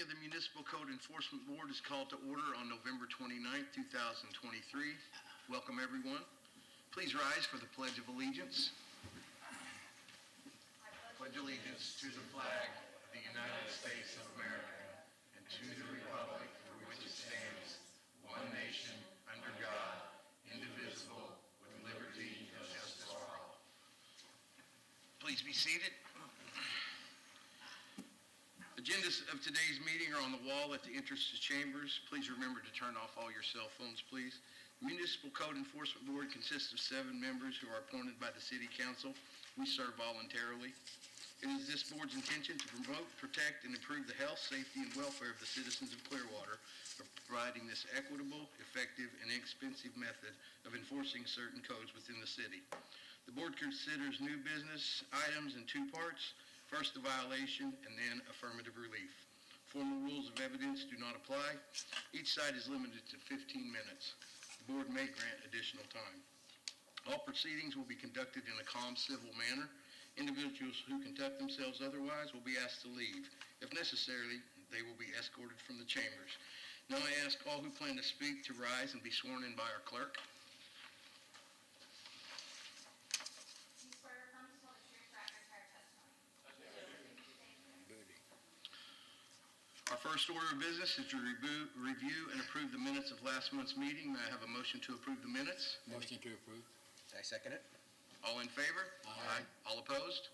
of the Municipal Code Enforcement Board is called to order on November 29, 2023. Welcome, everyone. Please rise for the Pledge of Allegiance. I pledge allegiance to the flag of the United States of America and to the republic for which it stands, one nation, under God, indivisible, with liberty and justice for all. Please be seated. Agendas of today's meeting are on the wall at the entrance to chambers. Please remember to turn off all your cell phones, please. The Municipal Code Enforcement Board consists of 7 members who are appointed by the City Council. We serve voluntarily. It is this board's intention to promote, protect, and improve the health, safety, and welfare of the citizens of Clearwater by providing this equitable, effective, and inexpensive method of enforcing certain codes within the city. The board considers new business items in 2 parts. First, the violation, and then affirmative relief. Formal rules of evidence do not apply. Each side is limited to 15 minutes. The board may grant additional time. All proceedings will be conducted in a calm, civil manner. Individuals who conduct themselves otherwise will be asked to leave. If necessary, they will be escorted from the chambers. Now I ask all who plan to speak to rise and be sworn in by our clerk. Our first order of business is to review and approve the minutes of last month's meeting. May I have a motion to approve the minutes? Motion to approve. I second it. All in favor? Aye. All opposed?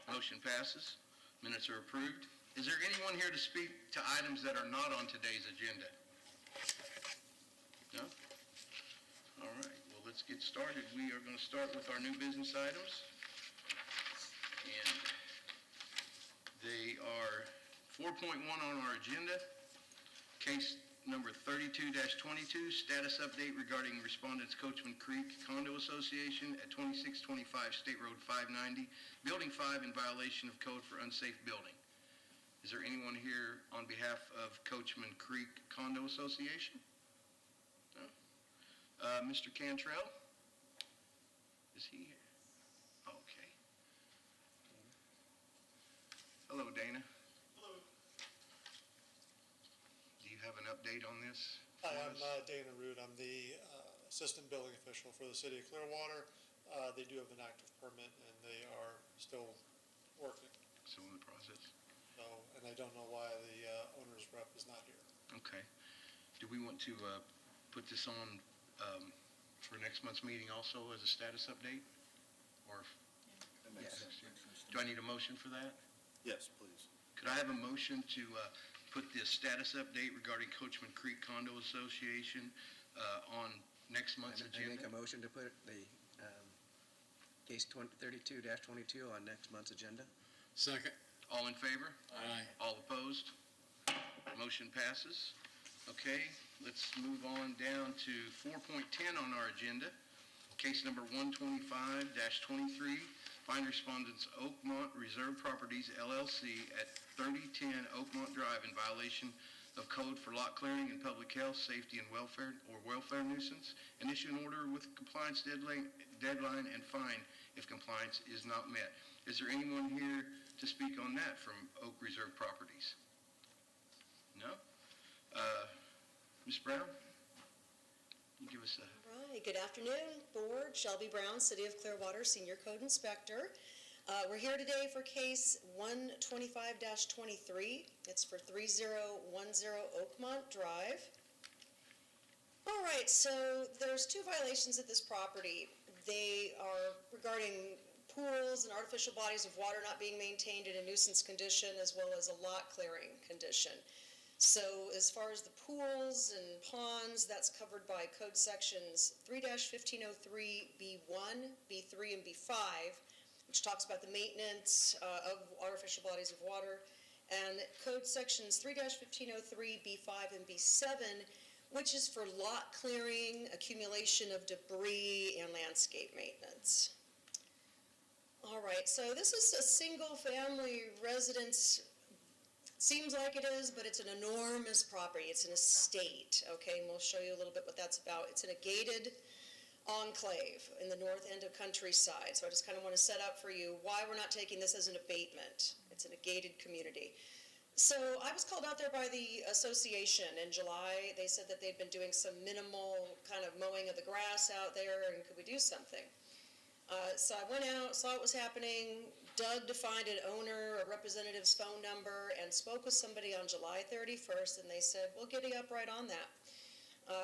Motion passes. Minutes are approved. Is there anyone here to speak to items that are not on today's agenda? No? All right. Well, let's get started. We are going to start with our new business items. And they are 4.1 on our agenda, case number 32-22, status update regarding respondents Coachman Creek Condo Association at 2625 State Road 590, Building 5 in violation of code for unsafe building. Is there anyone here on behalf of Coachman Creek Condo Association? No? Mr. Cantrell? Is he here? Okay. Hello, Dana. Hello. Do you have an update on this? Hi, I'm Dana Root. I'm the assistant building official for the city of Clearwater. They do have an active permit and they are still working. Still in the process? So, and I don't know why the owner's rep is not here. Okay. Do we want to put this on for next month's meeting also as a status update? Or Yes. do I need a motion for that? Yes, please. Could I have a motion to put this status update regarding Coachman Creek Condo Association on next month's I make agenda? a motion to put the case 32-22 on next month's agenda. Second. All in favor? Aye. All opposed? Motion passes. Okay, let's move on down to 4.10 on our agenda. Case number 125-23, find respondents Oakmont Reserve Properties, LLC at 3010 Oakmont Drive in violation of code for lot clearing and public health, safety, and welfare, or welfare nuisance, and issue an order with compliance deadline and fine if compliance is not met. Is there anyone here to speak on that from Oak Reserve Properties? No? Ms. Brown? You give us a... All right, good afternoon, Board. Shelby Brown, City of Clearwater, Senior Code Inspector. We're here today for case 125-23. It's for 3010 Oakmont Drive. All right, so there's 2 violations at this property. They are regarding pools and artificial bodies of water not being maintained in a nuisance condition, as well as a lot clearing condition. So as far as the pools and ponds, that's covered by code sections 3-1503 B1, B3, and B5, which talks about the maintenance of artificial bodies of water, and code sections 3-1503 B5 and B7, which is for lot clearing, accumulation of debris, and landscape maintenance. All right, so this is a single-family residence. Seems like it is, but it's an enormous property. It's an estate, okay? And we'll show you a little bit what that's about. It's in a gated enclave in the north end of Countryside. So I just kind of want to set up for you why we're not taking this as an abatement. It's in a gated community. So I was called out there by the association in July. They said that they'd been doing some minimal kind of mowing of the grass out there, and could we do something? So I went out, saw what was happening, dug to find an owner, a representative's phone number, and spoke with somebody on July 31st, and they said, we'll get you up right on that,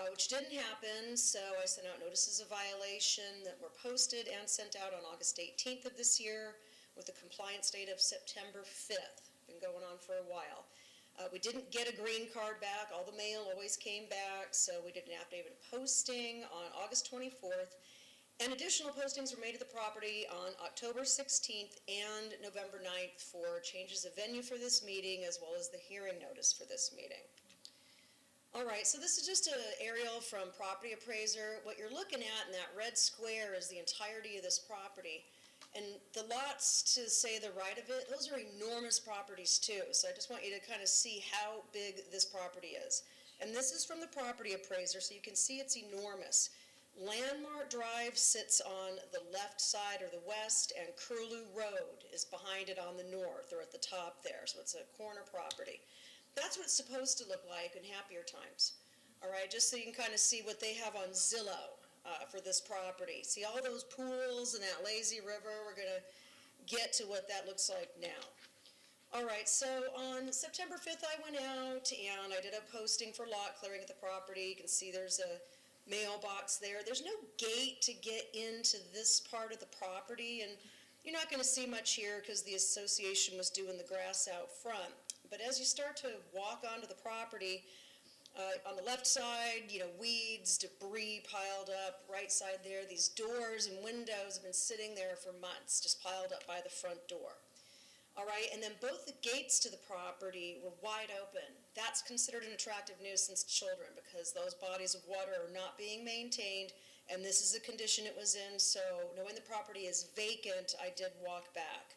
which didn't happen. So I sent out notices of violation that were posted and sent out on August 18th of this year with a compliance date of September 5th. Been going on for a while. We didn't get a green card back. All the mail always came back, so we did an affidavit of posting on August 24th. And additional postings were made at the property on October 16th and November 9th for changes of venue for this meeting, as well as the hearing notice for this meeting. All right, so this is just an aerial from Property Appraiser. What you're looking at in that red square is the entirety of this property. And the lots to say the right of it, those are enormous properties too. So I just want you to kind of see how big this property is. And this is from the Property Appraiser, so you can see it's enormous. Landmark Drive sits on the left side or the west, and Curlew Road is behind it on the north or at the top there, so it's a corner property. That's what it's supposed to look like in happier times. All right, just so you can kind of see what they have on Zillow for this property. See all those pools and that lazy river? We're going to get to what that looks like now. All right, so on September 5th I went out and I did a posting for lot clearing at the property. You can see there's a mailbox there. There's no gate to get into this part of the property, and you're not going to see much here because the association was doing the grass out front. But as you start to walk onto the property, on the left side, weeds, debris piled up. Right side there, these doors and windows have been sitting there for months, just piled up by the front door. All right, and then both the gates to the property were wide open. That's considered an attractive nuisance to children because those bodies of water are not being maintained, and this is the condition it was in. So knowing the property is vacant, I did walk back.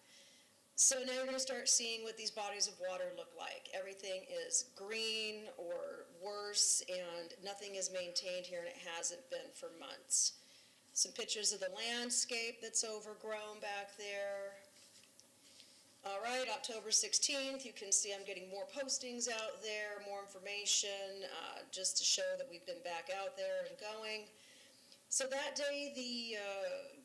So now you're going to start seeing what these bodies of water look like. Everything is green or worse, and nothing is maintained here, and it hasn't been for months. Some pictures of the landscape that's overgrown back there. All right, October 16th, you can see I'm getting more postings out there, more information, just to show that we've been back out there and going. So that day, the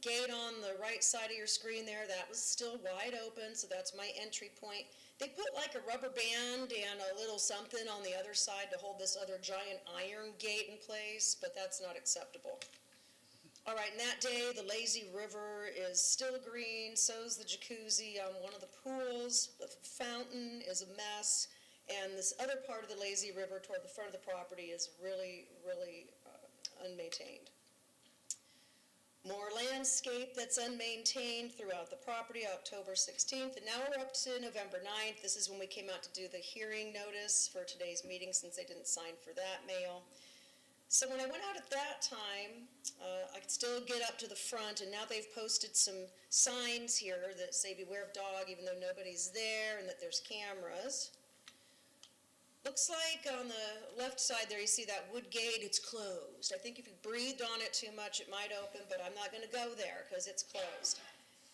gate on the right side of your screen there, that was still wide open, so that's my entry point. They put like a rubber band and a little something on the other side to hold this other giant iron gate in place, but that's not acceptable. All right, and that day, the lazy river is still green, so's the jacuzzi on one of the pools. The fountain is a mess, and this other part of the lazy river toward the front of the property is really, really unmaintained. More landscape that's unmaintained throughout the property, October 16th, and now we're up to November 9th. This is when we came out to do the hearing notice for today's meeting since they didn't sign for that mail. So when I went out at that time, I could still get up to the front, and now they've posted some signs here that say beware of dog, even though nobody's there, and that there's cameras. Looks like on the left side there you see that wood gate, it's closed. I think if you breathed on it too much it might open, but I'm not going to go there because it's closed.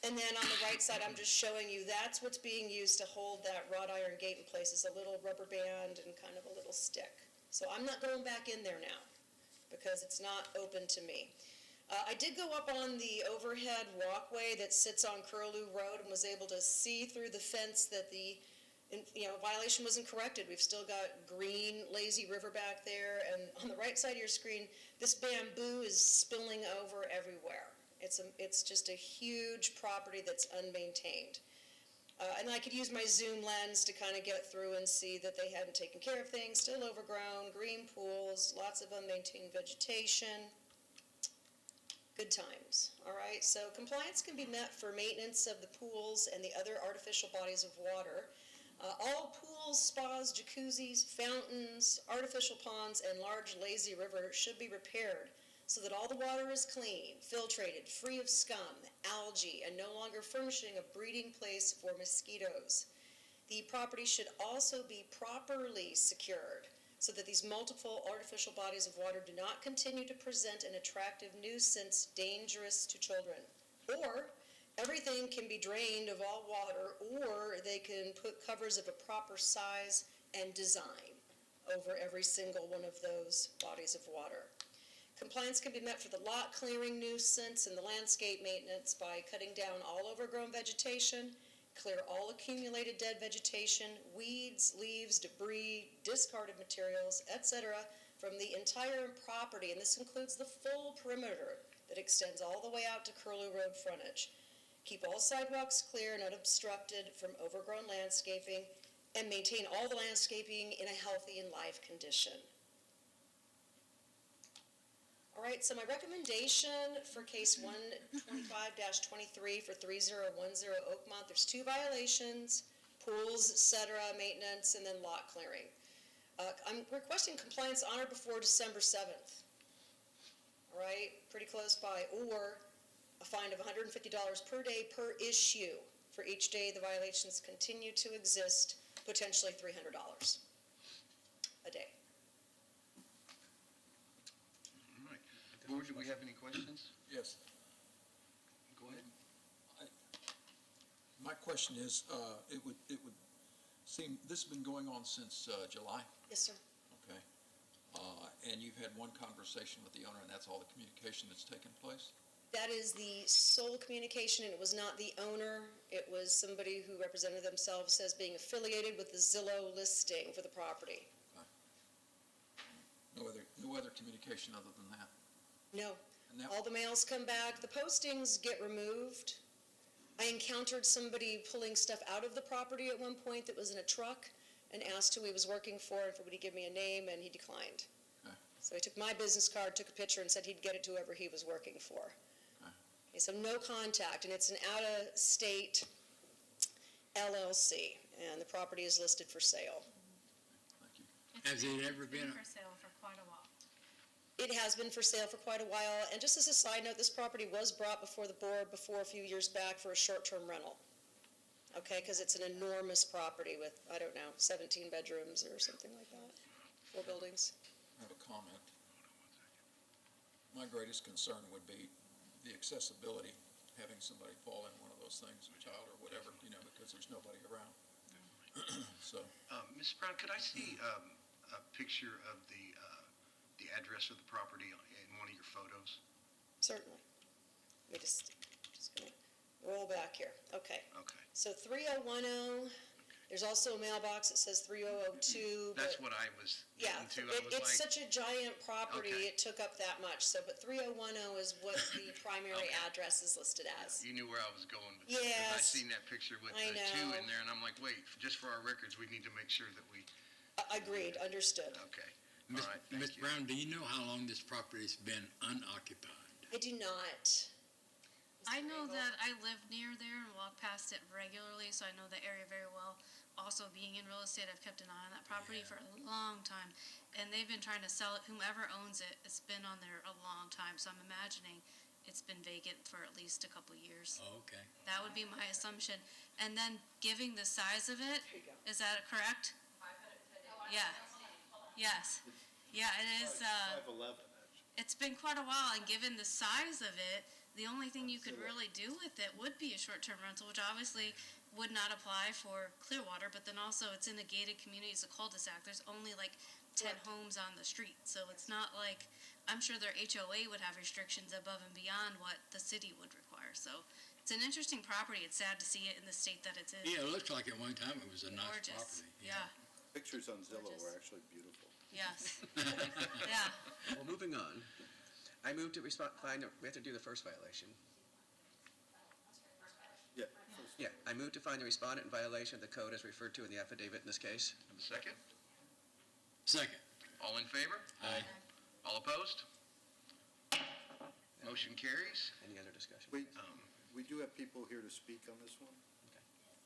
And then on the right side I'm just showing you that's what's being used to hold that wrought iron gate in place, is a little rubber band and kind of a little stick. So I'm not going back in there now, because it's not open to me. I did go up on the overhead walkway that sits on Curlew Road and was able to see through the fence that the violation wasn't corrected. We've still got green, lazy river back there, and on the right side of your screen, this bamboo is spilling over everywhere. It's just a huge property that's unmaintained. And I could use my zoom lens to kind of get through and see that they hadn't taken care of things, still overgrown, green pools, lots of unmaintained vegetation. Good times, all right? So compliance can be met for maintenance of the pools and the other artificial bodies of water. All pools, spas, jacuzzis, fountains, artificial ponds, and large lazy rivers should be repaired so that all the water is clean, filtrated, free of scum, algae, and no longer furnishing a breeding place for mosquitoes. The property should also be properly secured so that these multiple artificial bodies of water do not continue to present an attractive nuisance dangerous to children, or everything can be drained of all water, or they can put covers of a proper size and design over every single one of those bodies of water. Compliance can be met for the lot clearing nuisance and the landscape maintenance by cutting down all overgrown vegetation, clear all accumulated dead vegetation, weeds, leaves, debris, discarded materials, etc., from the entire property, and this includes the full perimeter that extends all the way out to Curlew Road frontage. Keep all sidewalks clear and unobstructed from overgrown landscaping, and maintain all the landscaping in a healthy and live condition. All right, so my recommendation for case 125-23 for 3010 Oakmont, there's 2 violations, pools, etc., maintenance, and then lot clearing. I'm requesting compliance on or before December 7th. All right, pretty close by, or a fine of $150 per day per issue for each day the violations continue to exist, potentially $300 a day. All right. Board, do we have any questions? Yes. Go ahead. My question is, it would seem, this has been going on since July, Yes, sir. okay? And you've had one conversation with the owner, and that's all the communication that's taken place? That is the sole communication, and it was not the owner. It was somebody who represented themselves as being affiliated with the Zillow listing for the property. No other communication other than that? No. And that, All the mails come back. The postings get removed. I encountered somebody pulling stuff out of the property at one point that was in a truck and asked who he was working for and for would he give me a name, and he declined. Okay. So he took my business card, took a picture, and said he'd get it to whoever he was working for. Okay, so no contact, and it's an out-of-state LLC, and the property is listed for sale. thank you. Has it ever been, for sale for quite a while. It has been for sale for quite a while, and just as a side note, this property was brought before the board a few years back for a short-term rental. Okay, because it's an enormous property with, I don't know, 17 bedrooms or something like that, 4 buildings. I have a comment. My greatest concern would be the accessibility, having somebody fall in one of those things, a child or whatever, because there's nobody around. So, Ms. Brown, could I see a picture of the address of the property in one of your photos? Certainly. Let me just gonna roll back here. Okay. Okay. So 3010, there's also a mailbox that says 3002. That's but- what I was Yeah, getting to. I was it's like, such a giant property, Okay. it took up that much, so, but 3010 is what the primary Okay. address is listed as. you knew where I was going with that. 'Cause I Yes. seen that picture with I the 2 know. in there, and I'm like, wait, just for our records, we need to make sure that we, Agreed, understood. okay. All right, Ms. thank you. Brown, do you know how long this property's been unoccupied? I do not. I know that I live near there and walk past it regularly, so I know the area very well. Also, being in real estate, I've kept an eye on that property for a long time, and they've been trying to sell it. Whomever owns it, it's been on there a long time, so I'm imagining it's been vacant for at least a couple years. Oh, okay. That would be my assumption. And then, giving the size of it, is that correct? Yeah. Yes. Yeah, it is, 511, actually. it's been quite a while, and given the size of it, the only thing you could really do with it would be a short-term rental, which obviously would not apply for Clearwater, but then also it's in a gated community, it's a cul-de-sac, there's only like 10 Correct. homes on the street, so it's not like, I'm sure their HOA would have restrictions above and beyond what the city would require, so it's an interesting property, it's sad to see it in the state that it's in. Yeah, it looks like at one time it was a nice Gorgeous, property. yeah, Pictures on Zillow Gorgeous. were actually beautiful. yes, yeah. well, moving on. I move to we have to do the first violation. Yeah. Yeah, I move to find the respondent in violation of the code as referred to in the affidavit in this case. Have a second? Second. All in favor? Aye. All opposed? Motion carries. Any other discussion? We do have people here to speak on this one.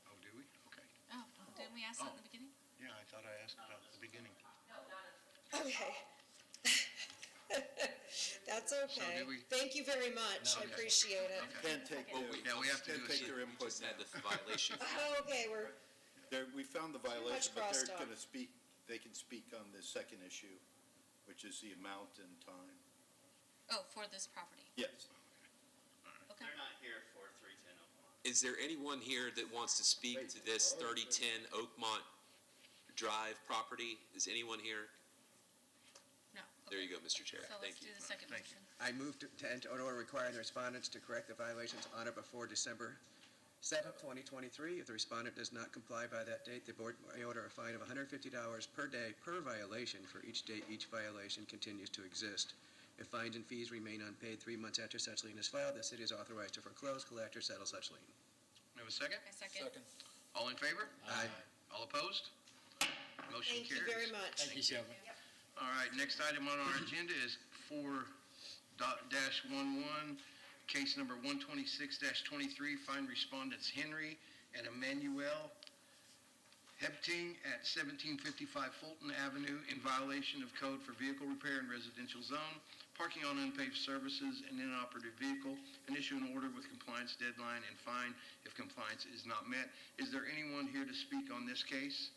Oh, do we? Okay. Oh, didn't we ask that in the beginning? Yeah, I thought I asked about the beginning. Okay. That's okay. do we- Thank you very much, I Okay. appreciate it. Okay. Can't take their, Yeah, we have to can't do a take sit- their input now. violation. Okay, We found the violation, but crossed they're off. going to speak, they can speak on the second issue, which is the amount and time. Oh, for this property, Yes. okay. They're not here for 310 Oakmont. Is there anyone here that wants to speak to this 3010 Oakmont Drive property? Is anyone here? No. There you go, Mr. Chair. So Thank let's you. do the second Thank motion. I move to enter an order requiring the respondents to correct the violations on or before December 7th, 2023. If the respondent does not comply by that date, the board may order a fine of $150 per day per violation for each day each violation continues to exist. If fines and fees remain unpaid 3 months after such lien is filed, the city is authorized to foreclose, collect, or settle such lien. We have a second? I second. Second. All in favor? Aye. All opposed? Motion Thank you carries. very much. Thank you, Shelby. All right, next item on our agenda is 4-11, case number 126-23, find respondents Henry and Emmanuel Hebting at 1755 Fulton Avenue in violation of code for vehicle repair in residential zone, parking on unpaved surfaces, an inoperative vehicle, and issue an order with compliance deadline and fine if compliance is not met. Is there anyone here to speak on this case?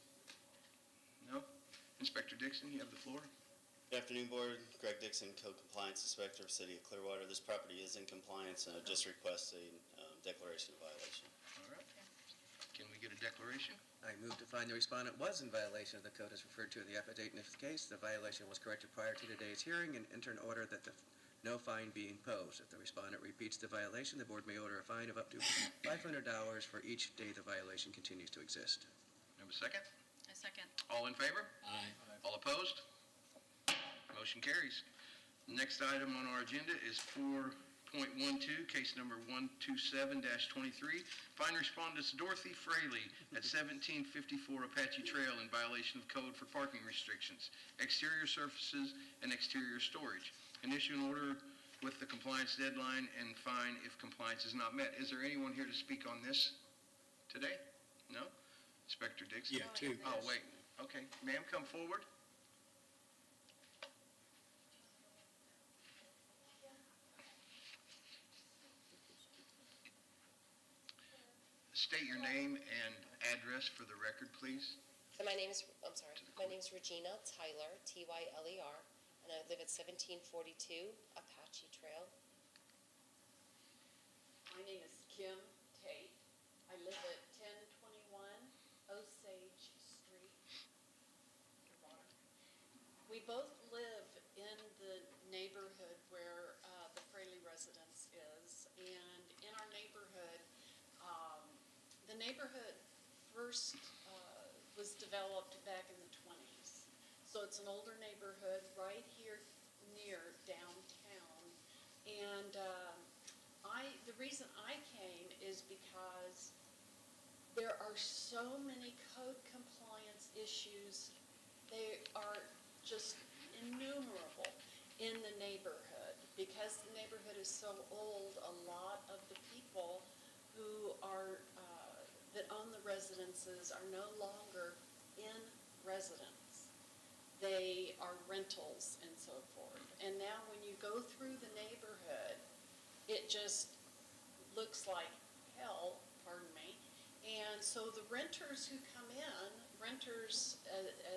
No? Inspector Dixon, you have the floor. Good afternoon, Board. Greg Dixon, Code Compliance Inspector, City of Clearwater. This property is in compliance, and I just request a declaration of violation. All right. Can we get a declaration? I move to find the respondent was in violation of the code as referred to in the affidavit. In this case, the violation was corrected prior to today's hearing and enter an order that no fine be imposed. If the respondent repeats the violation, the board may order a fine of up to $500 for each day the violation continues to exist. Have a second? I second. All in favor? Aye. All opposed? Motion carries. Next item on our agenda is 4.12, case number 127-23. Find respondents Dorothy Fraley at 1754 Apache Trail in violation of code for parking restrictions, exterior surfaces, and exterior storage, and issue an order with the compliance deadline and fine if compliance is not met. Is there anyone here to speak on this today? No? Inspector Dixon? Yeah, two. Oh, wait. Okay. Ma'am, come forward. State your name and address for the record, please. So my name's Regina Tyler, Tyler, and I live at 1742 Apache Trail. My name is Kim Tate. I live at 1021 Osage Street, Clearwater. We both live in the neighborhood where the Fraley residence is, and in our neighborhood, the neighborhood first was developed back in the 20s. So it's an older neighborhood right here near downtown. And the reason I came is because there are so many code compliance issues. They are just innumerable in the neighborhood. Because the neighborhood is so old, a lot of the people who are that own the residences are no longer in residence. They are rentals and so forth. And now when you go through the neighborhood, it just looks like hell, pardon me. And so the renters who come in, renters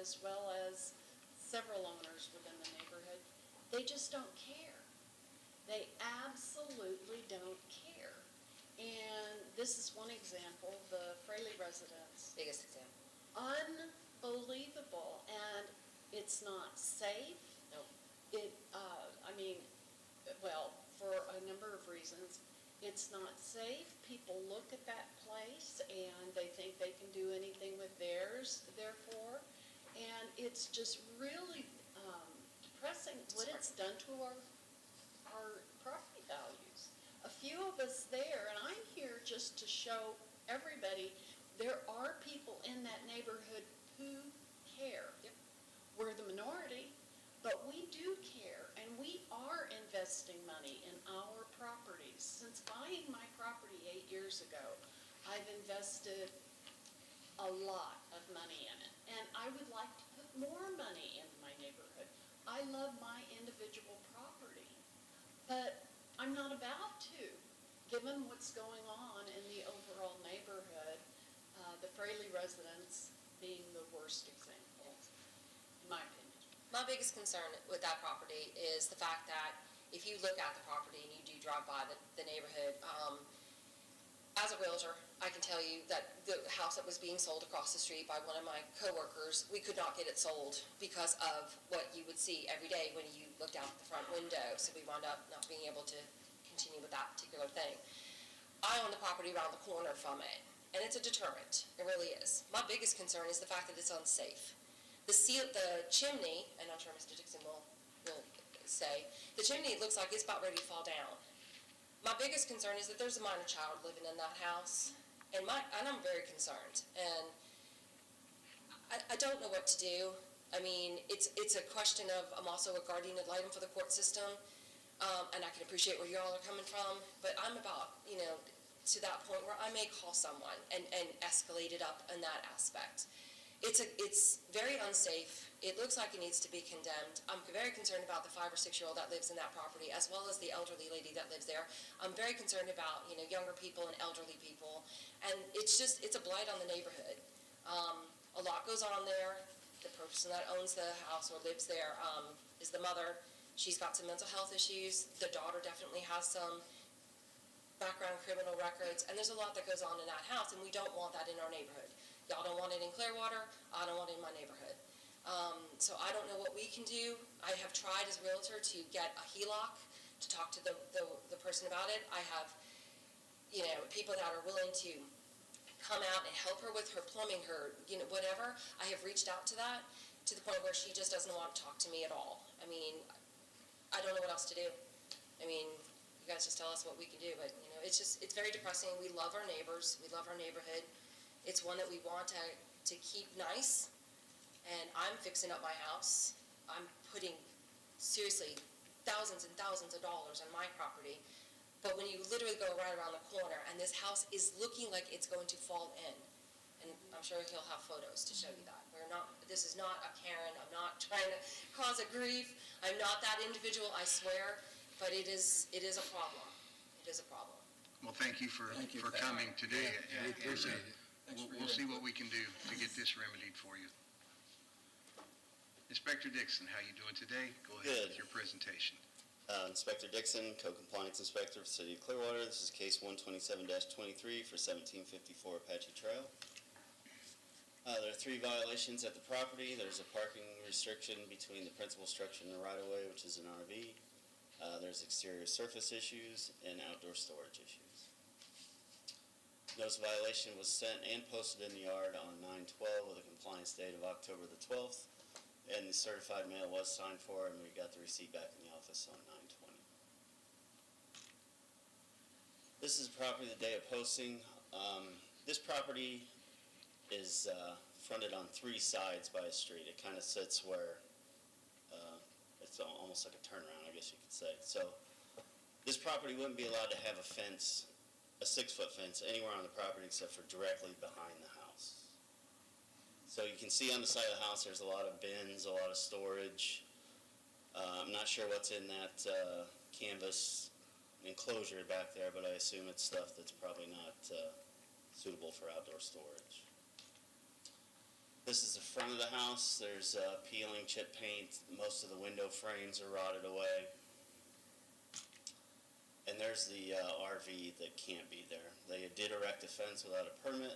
as well as several owners within the neighborhood, they just don't care. They absolutely don't care. And this is one example, the Fraley residence. Biggest example. Unbelievable, and it's not safe. Nope. For a number of reasons. It's not safe. People look at that place and they think they can do anything with theirs, therefore. And it's just really depressing what it's done to our property values. A few of us there, and I'm here just to show everybody there are people in that neighborhood who care. Yep. We're the minority, but we do care, and we are investing money in our properties. Since buying my property 8 years ago, I've invested a lot of money in it, and I would like to put more money in my neighborhood. I love my individual property, but I'm not about to, given what's going on in the overall neighborhood, the Fraley residence being the worst example, in my opinion. My biggest concern with that property is the fact that if you look at the property and you do drive by the neighborhood, as a realtor, I can tell you that the house that was being sold across the street by one of my coworkers, we could not get it sold because of what you would see every day when you looked out the front window. So we wound up not being able to continue with that particular thing. I own the property around the corner from it, and it's a deterrent. It really is. My biggest concern is the fact that it's unsafe. The chimney, and I'm sure Mr. Dixon will say, the chimney looks like it's about ready to fall down. My biggest concern is that there's a minor child living in that house, and I'm very concerned. And I don't know what to do. I mean, it's a question of, I'm also a guardian ad litem for the court system, and I can appreciate where you all are coming from, but I'm about, to that point where I may call someone and escalate it up in that aspect. It's very unsafe. It looks like it needs to be condemned. I'm very concerned about the 5 or 6-year-old that lives in that property, as well as the elderly lady that lives there. I'm very concerned about, younger people and elderly people. And it's a blight on the neighborhood. A lot goes on there. The person that owns the house or lives there is the mother. She's got some mental health issues. The daughter definitely has some background criminal records. And there's a lot that goes on in that house, and we don't want that in our neighborhood. Y'all don't want it in Clearwater. I don't want it in my neighborhood. So I don't know what we can do. I have tried as a realtor to get a HELOC to talk to the person about it. I have, people that are willing to come out and help her with her plumbing, her, whatever. I have reached out to that to the point where she just doesn't want to talk to me at all. I mean, I don't know what else to do. I mean, you guys just tell us what we can do, but, it's very depressing. We love our neighbors. We love our neighborhood. It's one that we want to keep nice, and I'm fixing up my house. I'm putting, seriously, thousands and thousands of dollars on my property, but when you literally go right around the corner, and this house is looking like it's going to fall in, and I'm sure he'll have photos to show you that. This is not a Karen. I'm not trying to cause a grief. I'm not that individual, I swear, but it is a problem. It is a problem. Well, thank you for coming today. We appreciate it. We'll see what we can do to get this remedied for you. Inspector Dixon, how you doing today? Go ahead with your presentation. Inspector Dixon, Code Compliance Inspector for the City of Clearwater. This is case 127-23 for 1754 Apache Trail. There are 3 violations at the property. There's a parking restriction between the principal structure and the right-of-way, which is an RV. There's exterior surface issues and outdoor storage issues. Notice of violation was sent and posted in the yard on 9/12 with a compliance date of October the 12th, and the certified mail was signed for, and we got the receipt back in the office on 9/20. This is property the day of posting. This property is fronted on 3 sides by a street. It kind of sits where it's almost like a turnaround, I guess you could say. So this property wouldn't be allowed to have a fence, a 6-foot fence, anywhere on the property except for directly behind the house. So you can see on the side of the house there's a lot of bins, a lot of storage. I'm not sure what's in that canvas enclosure back there, but I assume it's stuff that's probably not suitable for outdoor storage. This is the front of the house. There's peeling chip paint. Most of the window frames are rotted away. And there's the RV that can't be there. They did erect a fence without a permit,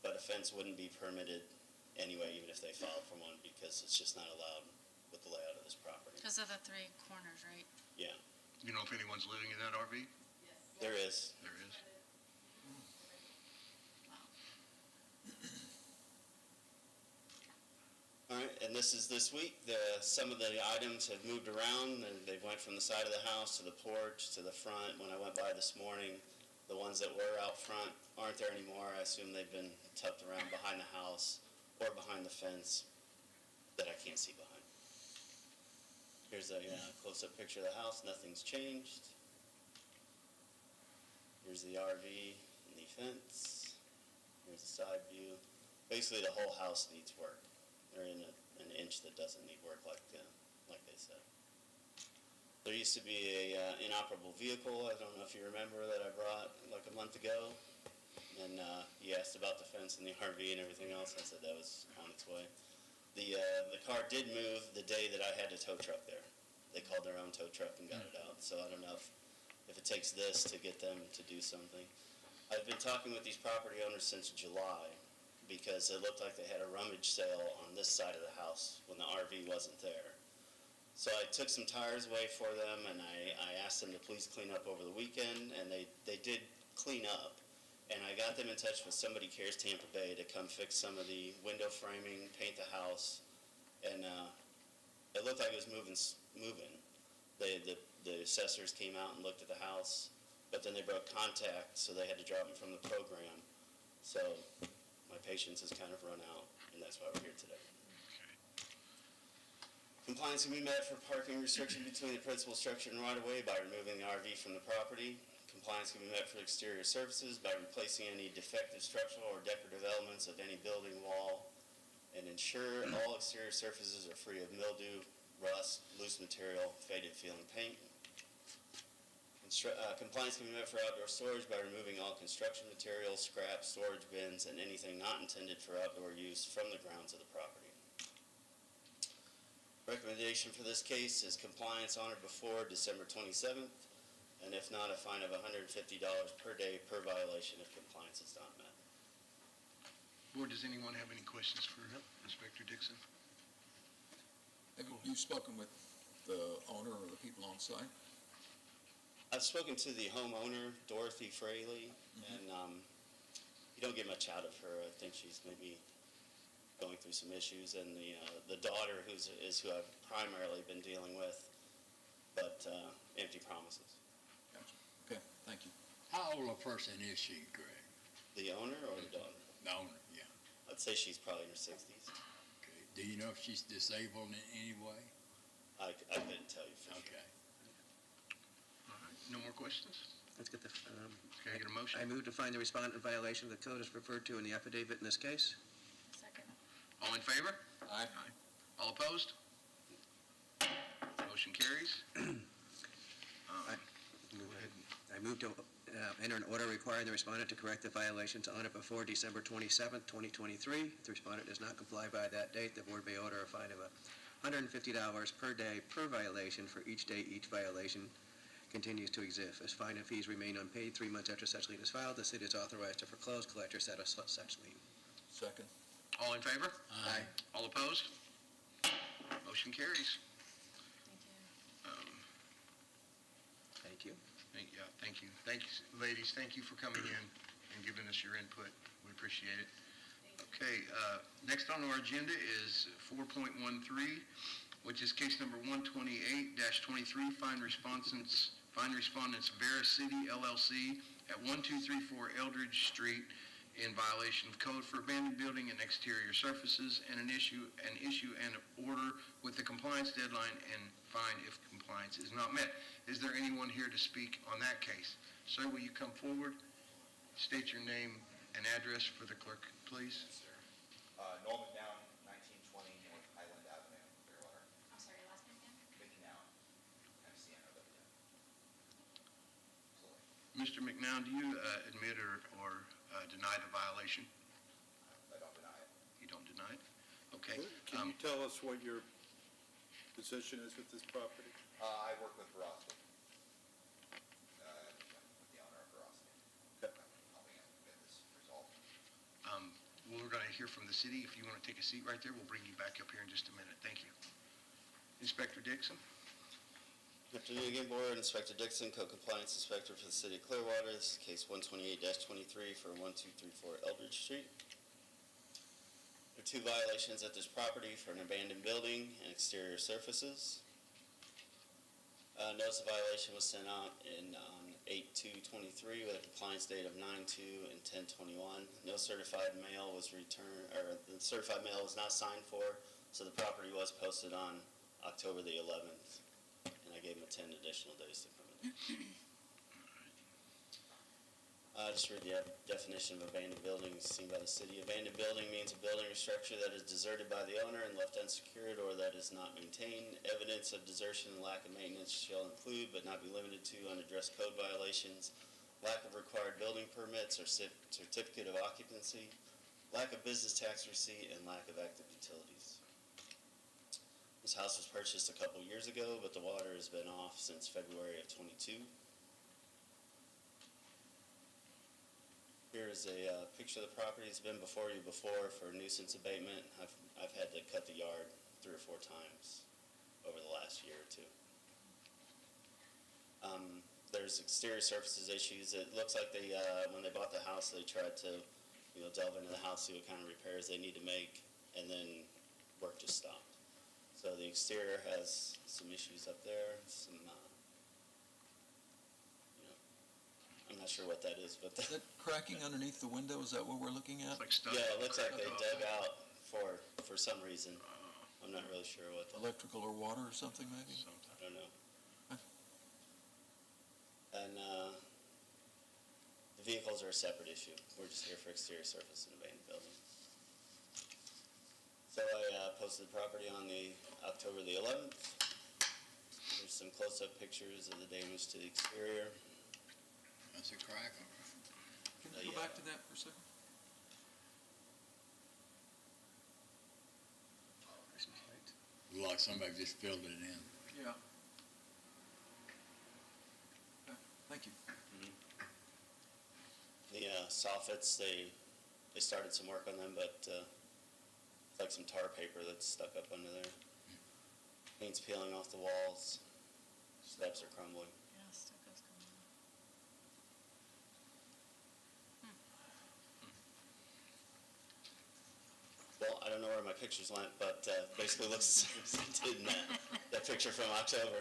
but a fence wouldn't be permitted anyway, even if they filed for one, because it's just not allowed with the layout of this property. Because of the 3 corners, right? Yeah, You know if anyone's living in that RV? there is. There is. All right, and this is this week. Some of the items have moved around, and they went from the side of the house to the porch to the front. When I went by this morning, the ones that were out front aren't there anymore. I assume they've been tucked around behind the house or behind the fence that I can't see behind. Here's a close-up picture of the house. Nothing's changed. Here's the RV and the fence. Here's the side view. Basically, the whole house needs work. They're in an inch that doesn't need work, like they said. There used to be a inoperable vehicle, I don't know if you remember, that I brought like a month ago. And you asked about the fence and the RV and everything else. I said that was on its way. The car did move the day that I had a tow truck there. They called their own tow truck and got it out. So I don't know if it takes this to get them to do something. I've been talking with these property owners since July because it looked like they had a rummage sale on this side of the house when the RV wasn't there. So I took some tires away for them, and I asked them to please clean up over the weekend, and they did clean up. And I got them in touch with Somebody Cares Tampa Bay to come fix some of the window framing, paint the house, and it looked like it was moving. The assessors came out and looked at the house, but then they broke contact, so they had to drop them from the program. So my patience has kind of run out, and that's why we're here today. Compliance can be met for parking restriction between the principal structure and right-of-way by removing the RV from the property. Compliance can be met for exterior surfaces by replacing any defective structural or decorative elements of any building wall, and ensure all exterior surfaces are free of mildew, rust, loose material, faded feeling paint. Compliance can be met for outdoor storage by removing all construction materials, scrap, storage bins, and anything not intended for outdoor use from the grounds of the property. Recommendation for this case is compliance on or before December 27th, and if not, a fine of $150 per day per violation if compliance is not met. Board, does anyone have any questions for Inspector Dixon? Have you spoken with the owner or the people on site? I've spoken to the homeowner, Dorothy Fraley, and you don't get much out of her. I think she's maybe going through some issues, and the daughter is who I've primarily been dealing with, but empty promises. Gotcha. Okay, thank you. How old a person is she, Greg? The owner or the daughter? The owner, yeah. I'd say she's probably in her 60s. Okay. Do you know if she's disabled in any way? I couldn't tell you for sure. Okay. All right, no more questions? Let's get the, Can I get a motion? I move to find the respondent in violation of the code as referred to in the affidavit in this case. Second. All in favor? Aye. All opposed? Motion carries. Go ahead. I move to enter an order requiring the respondent to correct the violations on or before December 27th, 2023. If the respondent does not comply by that date, the board may order a fine of $150 per day per violation for each day each violation continues to exist. As fine and fees remain unpaid 3 months after such lien is filed, the city is authorized to foreclose, collect, or settle such lien. Second. All in favor? Aye. All opposed? Motion carries. Thank you. Yeah, thank you. Thank you, ladies. Thank you for coming in and giving us your input. We appreciate it. Okay, next on our agenda is 4.13, which is case number 128-23, fine respondents Vera City LLC at 1234 Eldridge Street in violation of code for abandoned building and exterior surfaces, and issue an order with the compliance deadline and fine if compliance is not met. Is there anyone here to speak on that case? Sir, will you come forward? State your name and address for the clerk, please. Yes, sir. Noel McNown, 1920 North Highland Avenue, Clearwater. I'm sorry, last name again? McNown, McNown. Mr. McNown, do you admit or deny the violation? I don't deny it. You don't deny it? Okay. Can you tell us what your position is with this property? I work with Verosity. With the owner of Verosity. Okay. Helping him get this resolved. We're going to hear from the city. If you want to take a seat right there, we'll bring you back up here in just a minute. Thank you. Inspector Dixon? Good afternoon again, Board. Inspector Dixon, Code Compliance Inspector for the City of Clearwater. This is case 128-23 for 1234 Eldridge Street. There are 2 violations at this property for an abandoned building and exterior surfaces. Notice of violation was sent out on 8/2/23 with a compliance date of 9/2 and 10/21. No certified mail was returned, or the certified mail was not signed for, so the property was posted on October the 11th, and I gave them 10 additional days to come in. Just read the definition of abandoned building seen by the city. Abandoned building means a building or structure that is deserted by the owner and left unsecured or that is not maintained. Evidence of desertion and lack of maintenance shall include but not be limited to unaddressed code violations, lack of required building permits or certificate of occupancy, lack of business tax receipt, and lack of active utilities. This house was purchased a couple years ago, but the water has been off since February of '22. Here's a picture of the property. It's been before you before for nuisance abatement. I've had to cut the yard 3 or 4 times over the last year or two. There's exterior surfaces issues. It looks like they, when they bought the house, they tried to, delve into the house, see what kind of repairs they need to make, and then work just stopped. So the exterior has some issues up there, some, I'm not sure what that is, but. Is that cracking underneath the window? Is that what we're looking at? It's like stuff. Yeah, it looks like they dug out for some reason. I'm not really sure what. Electrical or water or something, maybe? I don't know. Huh. And the vehicles are a separate issue. We're just here for exterior surface and abandoned building. So I posted the property on the October the 11th. There's some close-up pictures of the damage to the exterior. That's a crack. Can you go back to that for a second? Like somebody just filled it in. Yeah. Okay, thank you. The soffits, they started some work on them, but it's like some tar paper that's stuck up under there. Paint's peeling off the walls. Steps are crumbling. Yeah, stucco's coming on. Well, I don't know where my pictures went, but basically looks the same as it did in that picture from October.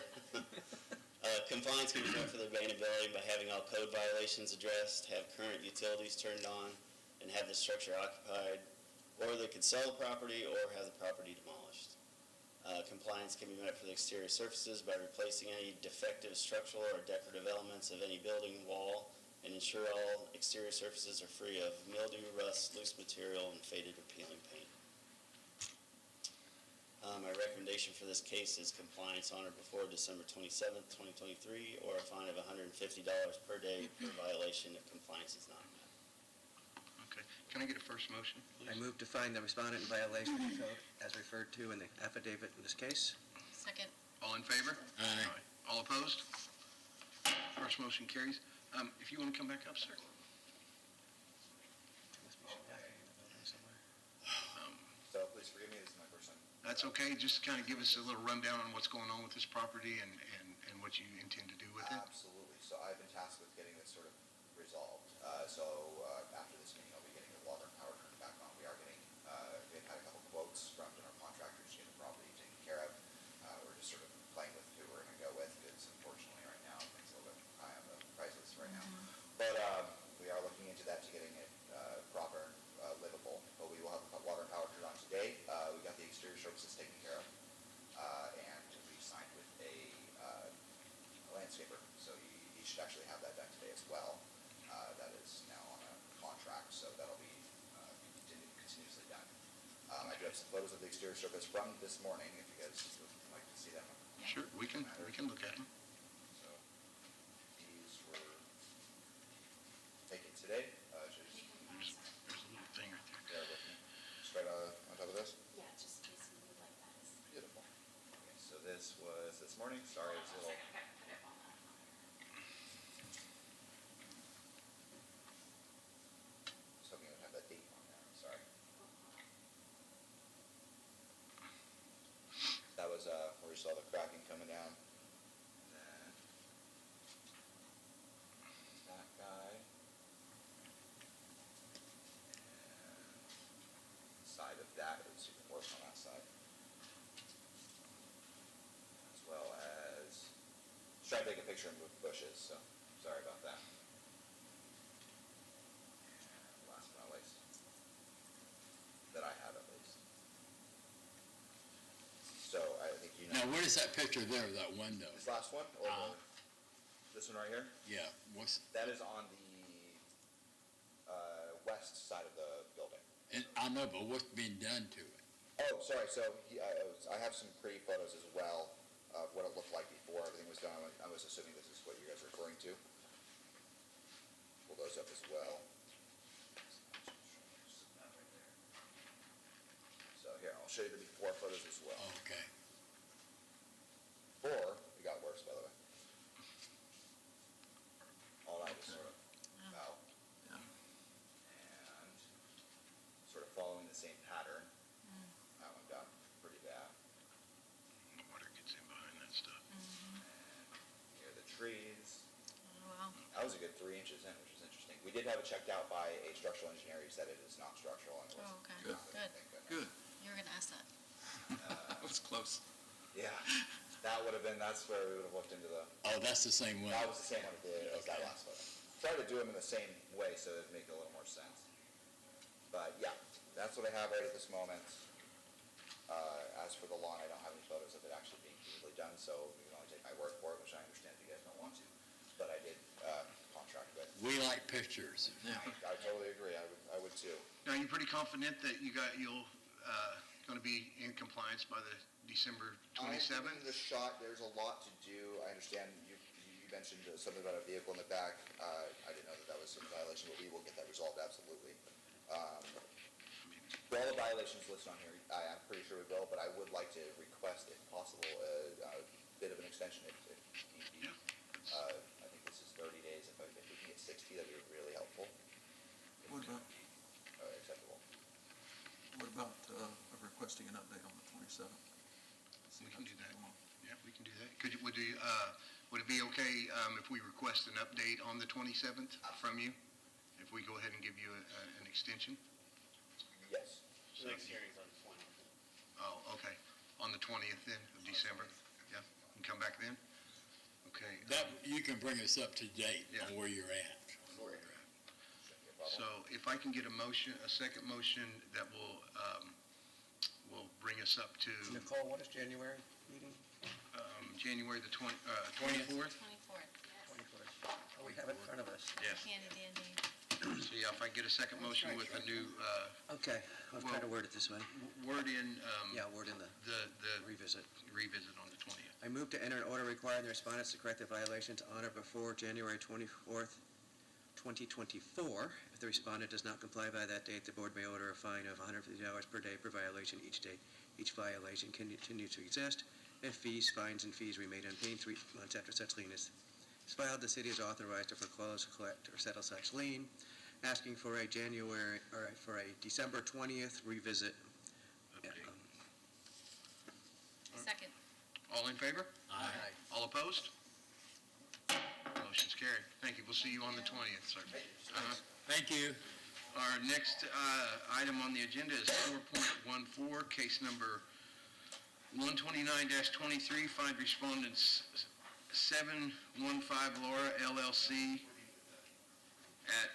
Compliance can be done for the abandoned building by having all code violations addressed, have current utilities turned on, and have the structure occupied, or they could sell the property or have the property demolished. Compliance can be met for the exterior surfaces by replacing any defective structural or decorative elements of any building wall, and ensure all exterior surfaces are free of mildew, rust, loose material, and faded or peeling paint. My recommendation for this case is compliance on or before December 27th, 2023, or a fine of $150 per day per violation if compliance is not met. Okay. Can I get a first motion, please? I move to find the respondent in violation of the code as referred to in the affidavit in this case. Second. All in favor? Aye. All opposed? First motion carries. If you want to come back up, sir. Must be some hacking in the building somewhere. So please forgive me, this is my first time. That's okay. Just kind of give us a little rundown on what's going on with this property and what you intend to do with it. Absolutely. So I've been tasked with getting this sort of resolved. After this meeting, I'll be getting the water and power turned back on. We are getting, we've had a couple quotes from general contractors to get the property taken care of. We're just sort of playing with who we're going to go with, because unfortunately right now, things are a little bit high on the prices right now. But we are looking into that to getting it proper, livable. But we will have water and power turned on today. We got the exterior services taken care of. And we signed with a landscaper, so you should actually have that done today as well. That is now on a contract, so that'll be continuously done. I do have some photos of the exterior surface from this morning, if you guys would like to see them. Sure, we can look at them. So these were taken today. There's a little thing right there. Bear with me. Just right on top of this. Yeah, just in case you would like that. Beautiful. Okay, so this was this morning. Sorry, it's a little. I was hoping it would have that date on there. I'm sorry. That was where we saw the cracking coming down. And then that guy. And side of that, it was even worse on that side. As well as, just trying to take a picture and move bushes, so sorry about that. And last but not least, that I have at least. So I think you know. Now, what is that picture there of that window? This last one, or this one right here? Yeah, what's, That is on the west side of the building. and I know, but what's being done to it? Oh, sorry, so I have some pretty photos as well of what it looked like before everything was done. I was assuming this is what you guys are referring to. Pull those up as well. So here, I'll show you the before photos as well. Okay. Or, it got worse, by the way. All that was sort of, Yeah. I was a good 3 inches in, which is interesting. We did have it checked out by a structural engineer who said it is not structural. And it was Oh, okay, Good. good. thank goodness. Good. You were gonna ask that. That was close. Yeah, that's where we would have looked into the, Oh, that's the same one. that was the same one as that last photo. Try to do them in the same way so it'd make a little more sense. But yeah, that's what I have right at this moment. As for the lawn, I don't have any photos of it actually being physically done, so you can only take my word for it, which I understand you guys don't want to. But I did contract with. We like pictures. I totally agree. I would too. Now, you're pretty confident that you'll going to be in compliance by the December 27th? I'm giving it a shot. There's a lot to do. I understand you mentioned something about a vehicle in the back. I didn't know that was a violation, but we will get that resolved, absolutely. For all the violations listed on here, I'm pretty sure we will, but I would like to request, if possible, a bit of an extension if need be. I think this is 30 days. If we can get 60, that'd be really helpful. What about, Acceptable. what about requesting an update on the 27th? We can do that. Yeah, we can do that. Would it be okay if we request an update on the 27th from you? If we go ahead and give you an extension? Yes. Next hearing's on the 20th. Oh, okay. On the 20th then of December? Yeah, you can come back then? Okay. That, you can bring us up to date Yeah. on where you're at. So if I can get a second motion that will bring us up to Nicole, what is January meeting? January the 24th? 24th. 24th. Oh, we have it in front of us. Yes. Handy dandy. So yeah, if I get a second motion with a new Okay, I'll try to word it this way. word in Word in the the revisit. revisit on the 20th. I move to enter an order requiring the respondents to correct the violations on or before January 24th, 2024. If the respondent does not comply by that date, the board may order a fine of $150 per day per violation each day. Each violation continues to exist. If fines and fees remain unpaid 3 months after such lien is filed, the city is authorized to foreclose, collect, or settle such lien. Asking for a December 20th revisit. Update. Second. All in favor? Aye. All opposed? Motion's carried. Thank you. We'll see you on the 20th, sir. Thank you. Our next item on the agenda is 4.14, case number 129-23, find respondents 715 Laura LLC at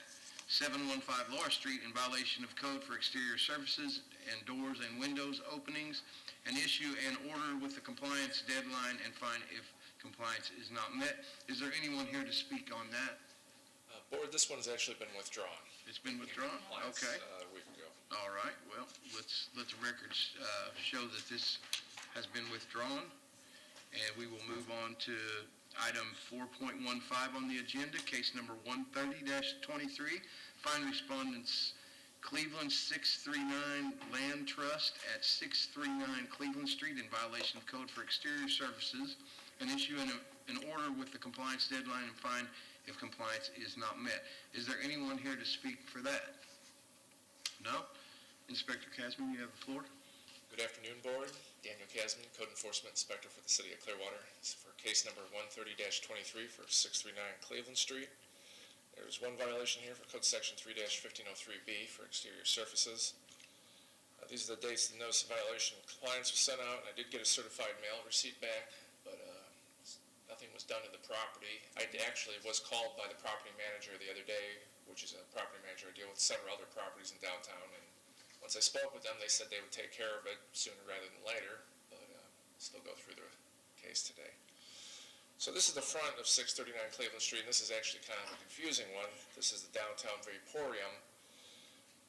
715 Laura Street in violation of code for exterior surfaces and doors and windows openings, and issue an order with the compliance deadline and fine if compliance is not met. Is there anyone here to speak on that? Board, this one's actually been withdrawn. It's been withdrawn? Compliance, Okay. A week ago. All right, well, let the records show that this has been withdrawn, and we will move on to item 4.15 on the agenda, case number 130-23, find respondents Cleveland 639 Land Trust at 639 Cleveland Street in violation of code for exterior services, and issue an order with the compliance deadline and fine if compliance is not met. Is there anyone here to speak for that? No? Inspector Casman, you have the floor. Good afternoon, Board. Daniel Casman, Code Enforcement Inspector for the City of Clearwater. This is for case number 130-23 for 639 Cleveland Street. There's one violation here for Code Section 3-1503B for exterior surfaces. These are the dates the notice of violation of compliance was sent out, and I did get a certified mail receipt back, but nothing was done to the property. I actually was called by the property manager the other day, which is a property manager I deal with several other properties in downtown, and once I spoke with them, they said they would take care of it sooner rather than later, but still go through the case today. So this is the front of 639 Cleveland Street, and this is actually kind of a confusing one. This is the downtown Vaporium,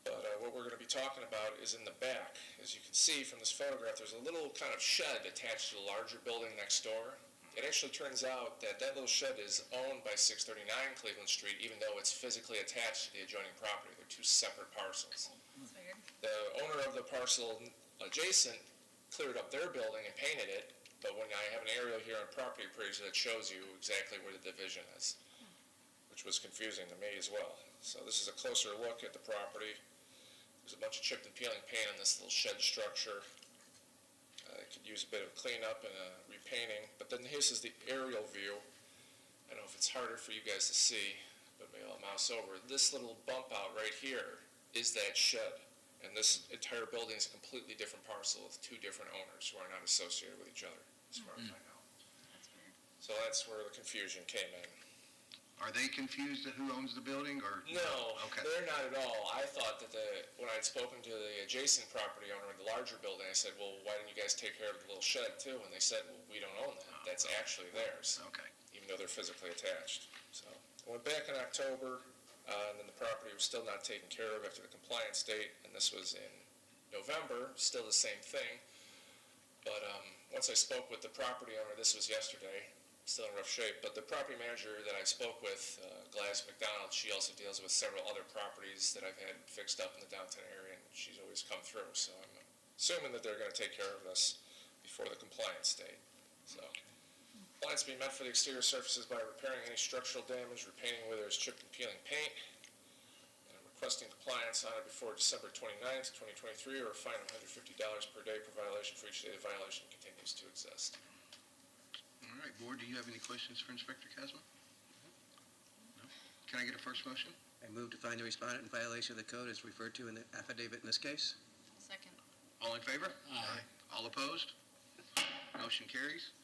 but what we're going to be talking about is in the back. As you can see from this photograph, there's a little kind of shed attached to the larger building next door. It actually turns out that that little shed is owned by 639 Cleveland Street, even though it's physically attached to the adjoining property. They're two separate parcels. That's weird. The owner of the parcel adjacent cleared up their building and painted it, but when I have an aerial here on property appraiser that shows you exactly where the division is, which was confusing to me as well. So this is a closer look at the property. There's a bunch of chipped and peeling paint on this little shed structure. It could use a bit of cleanup and a repainting, but then this is the aerial view. I don't know if it's harder for you guys to see, but maybe I'll mouse over. This little bump out right here is that shed. And this entire building is a completely different parcel with two different owners who are not associated with each other, as far as I know. That's weird. So that's where the confusion came in. Are they confused at who owns the building, or? No, Okay. they're not at all. I thought that when I'd spoken to the adjacent property owner of the larger building, I said, well, why didn't you guys take care of the little shed too? And they said, well, we don't own that. That's actually theirs, Okay. even though they're physically attached. So I went back in October, and then the property was still not taken care of after the compliance date, and this was in November, still the same thing. But once I spoke with the property owner, this was yesterday, still in rough shape, but the property manager that I spoke with, Gladys McDonald, she also deals with several other properties that I've had fixed up in the downtown area, and she's always come through, so I'm assuming that they're gonna take care of this before the compliance date. So, compliance being met for the exterior surfaces by repairing any structural damage, repainting where there's chipped and peeling paint, and I'm requesting compliance on it before December 29th, 2023, or a fine of $150 per day per violation for each day the violation continues to exist. All right, board, do you have any questions for Inspector Casman? No? Can I get a first motion? I move to find the respondent in violation of the code as referred to in the affidavit in this case. Second. All in favor? Aye. All opposed? Motion carries.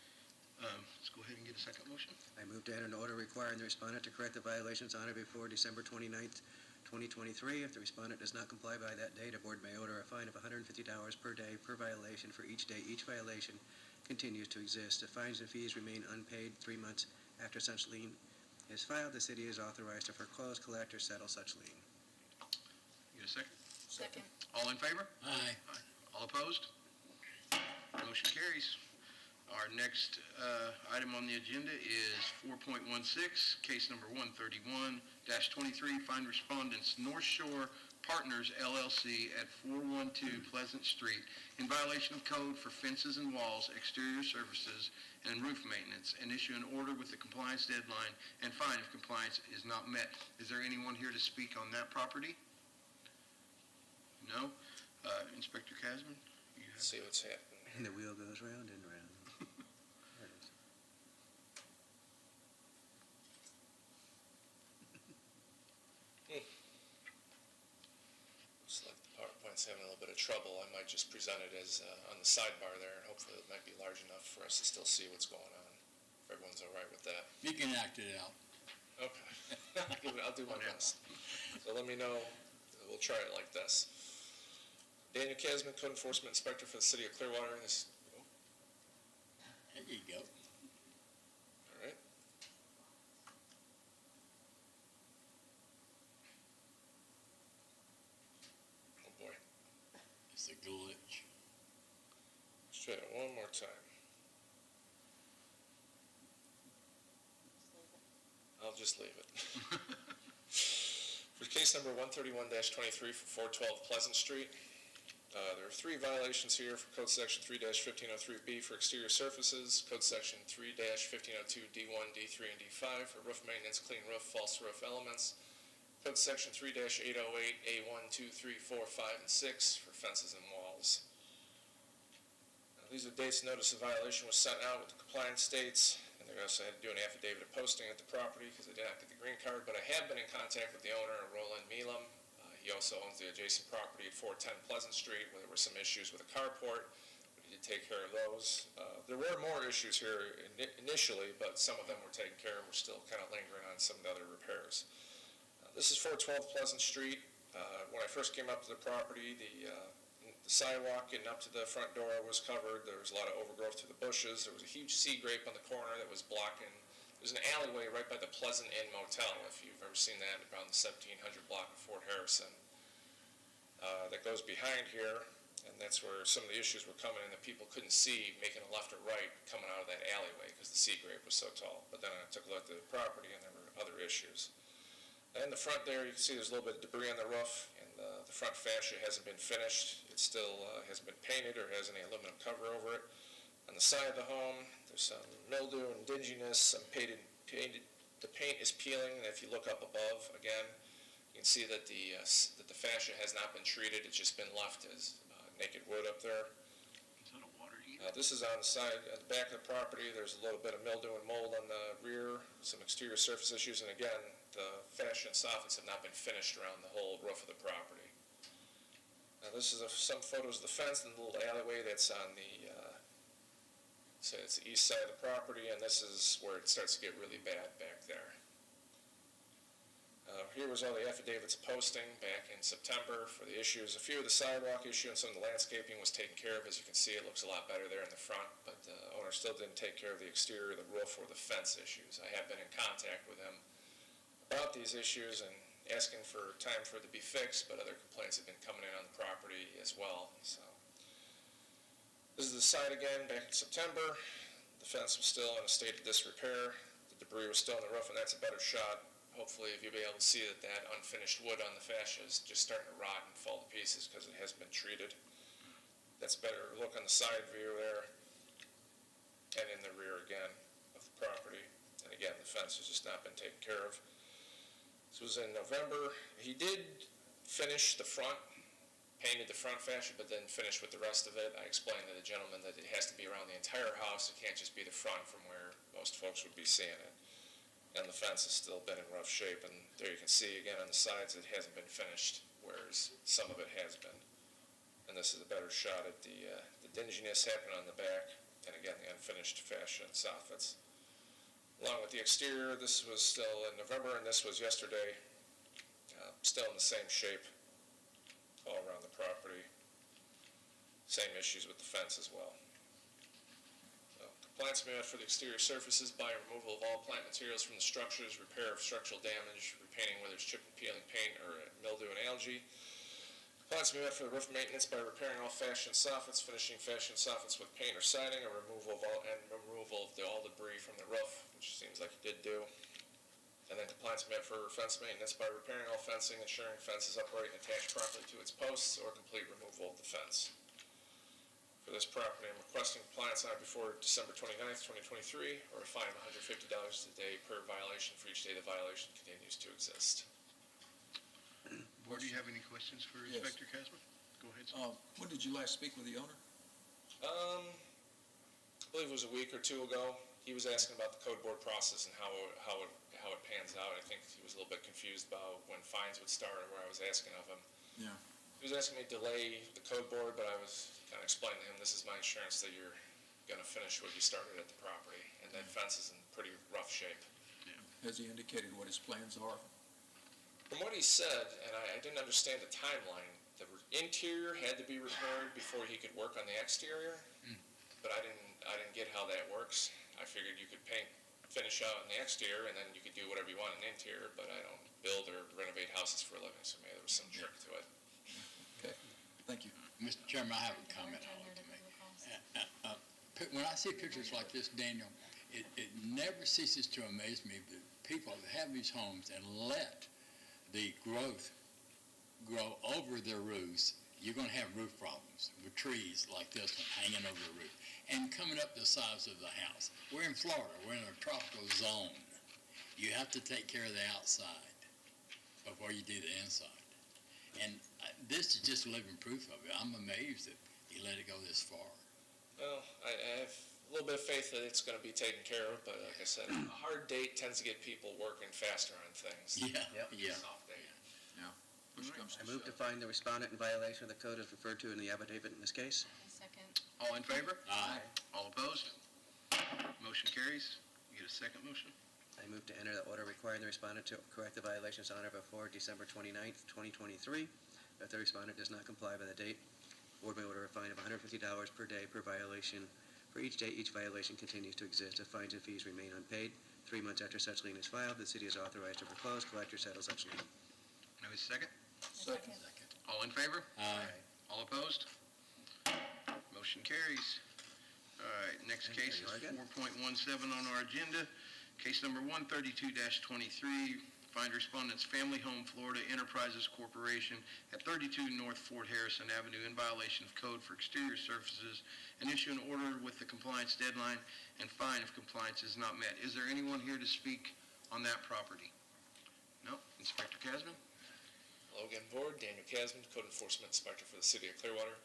Let's go ahead and get a second motion. I move to enter an order requiring the respondent to correct the violations on or before December 29th, 2023. If the respondent does not comply by that date, a board may order a fine of $150 per day per violation for each day each violation continues to exist. If fines and fees remain unpaid 3 months after such lien is filed, the city is authorized to foreclose, collect, or settle such lien. Get a second? Second. All in favor? Aye. All opposed? Motion carries. Our next item on the agenda is 4.16, case number 131-23, find respondents North Shore Partners LLC at 412 Pleasant Street in violation of code for fences and walls, exterior surfaces, and roof maintenance, and issue an order with the compliance deadline and fine if compliance is not met. Is there anyone here to speak on that property? No? Inspector Casman? You have- Let's see what's happening. And the wheel goes round and round. There it is. Looks like the PowerPoint's having a little bit of trouble. I might just present it as on the sidebar there, and hopefully it might be large enough for us to still see what's going on, if everyone's all right with that. You can act it out. Okay. I'll do my best. So let me know. We'll try it like this. Daniel Casman, Code Enforcement Inspector for the City of Clearwater. There you go. All right. Oh, boy. It's a glitch. Let's try it one more time. I'll just leave it. For case number 131-23 for 412 Pleasant Street, there are 3 violations here for Code Section 3-1503B for exterior surfaces, Code Section 3-1502D1, D3, and D5 for roof maintenance, clean roof, false roof elements, Code Section 3-808A1, 2, 3, 4, 5, and 6 for fences and walls. These are dates notice of violation was sent out with the compliance dates, and they also had to do an affidavit of posting at the property because they did not get the green card, but I have been in contact with the owner, Roland Meelam. He also owns the adjacent property at 410 Pleasant Street where there were some issues with a carport, but he did take care of those. There were more issues here initially, but some of them were taken care of. We're still kind of lingering on some of the other repairs. This is 412 Pleasant Street. When I first came up to the property, the sidewalk getting up to the front door was covered. There was a lot of overgrowth to the bushes. There was a huge sea grape on the corner that was blocking. There's an alleyway right by the Pleasant Inn Motel, if you've ever seen that, around the 1700 block of Fort Harrison. That goes behind here, and that's where some of the issues were coming in that people couldn't see making a left or right coming out of that alleyway because the sea grape was so tall. But then I took a look at the property, and there were other issues. And in the front there, you can see there's a little bit of debris on the roof, and the front fascia hasn't been finished. It still hasn't been painted or has any aluminum cover over it. On the side of the home, there's some mildew and dinginess, some the paint is peeling, and if you look up above again, you can see that the fascia has not been treated. It's just been left as naked wood up there. Is that a water This is on the side, at the back of the property. There's a little bit of mildew and mold on the rear, some exterior surface issues, and again, the fascia and soffits have not been finished around the whole roof of the property. Now, this is some photos of the fence and the little alleyway that's on the, so it's the east side of the property, and this is where it starts to get really bad back there. Here was all the affidavits posting back in September for the issues. A few of the sidewalk issue and some of the landscaping was taken care of. As you can see, it looks a lot better there in the front, but the owner still didn't take care of the exterior, the roof, or the fence issues. I have been in contact with him about these issues and asking for time for it to be fixed, but other complaints have been coming in on the property as well. So this is the site again back in September. The fence was still in a state of disrepair. The debris was still on the roof, and that's a better shot. Hopefully, if you'll be able to see that unfinished wood on the fascia is just starting to rot and fall to pieces because it hasn't been treated. That's a better look on the side view there and in the rear again of the property. And again, the fence has just not been taken care of. This was in November. He did finish the front, painted the front fascia, but then finished with the rest of it. I explained to the gentleman that it has to be around the entire house. It can't just be the front from where most folks would be seeing it. And the fence has still been in rough shape, and there you can see again on the sides it hasn't been finished, whereas some of it has been. And this is a better shot at the dinginess happening on the back, and again the unfinished fascia and soffits. Along with the exterior, this was still in November, and this was yesterday, still in the same shape all around the property. Same issues with the fence as well. Compliance may be met for the exterior surfaces by removal of all plant materials from the structures, repair of structural damage, repainting whether it's chip and peeling paint or mildew and algae. Compliance may be met for the roof maintenance by repairing all fascia and soffits, finishing fascia and soffits with paint or siding, or removal of all debris from the roof, which seems like it did do. And then compliance may be met for fence maintenance by repairing all fencing, ensuring fence is upright and attached properly to its posts, or complete removal of the fence. For this property, I'm requesting compliance on before December 29th, 2023, or a fine of $150 a day per violation for each day the violation continues to exist. Board, do you have any questions for Yes. Inspector Casman? Go ahead, sir. When did you last speak with the owner? I believe it was a week or two ago. He was asking about the code board process and how it pans out. I think he was a little bit confused about when fines would start or where I was asking of him. Yeah. He was asking me to delay the code board, but I was kind of explaining to him, this is my insurance that you're going to finish what you started at the property, and that fence is in pretty rough shape. Has he indicated what his plans are? From what he said, and I didn't understand the timeline, the interior had to be repaired before he could work on the exterior, but I didn't get how that works. I figured you could finish out in the exterior, and then you could do whatever you want in the interior, but I don't build or renovate houses for a living, so maybe there was some trick to it. Okay, thank you. Mr. Chairman, I have a comment I'd like to make. When I see pictures like this, Daniel, it never ceases to amaze me that people that have these homes and let the growth grow over their roofs. You're going to have roof problems with trees like this one hanging over the roof and coming up the sides of the house. We're in Florida. We're in a tropical zone. You have to take care of the outside before you do the inside. And this is just living proof of it. I'm amazed that he let it go this far. Well, I have a little bit of faith that it's going to be taken care of, but like I said, a hard date tends to get people working faster on things. Yeah. Soft date. Push comes I to move to shove. find the respondent in violation of the code as referred to in the affidavit in this case. Second. All in favor? Aye. All opposed? Motion carries. You get a second motion? I move to enter the order requiring the respondent to correct the violations on or before December 29th, 2023. If the respondent does not comply by the date, board may order a fine of $150 per day per violation. For each day each violation continues to exist, if fines and fees remain unpaid. 3 months after such lien is filed, the city is authorized to foreclose, collect, or settle such lien. Now, a second? Second. All in favor? Aye. All opposed? Motion carries. All right, next case is There you are again. 4.17 on our agenda. Case number 132-23, find respondent's Family Home Florida Enterprises Corporation at 32 North Fort Harrison Avenue in violation of code for exterior surfaces and issue an order with the compliance deadline and fine if compliance is not met. Is there anyone here to speak on that property? No? Inspector Casman? Hello again, Board. Daniel Casman, Code Enforcement Inspector for the City of Clearwater.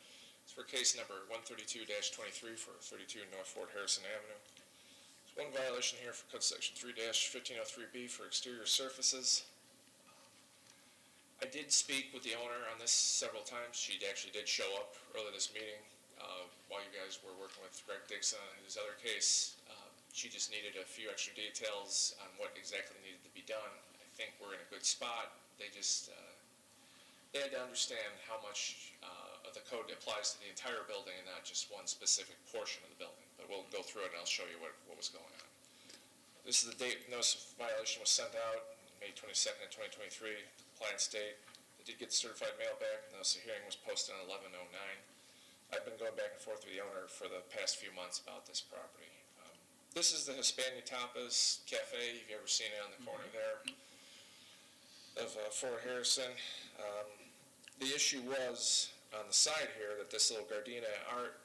It's for case number 132-23 for 32 North Fort Harrison Avenue. There's one violation here for code section 3-1503B for exterior surfaces. I did speak with the owner on this several times. She actually did show up early this meeting while you guys were working with Greg Dixon on his other case. She just needed a few extra details on what exactly needed to be done. I think we're in a good spot. They just, they had to understand how much of the code applies to the entire building and not just one specific portion of the building. But we'll go through it and I'll show you what was going on. This is the date notice of violation was sent out, May 22nd, 2023, compliance date. They did get the certified mail back. Notice the hearing was posted on 11/09. I've been going back and forth with the owner for the past few months about this property. This is the Hispania Tapas Cafe, if you've ever seen it on the corner there of Fort Harrison. The issue was on the side here that this little Gardena art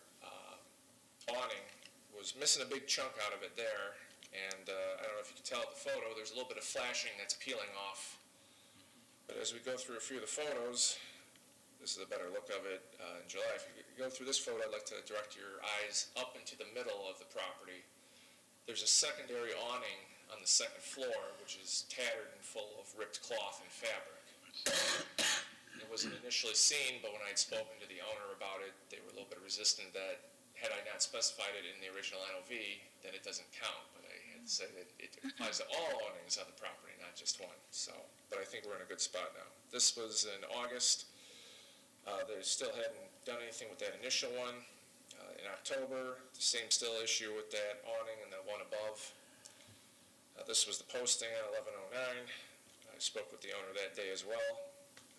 awning was missing a big chunk out of it there. And I don't know if you can tell at the photo, there's a little bit of flashing that's peeling off. But as we go through a few of the photos, this is a better look of it in July. If you go through this photo, I'd like to direct your eyes up into the middle of the property. There's a secondary awning on the second floor, which is tattered and full of ripped cloth and fabric. It wasn't initially seen, but when I'd spoken to the owner about it, they were a little bit resistant that had I not specified it in the original NOV, then it doesn't count. But I had to say that it applies to all awnings on the property, not just one. So, but I think we're in a good spot now. This was in August. They still hadn't done anything with that initial one. In October, the same still issue with that awning and the one above. This was the posting on 11/09. I spoke with the owner that day as well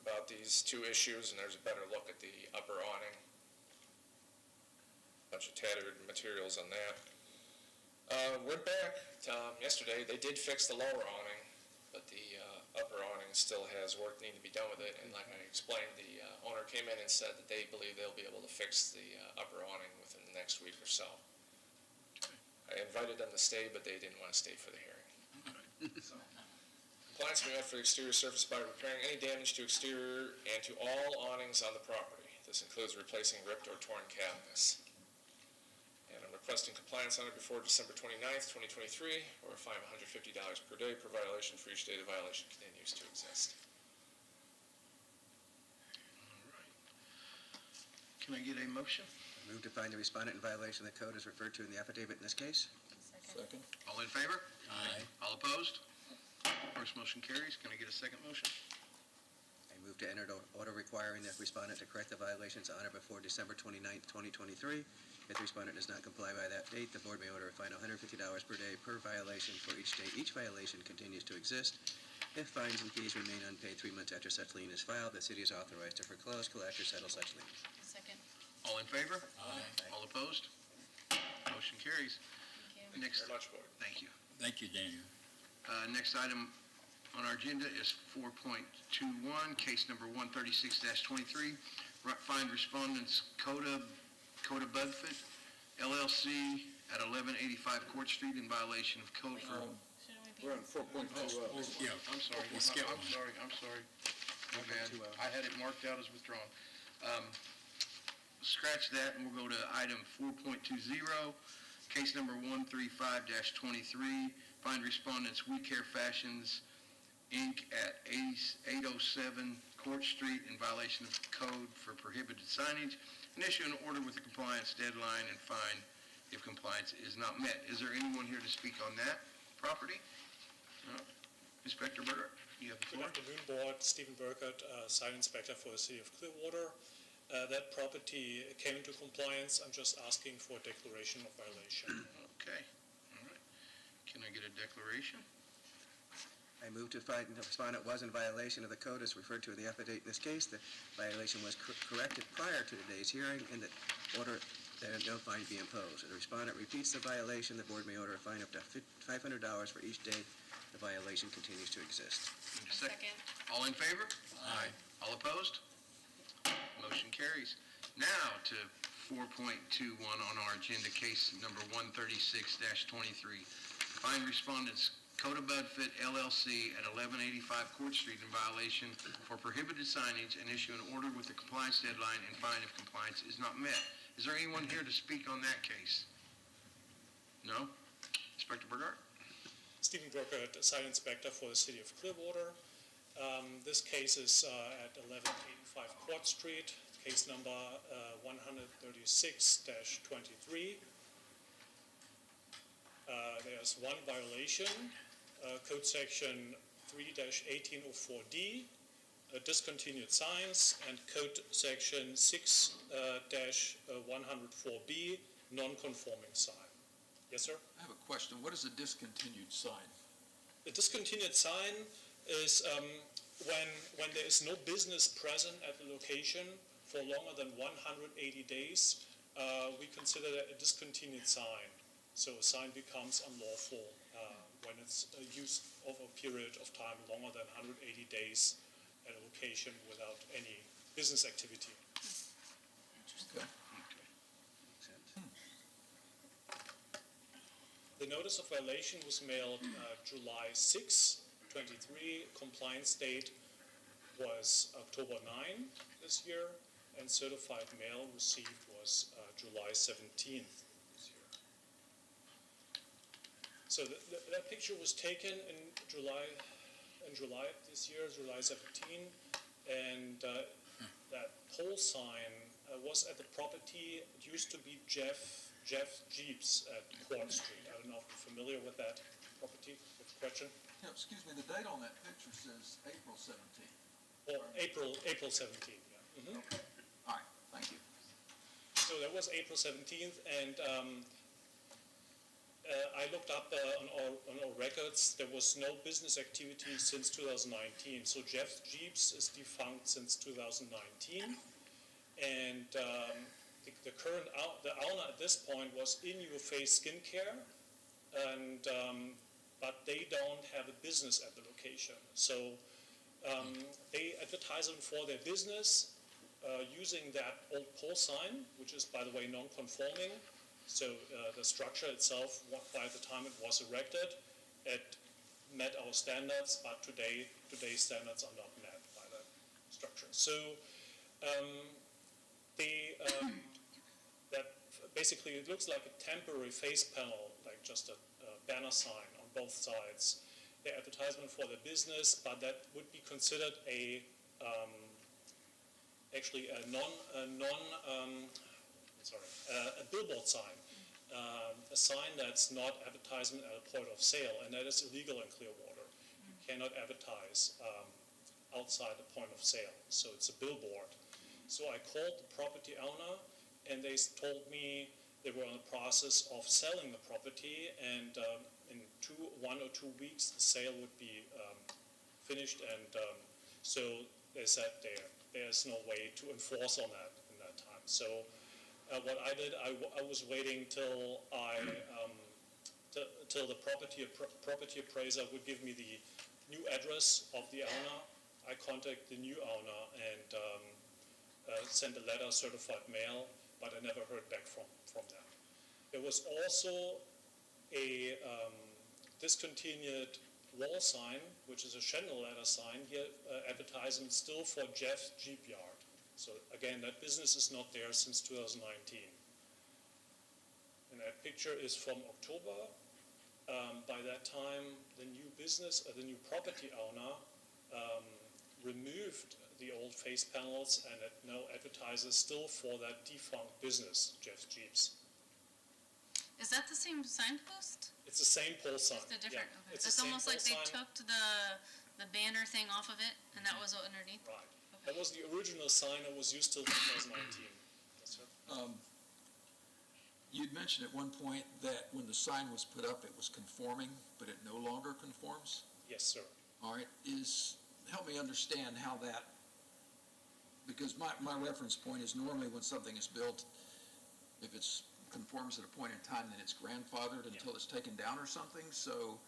about these two issues, and there's a better look at the upper awning. Bunch of tattered materials on that. Went back yesterday. They did fix the lower awning, but the upper awning still has work needing to be done with it. And like I explained, the owner came in and said that they believe they'll be able to fix the upper awning within the next week or so. I invited them to stay, but they didn't want to stay for the hearing. So, compliance will be met for the exterior surface by repairing any damage to exterior and to all awnings on the property. This includes replacing ripped or torn cabinets. And I'm requesting compliance on it before December 29th, 2023, or a fine of $150 per day per violation for each day the violation continues to exist. Can I get a motion? Move to find the respondent in violation of the code as referred to in the affidavit in this case. Second. All in favor? Aye. All opposed? First motion carries. Can I get a second motion? I move to enter an order requiring the respondent to correct the violations on or before December 29th, 2023. If the respondent does not comply by that date, the board may order a fine of $150 per day per violation for each day each violation continues to exist. If fines and fees remain unpaid 3 months after such lien is filed, the city is authorized to foreclose, collect, or settle such lien. Second. All in favor? Aye. All opposed? Motion carries. Thank you. Next, Very much, Board. thank you. Thank you, Daniel. Next item on our agenda is 4.21, case number 136-23. Find respondents Coda Budford, LLC at 1185 Court Street in violation of code for... Shouldn't we be? We're on 4.20. Yeah. I'm sorry. We'll skip I'm one. sorry. My bad. I had it marked out as withdrawn. Scratch that, and we'll go to item 4.20, case number 135-23. Find respondents We Care Fashions, Inc. at 807 Court Street in violation of code for prohibited signage, and issue an order with a compliance deadline and fine if compliance is not met. Is there anyone here to speak on that property? No? Inspector Burke, you have the Good floor. afternoon, Board. Stephen Burkett, Site Inspector for the City of Clearwater. That property came into compliance. I'm just asking for a declaration of violation. Okay, all right. Can I get a declaration? I move to find the respondent was in violation of the code as referred to in the affidavit in this case. The violation was corrected prior to today's hearing, and that order that no fine be imposed. If the respondent repeats the violation, the board may order a fine up to $500 for each day the violation continues to exist. Second. All in favor? Aye. All opposed? Motion carries. Now to 4.21 on our agenda, case number 136-23. Find respondents Coda Budfit LLC at 1185 Court Street in violation for prohibited signage and issue an order with the compliance deadline and fine if compliance is not met. Is there anyone here to speak on that case? No? Inspector Burgart? Stephen Burkert, Site Inspector for the City of Clearwater. This case is at 1185 Court Street, case number 136-23. There's one violation, code section 3-1804D, discontinued signs, and code section 6-104B, non-conforming sign. Yes, sir? I have a question. What is a discontinued sign? The discontinued sign is when there is no business present at the location for longer than 180 days, we consider that a discontinued sign. So a sign becomes unlawful when it's used over a period of time longer than 180 days at a location without any business activity. Okay. The notice of violation was mailed July 6, 23. Compliance date was October 9 this year, and certified mail received was July 17th this year. So that picture was taken in July of this year, July 17, and that pole sign was at the property. It used to be Jeff Jeeps at Court Street. I don't know if you're familiar with that property, with the question. Yeah, excuse me, the date on that picture says April 17th. Well, April 17th, yeah. Mm-hmm. Okay. All right, thank you. So that was April 17th, and I looked up on our records. There was no business activity since 2019. So Jeff Jeeps is defunct since 2019, and the owner at this point was In Your Face Skincare, and but they don't have a business at the location. So they advertise them for their business using that old pole sign, which is, by the way, non-conforming. So the structure itself, by the time it was erected, it met our standards, but today's standards are not met by that structure. So that basically it looks like a temporary face panel, like just a banner sign on both sides. The advertisement for the business, but that would be considered a billboard sign, a sign that's not advertisement at a point of sale, and that is illegal in Clearwater. You cannot advertise outside the point of sale, so it's a billboard. So I called the property owner, and they told me they were in the process of selling the property, and in 1 or 2 weeks the sale would be finished, and so they said there's no way to enforce on that in that time. So what I did, I was waiting till till the property appraiser would give me the new address of the owner. I contacted the new owner and sent a letter, certified mail, but I never heard back from them. There was also a discontinued wall sign, which is a Chandler letter sign here, advertising still for Jeff's Jeep Yard. So again, that business is not there since 2019. And that picture is from October. By that time, the new property owner removed the old face panels, and it now advertises still for that defunct business, Jeff's Jeeps. Is that the same signpost? It's the same pole sign. It's the different, Yeah, okay. it's It's the same almost like pole they sign. took the banner thing off of it, and that was underneath? Right. That was the original sign that was used till 2019. Yes, sir. You'd mentioned at one point that when the sign was put up, it was conforming, but it no longer conforms? Yes, sir. All right, help me understand how that, because my reference point is normally when something is built, if it conforms at a point in time, then it's grandfathered until it's taken down or something. So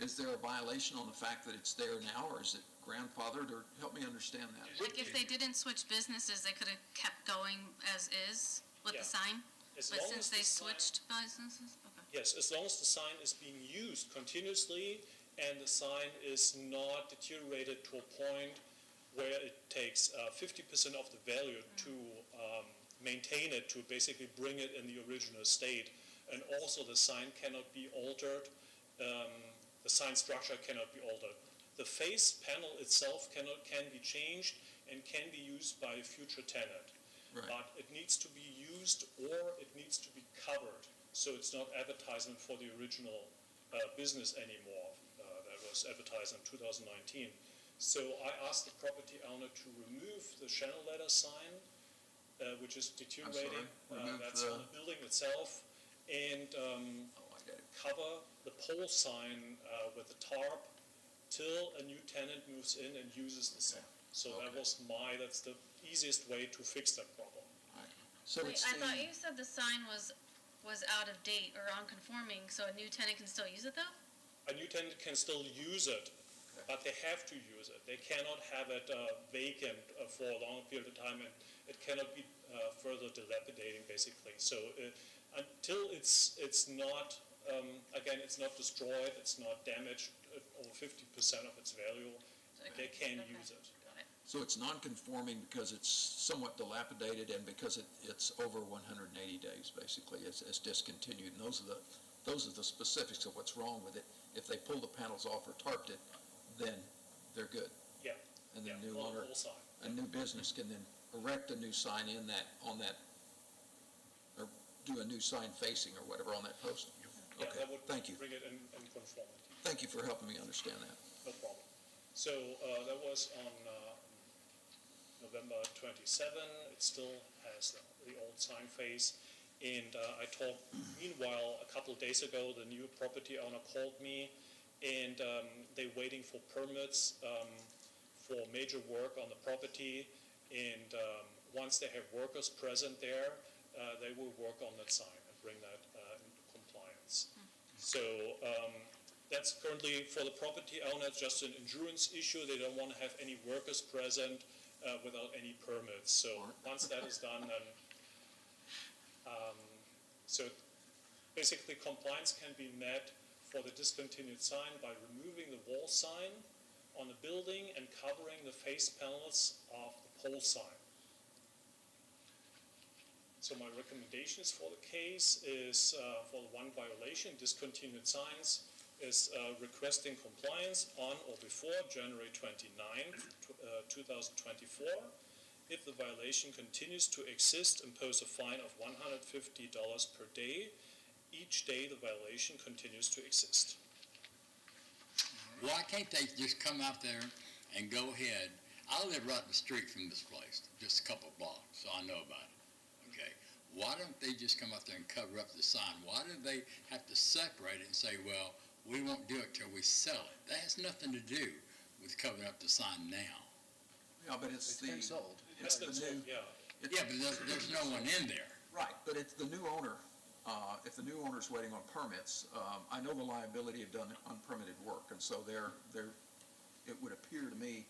is there a violation on the fact that it's there now, or is it grandfathered, or help me understand that? Like if they didn't switch businesses, they could have kept going as is with the sign? But since they switched businesses? Okay. Yes, as long as the sign is being used continuously and the sign is not deteriorated to a point where it takes 50% of the value to maintain it, to basically bring it in the original state. And also the sign cannot be altered, the sign structure cannot be altered. The face panel itself can be changed and can be used by a future tenant. Right. But it needs to be used or it needs to be covered, so it's not advertisement for the original business anymore that was advertised in 2019. So I asked the property owner to remove the channel letter sign, which is deteriorating. That's on the building itself, and cover the pole sign with a tarp till a new tenant moves in and uses the sign. So that's the easiest way to fix that problem. So Wait, it's I thought you said the sign was out of date or non-conforming, so a new tenant can still use it though? A new tenant can still use it, but they have to use it. They cannot have it vacant for a long period of time, and it cannot be further dilapidating, basically. So until it's not, again, it's not destroyed, it's not damaged, over 50% of its value, they can use it. So it's non-conforming because it's somewhat dilapidated and because it's over 180 days, basically. It's discontinued, and those are the specifics of what's wrong with it. If they pull the panels off or tarped it, then they're good. Yeah. And the new on the owner, whole sign. a new business can then erect a new sign on that, or do a new sign facing or whatever on that post. Yeah, that would Thank you. bring it in conformity. Thank you for helping me understand that. No problem. So that was on November 27. It still has the old sign face. And I talked, meanwhile, a couple of days ago, the new property owner called me, and they're waiting for permits for major work on the property. And once they have workers present there, they will work on that sign and bring that into compliance. So that's currently, for the property owner, just an insurance issue. They don't want to have any workers present without any permits. So once that is done, then so basically compliance can be met for the discontinued sign by removing the wall sign on the building and covering the face panels of the pole sign. So my recommendations for the case is for the one violation, discontinued signs, is requesting compliance on or before January 29th, 2024. If the violation continues to exist, impose a fine of $150 per day, each day the violation continues to exist. Why can't they just come out there and go ahead? I live right the street from this place, just a couple blocks, so I know about it, okay? Why don't they just come out there and cover up the sign? Why do they have to separate it and say, well, we won't do it till we sell it? That has nothing to do with covering up the sign now. Yeah, but it's It's been sold. It's the new, Yeah. Yeah, but there's no one in there. right, but it's the new owner. If the new owner's waiting on permits, I know the liability of done unpermitted work, and so it would appear to me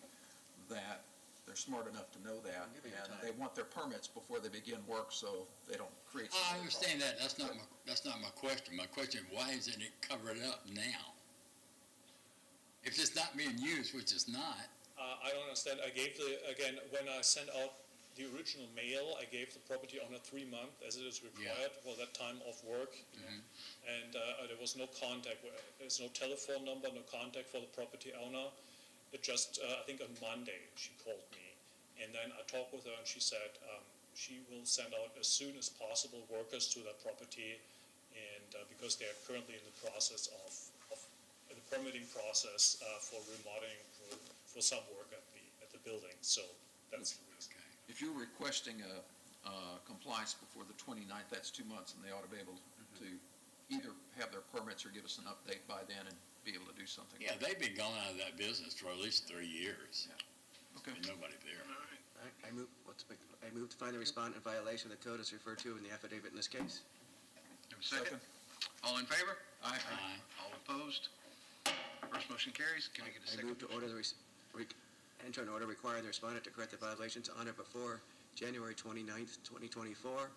that they're smart enough to know that, and they want their permits before they begin work, so they don't create. I understand that. That's not my question. My question is, why isn't it covered up now? If it's not being used, which it's not. I don't understand. I gave again, when I sent out the original mail, I gave the property owner 3 months as it is required for that time of work. And there was no contact. There's no telephone number, no contact for the property owner. It just, I think on Monday, she called me. And then I talked with her and she said she will send out as soon as possible workers to that property, and because they are currently in the process of the permitting process for remodeling for some work at the building. So that's the reason. If you're requesting a compliance before the 29th, that's 2 months, and they ought to be able to either have their permits or give us an update by then and be able to do something. Yeah, they've been going out of that business for at least 3 years. Yeah. Okay. There's nobody there. I move to find the respondent in violation of the code as referred to in the affidavit in this case. Have a second? All in favor? Aye. All opposed? First motion carries. Can I get a I second? move to order enter an order requiring the respondent to correct the violations on or before January 29th, 2024.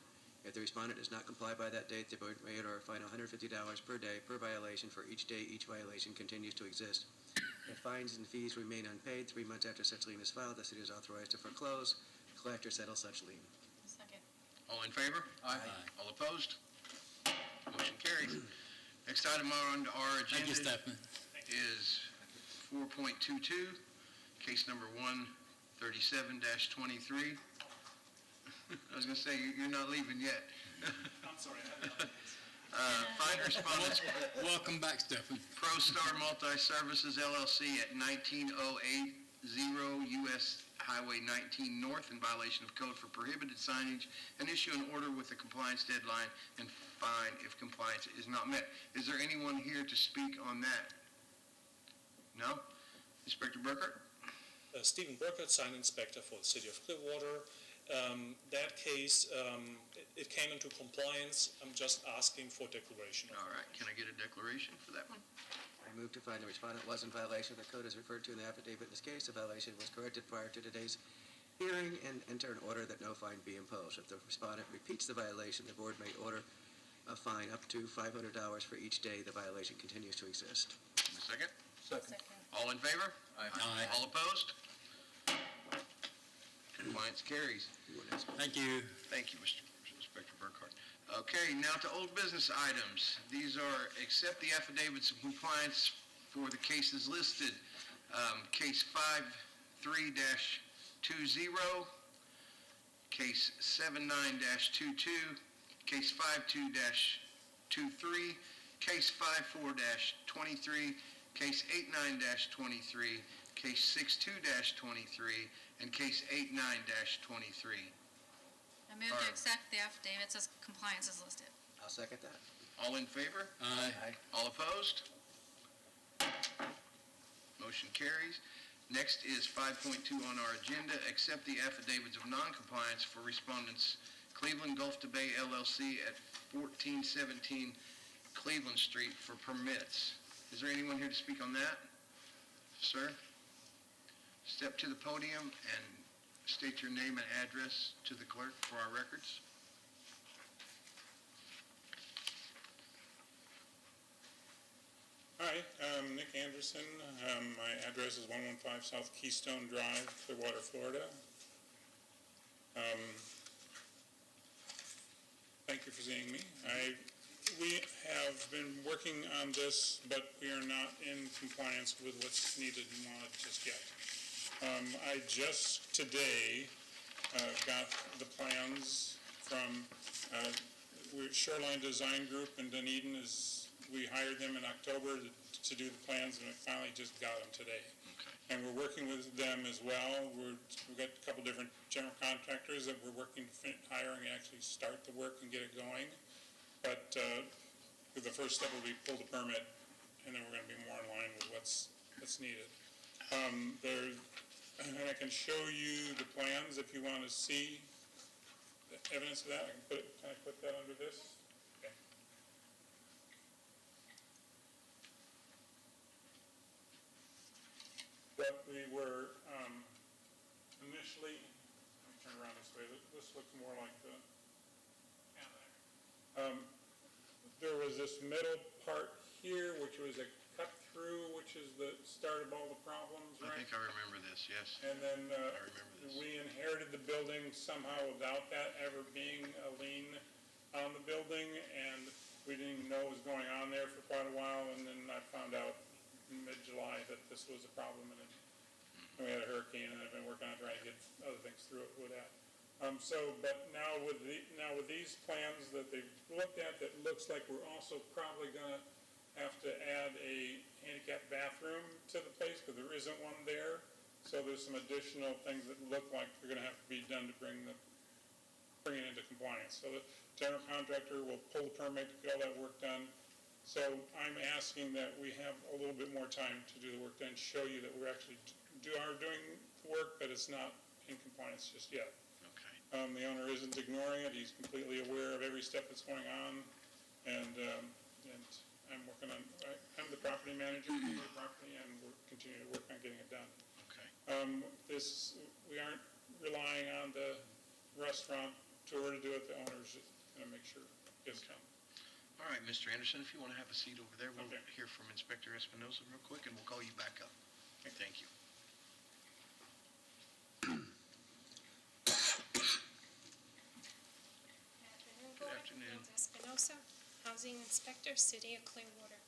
If the respondent does not comply by that date, the board may order a fine of $150 per day per violation for each day each violation continues to exist. If fines and fees remain unpaid 3 months after such lien is filed, the city is authorized to foreclose, collect, or settle such lien. Second. All in favor? Aye. All opposed? Motion carries. Next item on our Thank agenda you, Stefan. is 4.22, case number 137-23. I was going to say, you're not leaving yet. I'm sorry. Find respondents, Welcome back, Stefan. ProStar Multi-Services LLC at 19080 US Highway 19 North in violation of code for prohibited signage, and issue an order with a compliance deadline and fine if compliance is not met. Is there anyone here to speak on that? No? Inspector Burkert? Stephen Burkert, sign inspector for the city of Clearwater. That case, it came into compliance. I'm just asking for declaration. All right, can I get a declaration for that one? I move to find the respondent was in violation of the code as referred to in the affidavit in this case. The violation was corrected prior to today's hearing and enter an order that no fine be imposed. If the respondent repeats the violation, the board may order a fine up to $500 for each day the violation continues to exist. A second? Second. All in favor? Aye. All opposed? Compliance carries. Thank you. Thank you, Mr. Inspector Burkhardt. Okay, now to old business items. These are accept the affidavits of compliance for the cases listed. Case 53-20, case 79-22, case 52-23, case 54-23, case 89-23, case 62-23, and case 89-23. I move to accept the affidavits as compliance is listed. I'll second that. All in favor? Aye. All opposed? Motion carries. Next is 5.2 on our agenda, accept the affidavits of noncompliance for respondents Cleveland Gulf to Bay LLC at 1417 Cleveland Street for permits. Is there anyone here to speak on that? Sir? Step to the podium and state your name and address to the clerk for our records. Hi, I'm Nick Anderson. My address is 115 South Keystone Drive, Clearwater, Florida. Thank you for seeing me. We have been working on this, but we are not in compliance with what's needed and wanted just yet. I just today got the plans from Shoreline Design Group in Dunedin. We hired them in October to do the plans, and we finally just got them today. Okay. And we're working with them as well. We've got a couple different general contractors that we're working to hire and actually start the work and get it going. But the first step will be pull the permit, and then we're going to be more in line with what's needed. And I can show you the plans if you want to see the evidence of that. Can I put that under this? Okay. What we were initially, let me turn around this way. This looks more like the, there was this middle part here, which was a cut through, which is the start of all the problems, right? I think I remember this, yes. And then I remember this. we inherited the building somehow without that ever being a lien on the building, and we didn't even know what was going on there for quite a while, and then I found out in mid-July that this was a problem, and we had a hurricane, and I've been working on trying to get other things through it with that. But now with these plans that they've looked at, that looks like we're also probably gonna have to add a handicap bathroom to the place, because there isn't one there. So there's some additional things that look like they're gonna have to be done to bring it into compliance. So the general contractor will pull the permit to get all that work done. So I'm asking that we have a little bit more time to do the work done, show you that we're actually doing the work, but it's not in compliance just yet. Okay. The owner isn't ignoring it. He's completely aware of every step that's going on, and I'm working on, I'm the property manager for the property, and we're continuing to work on getting it done. Okay. We aren't relying on the restaurant tour to do it. The owner's going to make sure it gets done. All right, Mr. Anderson, if you want to have a seat over there, we'll Okay. hear from Inspector Espinosa real quick, and we'll call you back up. Thank you. Good afternoon. Espinosa, Housing Inspector, City of Clearwater.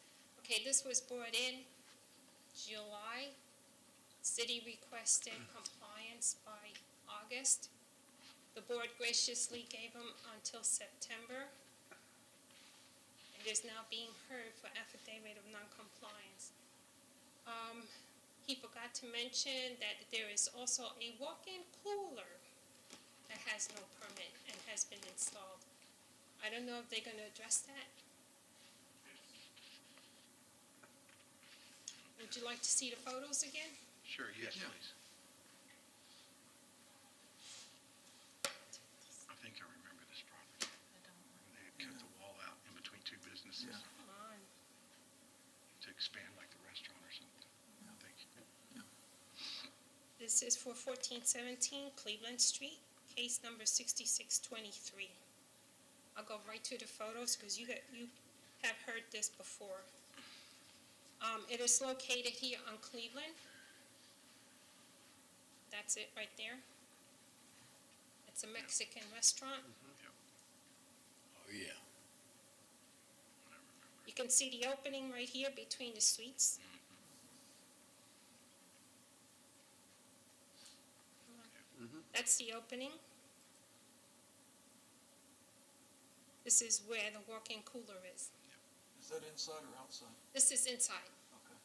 Okay, this was brought in July. City requested compliance by August. The board graciously gave them until September. It is now being heard for affidavit of noncompliance. He forgot to mention that there is also a walk-in cooler that has no permit and has been installed. I don't know if they're going to address that. Would you like to see the photos again? Sure, yes, Yeah. please. I think I remember this property. Where they had cut the wall out in between two businesses Yeah. Come on. to expand like the restaurant or something. Thank you. This is for 1417 Cleveland Street, case number 6623. I'll go right to the photos because you have heard this before. It is located here on Cleveland. That's it right there. It's a Mexican restaurant. Oh, yeah. You can see the opening right here between the suites. That's the opening. This is where the walk-in cooler is. Is that inside or outside? This is inside. Okay.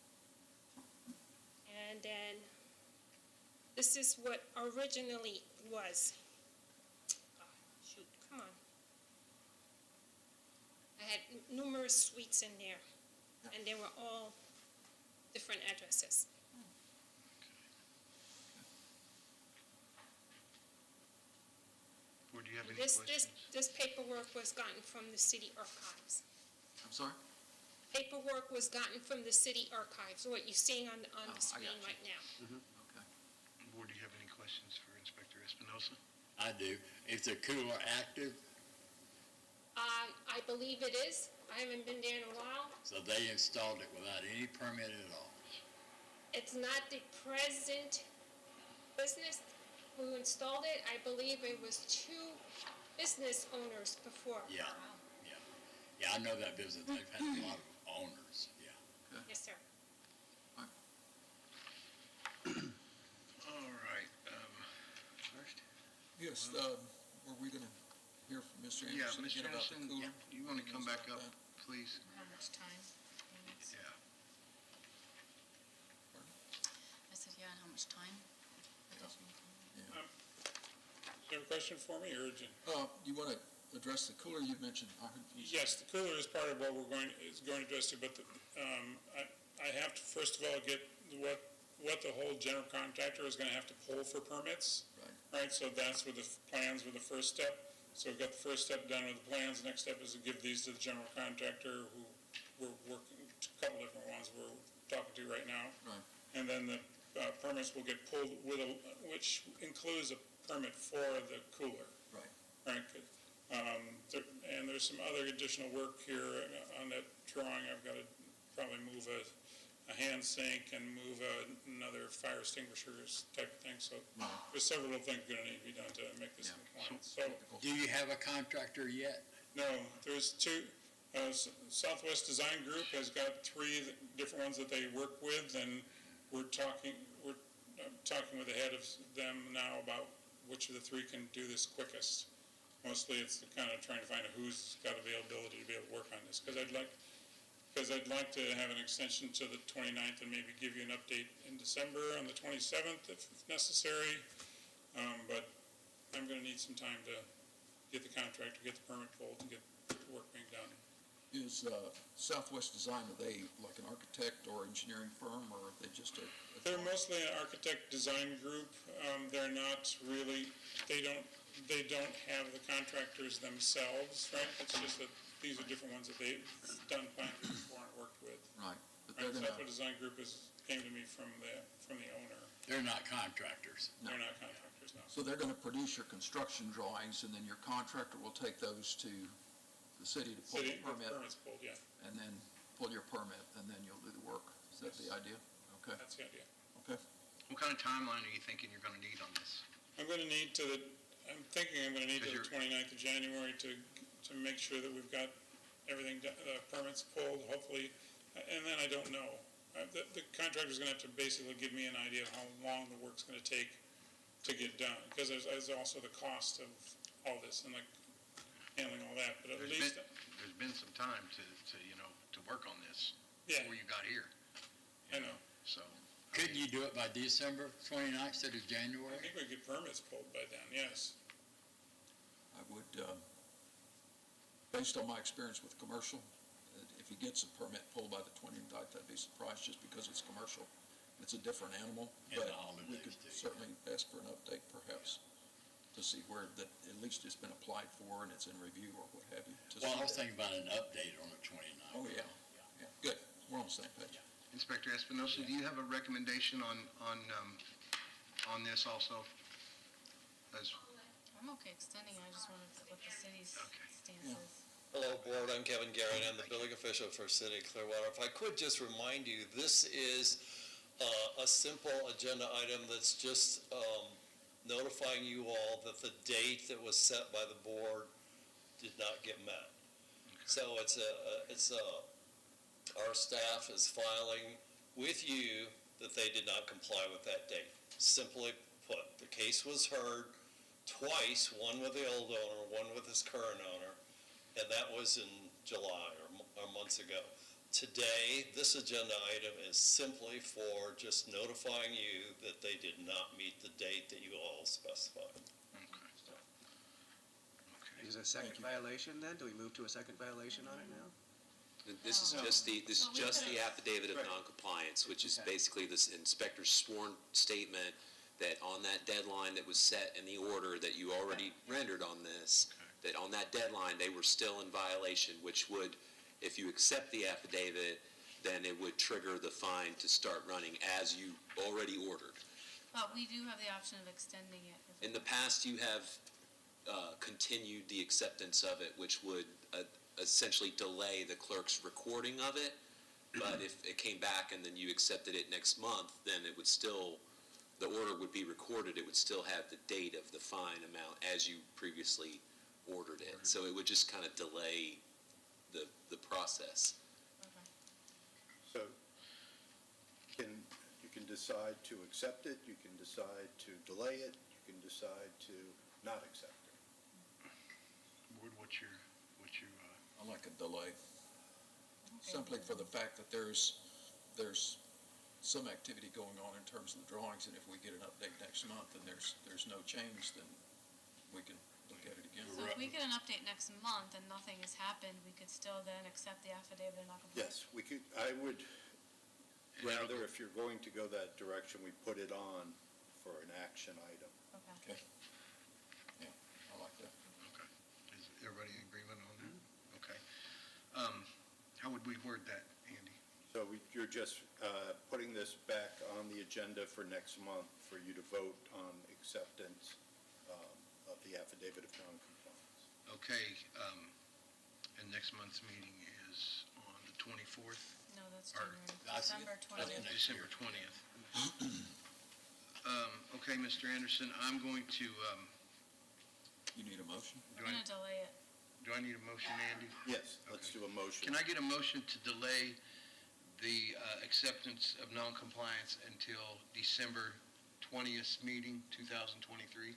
And then this is what originally was. Oh, shoot, come on. I had numerous suites in there, and they were all different addresses. Or do you have any This questions? paperwork was gotten from the city archives. I'm sorry? Paperwork was gotten from the city archives, what you're seeing on Oh, I the screen got you. right now. Okay. Board, do you have any questions for Inspector Espinosa? I do. Is the cooler active? I believe it is. I haven't been there in a while. So they installed it without any permit at all? It's not the present business who installed it. I believe it was two business owners before. Yeah, yeah. Yeah, I know that business. They've had a lot of owners, yeah. Yes, sir. All right. First? Yes, were we going to hear from Mr. Yeah, Anderson Mr. again about the Anderson, cooler? you want to come back up, please? How much time? Yeah. I said, yeah, and how much time? Additional time? Do you have a question for me, or urgent? You want to address the cooler you mentioned? I heard you say- Yes, the cooler is part of what we're going to address, but I have to, first of all, get what the whole general contractor is going to have to pull for permits. Right, so that's where the plans were the first step. So we've got the first step done with the plans. The next step is to give these to the general contractor, who we're working, a couple different ones we're talking to right now. Right. And then the permits will get pulled with which includes a permit for the cooler. Right. Right, good. And there's some other additional work here on that drawing. I've got to probably move a hand sink and move another fire extinguishers type of thing. So there's several little things going to need to be done to make this compliant. So, Do you have a contractor yet? no, there's two. Southwest Design Group has got three different ones that they work with, and we're talking with the head of them now about which of the three can do this quickest. Mostly it's kind of trying to find out who's got availability to be able to work on this, because I'd like to have an extension to the 29th and maybe give you an update in December on the 27th if necessary. But I'm going to need some time to get the contractor, get the permit pulled, and get the work being done. Is Southwest Design, are they like an architect or engineering firm, or are they just a They're mostly an architect design group. They're not really, they don't have the contractors themselves, right? It's just that these are different ones that they've done plans before and worked with. Right, but Right, they're going Southwest to, Design Group came to me from the owner. They're not contractors. They're not contractors. contractors now. So they're gonna produce your construction drawings, and then your contractor will take those to the city to pull the City, the permit, permit's pulled, yeah, and then pull your permit, and then you'll do the work. Is that the idea? Okay, that's the idea. okay. What kind of timeline are you thinking you're going to need on this? I'm gonna need I'm thinking I'm gonna need to the 29th of January to make sure that we've got everything, permits pulled, hopefully, and then I don't know. The contractor's gonna have to basically give me an idea of how long the work's gonna take to get done, because there's also the cost of all this and like handling all that, but at least. There's been some time to work on this Yeah, before you got here, I know. so. Couldn't you do it by December 29th instead of I January? think we get permits pulled by then, yes. I would, based on my experience with commercial, if he gets a permit pulled by the 29th, I'd be surprised just because it's commercial. It's a different animal, And but the holidays, we could too. certainly ask for an update perhaps to see where that at least it's been applied for and it's in review or what have you. to Well, see I was that. thinking about an update on the 29th. Oh, yeah, yeah, good. We're on the same page. Inspector Espinosa, do you have a recommendation on this also? I'm okay extending it, I just wanted to, what the city's stance Yeah. is. Hello, Board. I'm Kevin Garrett. I'm the building official for City of Clearwater. If I could just remind you, this is a simple agenda item that's just notifying you all that the date that was set by the board did not get met. So our staff is filing with you that they did not comply with that date. Simply put, the case was heard twice, one with the old owner, one with his current owner, and that was in July or months ago. Today, this agenda item is simply for just notifying you that they did not meet the date that you all specified. Is it a second violation then? Do we move to a second violation on it now? This is just the affidavit of noncompliance, which is basically this inspector's sworn statement that on that deadline that was set in the order that you already rendered on this, that on that deadline, they were still in violation, which would, if you accept the affidavit, then it would trigger the fine to start running as you already ordered. But we do have the option of extending it. In the past, you have continued the acceptance of it, which would essentially delay the clerk's recording of it. But if it came back and then you accepted it next month, then it would still, the order would be recorded. It would still have the date of the fine amount as you previously ordered it. So it would just kind of delay the process. So you can decide to accept it, you can decide to delay it, you can decide to not accept it. Board, what's your I like a delay, simply for the fact that there's some activity going on in terms of the drawings, and if we get an update next month and there's no change, then we can look at it again. So if we get an update next month and nothing has happened, we could still then accept the affidavit of non-compliance? Yes, we could, I would rather, if you're going to go that direction, we put it on for an action item. Okay. Okay. Yeah, I like that. Okay. Is everybody in agreement on that? Okay. How would we word that, Andy? So you're just putting this back on the agenda for next month for you to vote on acceptance of the affidavit of non-compliance. Okay, and next month's meeting is on the 24th? No, that's Or- January, December 20th. December 20th. Okay, Mr. Anderson, I'm going to, You need a motion? We're gonna delay it. do I need a motion, Andy? Yes, let's do a motion. Can I get a motion to delay the acceptance of noncompliance until December 20th meeting, 2023?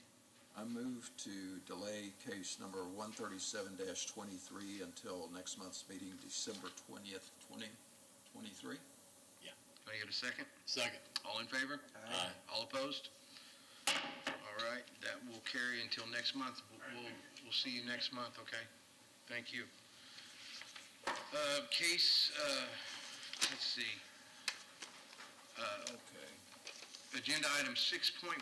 I move to delay case number 137-23 until next month's meeting, December 20th, 2023. Can I get a second? Second. All in favor? Aye. All opposed? All right, that will carry until next month. We'll see you next month, okay? Thank you. Case, let's see. Okay. Agenda item 6.1,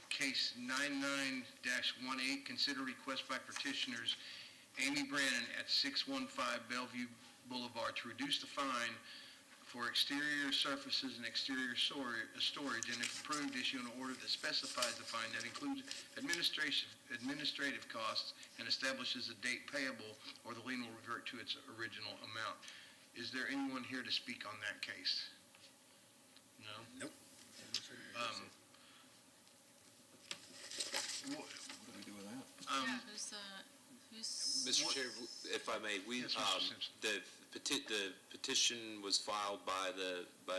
case 99-18, consider request by petitioners Amy Brannon at 615 Bellevue Boulevard to reduce the fine for exterior surfaces and exterior storage, and if approved, issue an order that specifies the fine that includes administrative costs and establishes a date payable, or the lien will revert to its original amount. Is there anyone here to speak on that case? No? Nope. What do we do with that? Yeah, who's, Mr. Chair, if I may, we, Yes, Mr. Simpson. the petition was filed by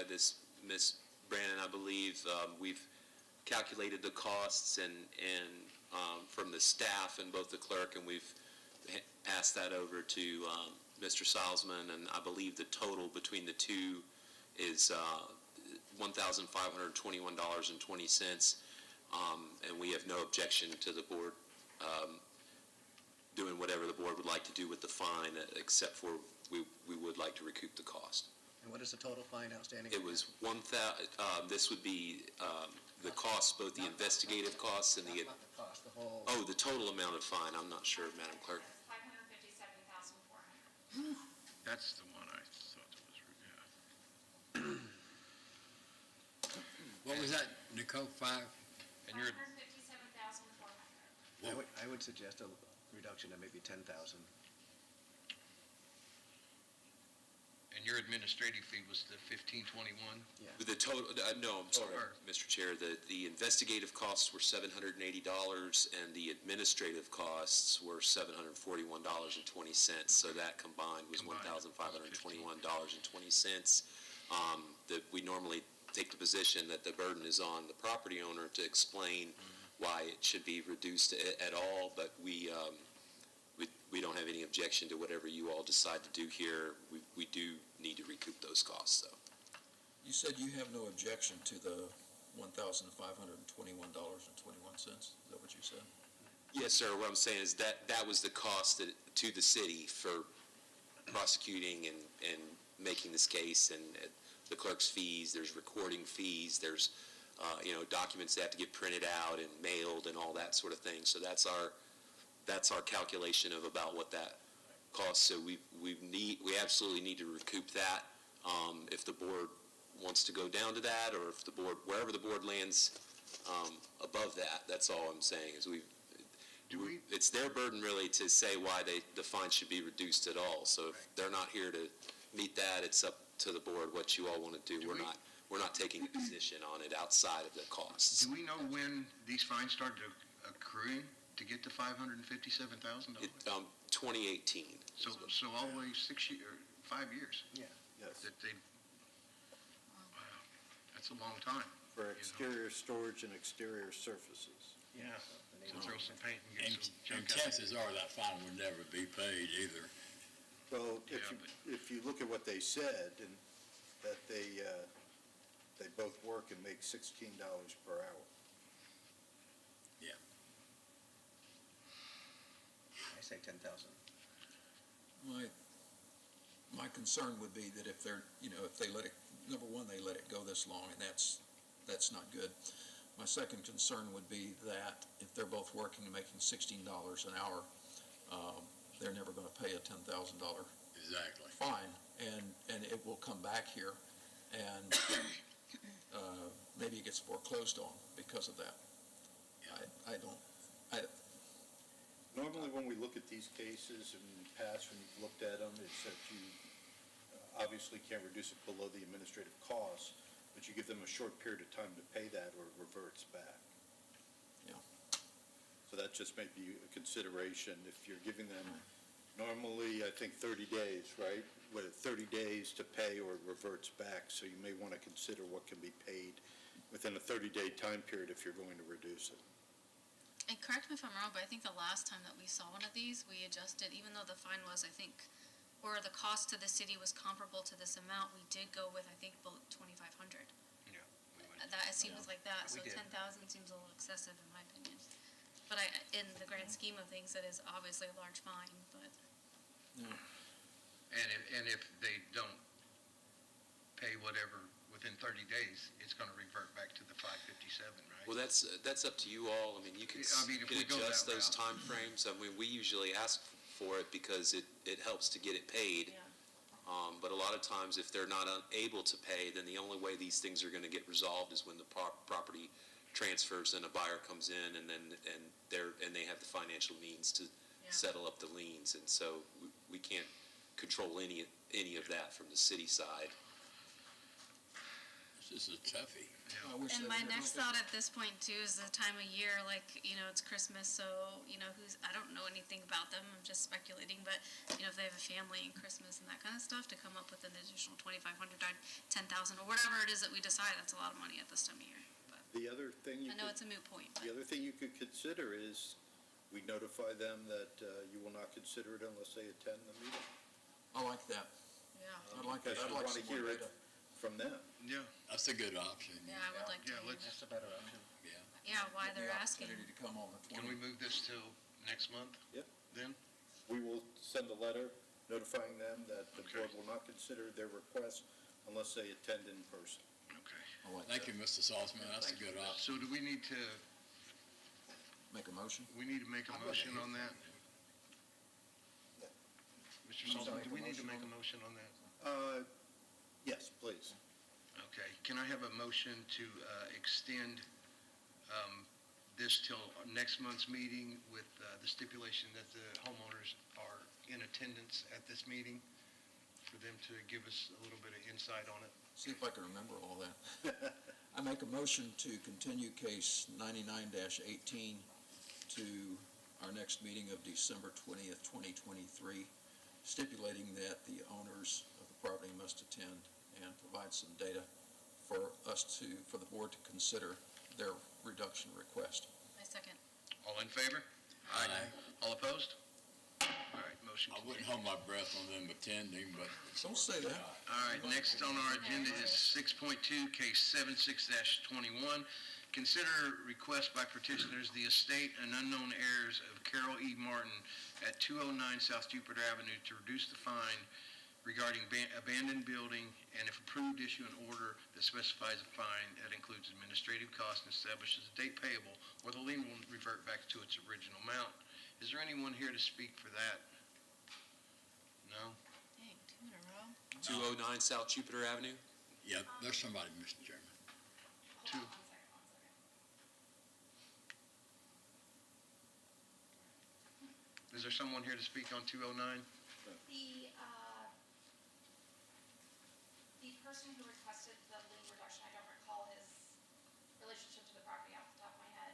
this Ms. Brannon, I believe. We've calculated the costs and from the staff and both the clerk, and we've passed that over to Mr. Salzman, and I believe the total between the two is $1,521.20. And we have no objection to the board doing whatever the board would like to do with the fine, except for we would like to recoup the cost. And what is the total fine outstanding? It was this would be the cost, both the investigative costs and the, Not the cost, the whole. oh, the total amount of fine, I'm not sure, Madam Clerk. $557,400. That's the one I thought it was, yeah. What was that, Nicole, 5? And you're, $557,400. I would suggest a reduction of maybe 10,000. and your administrative fee was the $1,521? The total, no, I'm sorry, Or- Mr. Chair, the investigative costs were $780, and the administrative costs were $741.20, so that combined was Combined. $1,521.20. That we normally take the position that the burden is on the property owner to explain why it should be reduced at all, but we don't have any objection to whatever you all decide to do here. We do need to recoup those costs, though. You said you have no objection to the $1,521.21. Is that what you said? Yes, sir. What I'm saying is that was the cost to the city for prosecuting and making this case, and the clerk's fees, there's recording fees, there's, documents that have to get printed out and mailed and all that sort of thing. So that's our calculation of about what that costs. So we absolutely need to recoup that. If the board wants to go down to that, or if the board, wherever the board lands above that, that's all I'm saying, is it's their burden really to say why the fine should be reduced at all. So if they're not here to meet that, it's up to the board what you all want to do. We're not taking a position on it outside of the costs. Do we know when these fines started accruing to get to $557,000? 2018. So all the way 5 years? Yeah. Yes, That they, wow, that's a long time. for exterior storage and exterior surfaces. Yeah. To throw some paint and get And some junk out. chances are that fine would never be paid either. Well, Yeah, if you look at what they said, and that they both work and make $16 per hour. I say 10,000. My concern would be that if they're, if they let it, number one, they let it go this long, and that's not good. My second concern would be that if they're both working and making $16 an hour, they're never going to pay a $10,000 Exactly. fine, and it will come back here, and maybe it gets foreclosed on because of that. Normally, when we look at these cases in the past, when you've looked at them, it's that you obviously can't reduce it below the administrative costs, but you give them a short period of time to pay that, or it reverts back. Yeah. So that just may be a consideration. If you're giving them, normally, I think 30 days, right? 30 days to pay, or it reverts back, so you may want to consider what can be paid within a 30-day time period if you're going to reduce it. and correct me if I'm wrong, but I think the last time that we saw one of these, we adjusted, even though the fine was, I think, or the cost to the city was comparable to this amount, we did go with, I think, both 2,500. Yeah. That, it seems like that, so We did. 10,000 seems a little excessive in my opinion. But in the grand scheme of things, that is obviously a large fine, but. And if they don't pay whatever within 30 days, it's going to revert back to the 557, right? Well, that's up to you all. I mean, you can, I mean, if you we can go adjust that those route. timeframes. I mean, we usually ask for it because it helps to get it paid. Yeah. But a lot of times, if they're not able to pay, then the only way these things are going to get resolved is when the property transfers and a buyer comes in, and they have the financial means to settle up the liens. And so we can't control any of that from the city side. This is a toughie. I wish And they my would- next thought at this point too is the time of year, like, it's Christmas, so, I don't know anything about them, I'm just speculating, but, if they have a family and Christmas and that kind of stuff, to come up with an additional 2,500, 10,000, or whatever it is that we decide, that's a lot of money at this time of year. But The other thing I know it's a moot point, but. the other thing you could consider is we notify them that you will not consider it unless they attend the meeting. I like that. Yeah. I'd like that. Because I'd you like want to some more hear it data. from them. Yeah, That's a good option. Yeah, I would like to yeah, hear let's, That's a better option. Yeah, why Give the they're asking. opportunity to come on the can 20th. we move this till next month? Yep. Then? We will send a letter notifying them that the Okay. board will not consider their request unless they attend in person. Okay. I like Thank that. you, Mr. Salzman, that's a good option. So do we need to Make a motion? make a motion on that? Mr. Salzman, do we need to make a motion on that? Yes, please. Okay, can I have a motion to extend this till next month's meeting with the stipulation that the homeowners are in attendance at this meeting, for them to give us a little bit of insight on it? See if I can remember all that. I make a motion to continue case 99-18 to our next meeting of December 20th, 2023, stipulating that the owners of the property must attend and provide some data for the board to consider their reduction request. I second. All in favor? Aye. All opposed? All right, motion I carries. wouldn't hold my breath on them attending, but. Don't say that. All right, next on our agenda is 6.2, case 76-21. Consider request by petitioners, the estate and unknown heirs of Carol E. Martin at 209 South Jupiter Avenue to reduce the fine regarding abandoned building, and if approved, issue an order that specifies a fine that includes administrative costs and establishes a date payable, or the lien will revert back to its original amount. Is there anyone here to speak for that? No? Dang, 2 in a row. 209 South Jupiter Avenue? Yeah, there's somebody, Mr. Chairman. Two. Is there someone here to speak on 209? The person who requested the lien reduction, I don't recall his relationship to the property off the top of my head.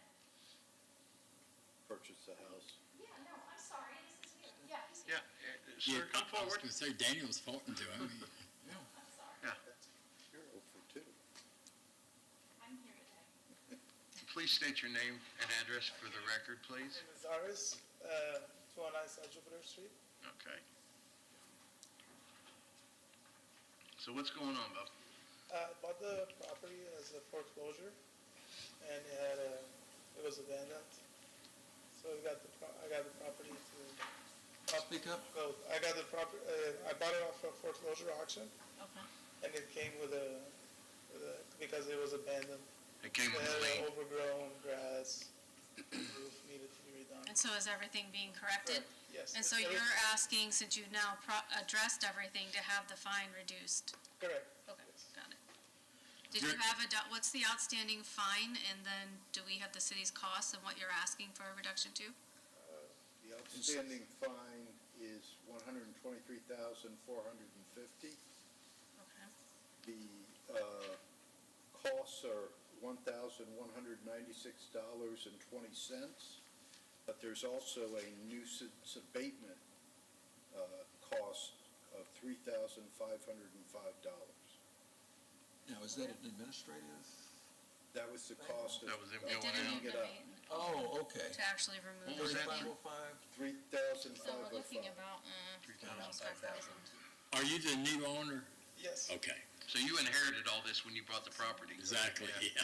Purchase the house. Yeah, no, I'm sorry, this is you. Yeah, he's Yeah, sir, come I was forward. going to say, Daniel's pointing to him. I'm sorry. Yeah, You're 0 for 2. I'm here today. please state your name and address for the record, please. My name is Aris, 209 South Jupiter Street. Okay. So what's going on, Bob? I bought the property as a foreclosure, and it was abandoned. So I got the property to. Speak up. So I got the property. I bought it off a foreclosure auction, Okay. and it came with because it was abandoned. It came with It a had lien. overgrown grass. Roof needed to be redone. And so is everything being corrected? Yes. And so you're asking, since you've now addressed everything, to have the fine reduced? Correct. Okay, got it. Did you have what's the outstanding fine, and then do we have the city's costs and what you're asking for a reduction to? The outstanding fine is $123,450. Okay. The costs are $1,196.20, but there's also a nuisance abatement cost of $3,505. Now, is that an administrative? That was the cost of That was him They going didn't out. even it up. abate Oh, okay. to actually remove What was the that? lien. 3505? So we're looking $3,505. about, almost 5,000. Are you the new owner? Yes. Okay, So you inherited all this when you bought the property? exactly, yeah.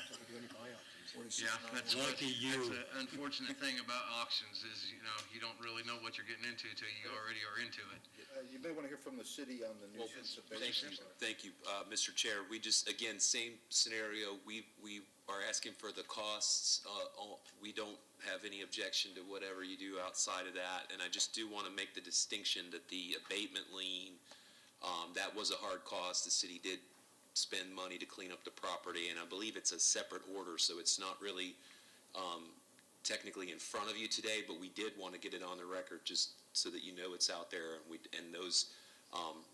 Yeah, that's Lucky you. That's an unfortunate thing about auctions is, you don't really know what you're getting into till you already are into it. You may want to hear from the city on the Well, nuisance Thank abatement. you, thank you, Mr. Chair. We just, again, same scenario. We are asking for the costs. We don't have any objection to whatever you do outside of that. And I just do want to make the distinction that the abatement lien That was a hard cost. The city did spend money to clean up the property, and I believe it's a separate order, so it's not really technically in front of you today, but we did want to get it on the record just so that you know it's out there, and those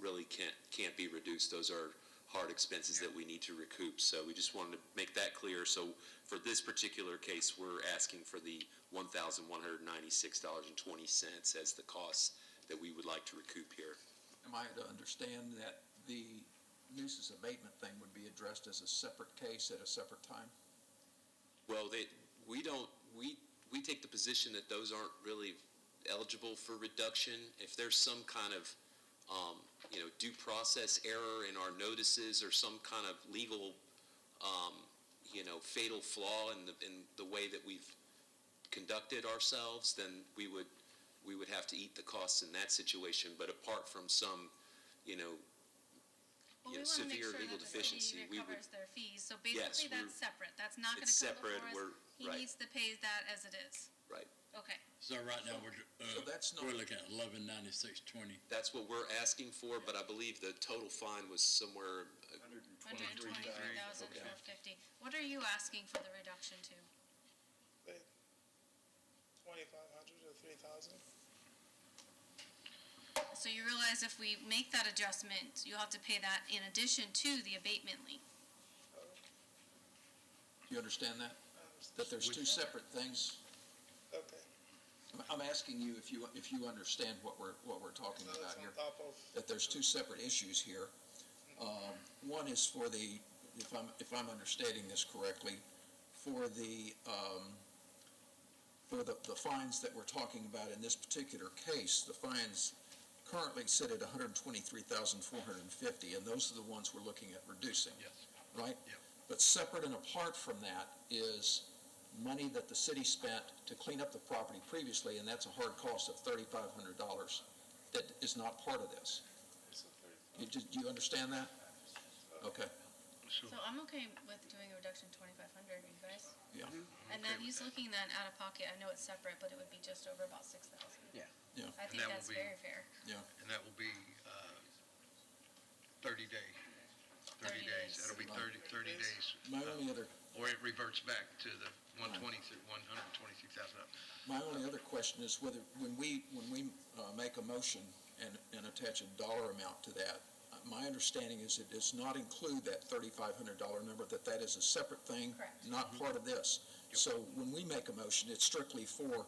really can't be reduced. Those are hard expenses that we need to recoup, so we just wanted to make that clear. So for this particular case, we're asking for the $1,196.20 as the costs that we would like to recoup here. Am I to understand that the nuisance abatement thing would be addressed as a separate case at a separate time? Well, we take the position that those aren't really eligible for reduction. If there's some kind of due process error in our notices or some kind of legal fatal flaw in the way that we've conducted ourselves, then we would have to eat the costs in that situation. But apart from some severe legal deficiency, we want to make sure that the city recovers their fees, so basically that's separate, that's not going to it's come before separate. us. He Right. needs to pay that as it is. Right. Okay. So right now, So that's not, we're looking at $1196.20. That's what we're asking for, but I believe the total fine was somewhere, $123,450. What are you asking for the reduction to? 2,500 to 3,000. So you realize if we make that adjustment, you'll have to pay that in addition to the abatement lien. you understand that? That there's two separate things? Okay. I'm asking you if you understand what we're talking So about that's here. on top of, That there's two separate issues here. One is for the, if I'm understanding this correctly, for the fines that we're talking about in this particular case. The fines currently sit at $123,450, and those are the ones we're looking at reducing. Yes. Right? Yep. But separate and apart from that is money that the city spent to clean up the property previously, and that's a hard cost of $3,500 that is not part of this. Do you understand that? Okay. So I'm okay with doing a reduction to 2,500, you guys? Yeah. And then he's looking then out of pocket, I know it's separate, but it would be just over about 6,000. Yeah. Yeah. I think that will that's be- very fair. Yeah. And that will be 30 days. 30 30 days. days. That'll be 30 days. My only other Or it reverts back to the 123,000 up. My only other question is whether, when we make a motion and attach a dollar amount to that, my understanding is it does not include that $3,500 number, that is a separate thing, Correct. not part of this. So when we make a motion, it's strictly for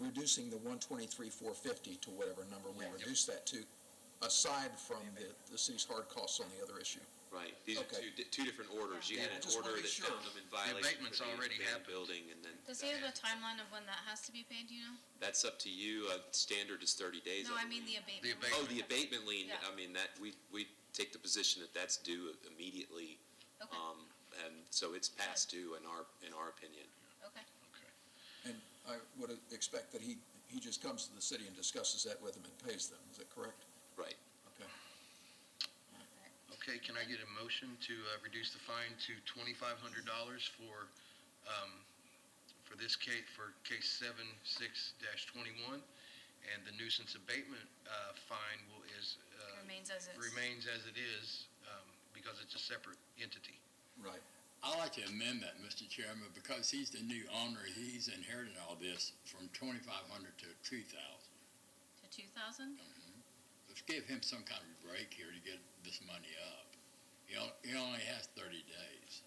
reducing the $123,450 to whatever number we reduce that to, aside from the city's hard costs on the other issue. right, these are Okay. two different orders. You Yeah, had I an just wanna order be that sure. found them in violation abatement's for the already abandoned happened. building, and then Does he have a timeline of when that has to be paid, do you know? that's up to you. Standard is 30 days. No, I believe. mean the abatement. The abatement. Oh, the abatement lien, Yeah. I mean, that, we take the position that that's due immediately. Okay. And so it's past due in our opinion. Okay. And I would expect that he just comes to the city and discusses that with them and pays them. Is that correct? Right. Okay. Okay, can I get a motion to reduce the fine to $2,500 for this case, for case 76-21, and the nuisance abatement fine Remains as is. remains as it is because it's a separate entity. Right. I'd like to amend that, Mr. Chairman, because he's the new owner, he's inherited all this from $2,500 to $2,000. To 2,000? Let's give him some kind of break here to get this money up. He only has 30 days.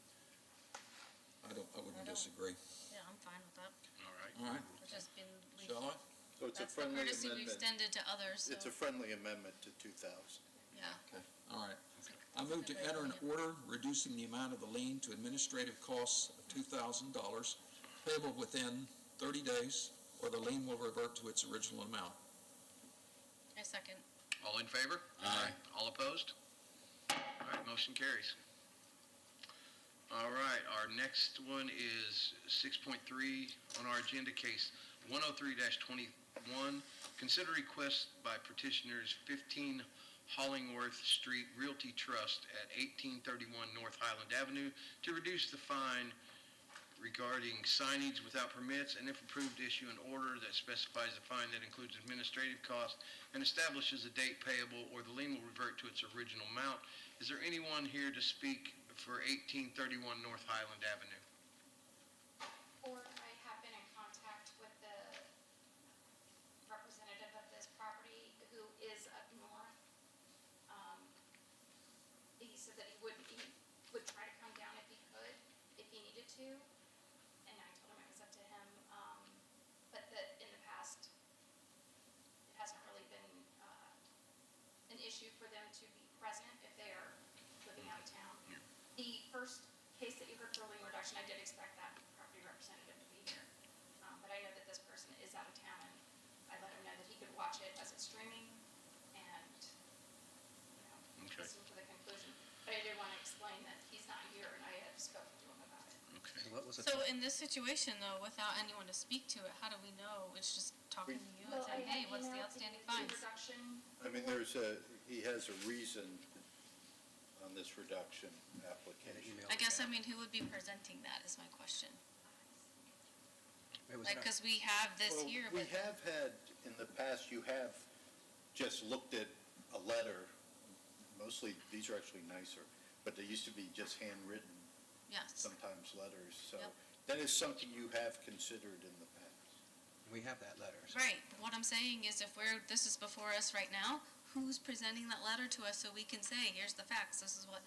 I wouldn't disagree. Yeah, I'm fine with that. All right. All right. I've just been, Shall I? So it's a that's the friendly courtesy we've amendment. extended to others, so, It's a friendly amendment to 2,000. yeah. Okay. All right. I move to enter an order reducing the amount of the lien to administrative costs of $2,000 payable within 30 days, or the lien will revert to its original amount. I second. All in favor? Aye. All opposed? All right, motion carries. All right, our next one is 6.3 on our agenda, case 103-21. Consider request by petitioners 15 Hollingworth Street Realty Trust at 1831 North Highland Avenue to reduce the fine regarding signage without permits, and if approved, issue an order that specifies a fine that includes administrative costs and establishes a date payable, or the lien will revert to its original amount. Is there anyone here to speak for 1831 North Highland Avenue? Or I have been in contact with the representative of this property who is up north. He said that he would try to come down if he could, if he needed to. And I told him it was up to him, but that in the past, it hasn't really been, an issue for them to be present if they are living out of town. The first case that you heard for lien reduction, I did expect that property representative to be here. But I know that this person is out of town, and I let him know that he could watch it as it's streaming and, Okay. listen to the conclusion. But I did want to explain that he's not here, and I have spoken to him about it. Okay. What was it? So in this situation though, without anyone to speak to it, how do we know? It's just talking to you and Well, I saying, hey, had what's the emailed outstanding lien fines? reduction. I mean, he has a reason on this reduction application. I guess, I mean, who would be presenting that is my question. It was Like, not- because we have this Well, here, we but have had, in the past, you have just looked at a letter, mostly, these are actually nicer, but they used to be just handwritten, yes. sometimes letters, so Yep. that is something you have considered in the past. We have that letter. so- Right, but what I'm saying is if this is before us right now, who's presenting that letter to us so we can say, here's the facts, this is what,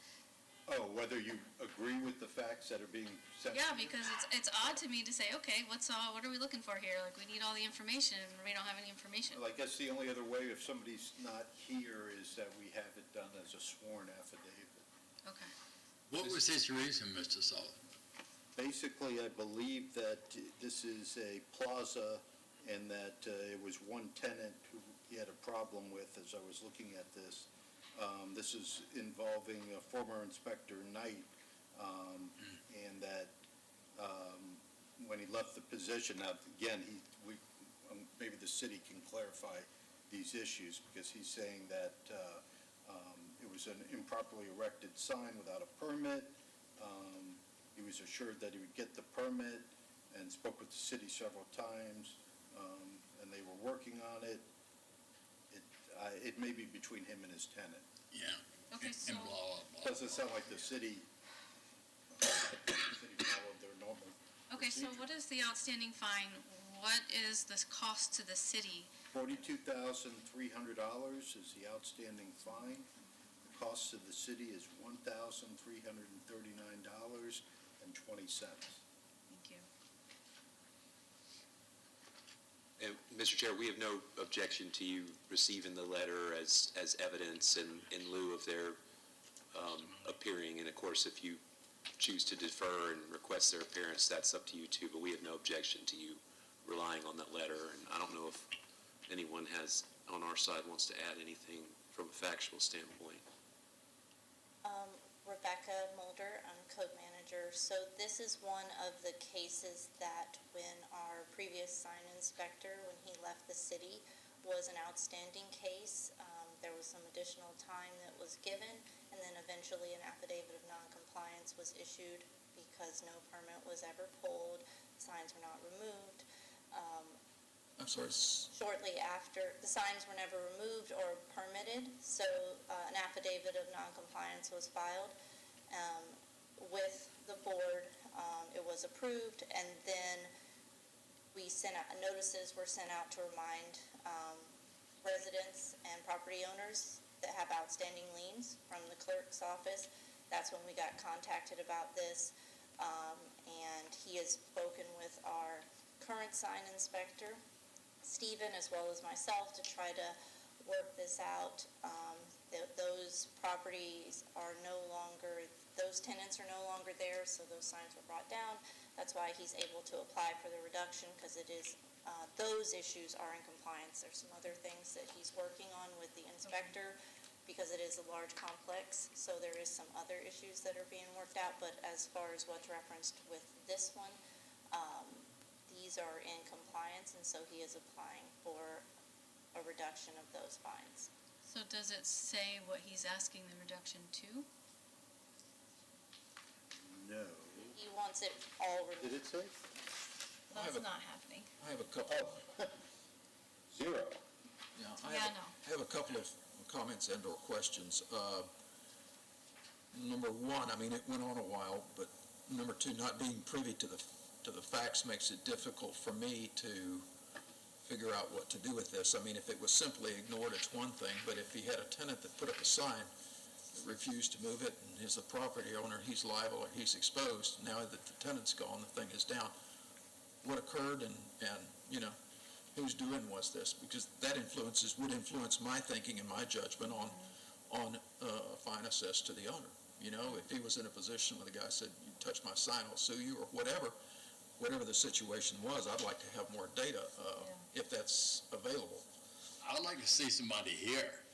Oh, whether you agree with the facts that are being sent? yeah, because it's odd to me to say, okay, what are we looking for here? Like, we need all the information, and we don't have any information. Well, I guess the only other way, if somebody's not here, is that we have it done as a sworn affidavit. Okay. What was his reason, Mr. Sullivan? Basically, I believe that this is a plaza and that it was one tenant who he had a problem with as I was looking at this. This is involving former Inspector Knight, and that when he left the position, now, again, maybe the city can clarify these issues, because he's saying that it was an improperly erected sign without a permit. He was assured that he would get the permit and spoke with the city several times, and they were working on it. It may be between him and his tenant. Yeah. Okay, so, And blah, blah, blah. Doesn't sound like the city followed their normal okay, so procedure. what is the outstanding fine? What is the cost to the city? $42,300 is the outstanding fine. The cost to the city is $1,339.20. Thank you. And, Mr. Chair, we have no objection to you receiving the letter as evidence in lieu of their appearing. And of course, if you choose to defer and request their appearance, that's up to you too, but we have no objection to you relying on that letter. And I don't know if anyone on our side wants to add anything from a factual standpoint. Rebecca Mulder, I'm code manager. So this is one of the cases that when our previous sign inspector, when he left the city, was an outstanding case. There was some additional time that was given, and then eventually an affidavit of noncompliance was issued because no permit was ever pulled, signs were not removed. I'm sorry, Shortly after, the signs were never removed or permitted, so an affidavit of noncompliance was filed with the board. It was approved, and then we sent out, notices were sent out to remind residents and property owners that have outstanding liens from the clerk's office. That's when we got contacted about this, and he has spoken with our current sign inspector, Stephen, as well as myself, to try to work this out. Those properties are no longer, those tenants are no longer there, so those signs were brought down. That's why he's able to apply for the reduction, because it is, those issues are in compliance. There's some other things that he's working on with the inspector, because it is a large complex, so there is some other issues that are being worked out. But as far as what's referenced with this one, these are in compliance, and so he is applying for a reduction of those fines. So does it say what he's asking the reduction to? No. He wants it all removed. Did it say? That's not happening. I have a couple, Zero. yeah, Yeah, no. I have a couple of comments and/or questions. Number one, I mean, it went on a while, but number two, not being privy to the facts makes it difficult for me to figure out what to do with this. I mean, if it was simply ignored, it's one thing, but if he had a tenant that put up a sign that refused to move it, and he's the property owner, he's liable or he's exposed, now that the tenant's gone, the thing is down. What occurred and whose doing was this? Because that would influence my thinking and my judgment on fine assessed to the owner. If he was in a position where the guy said, "You touch my sign, I'll sue you," or whatever the situation was, I'd like to have more data if that's available. I'd like to see somebody here.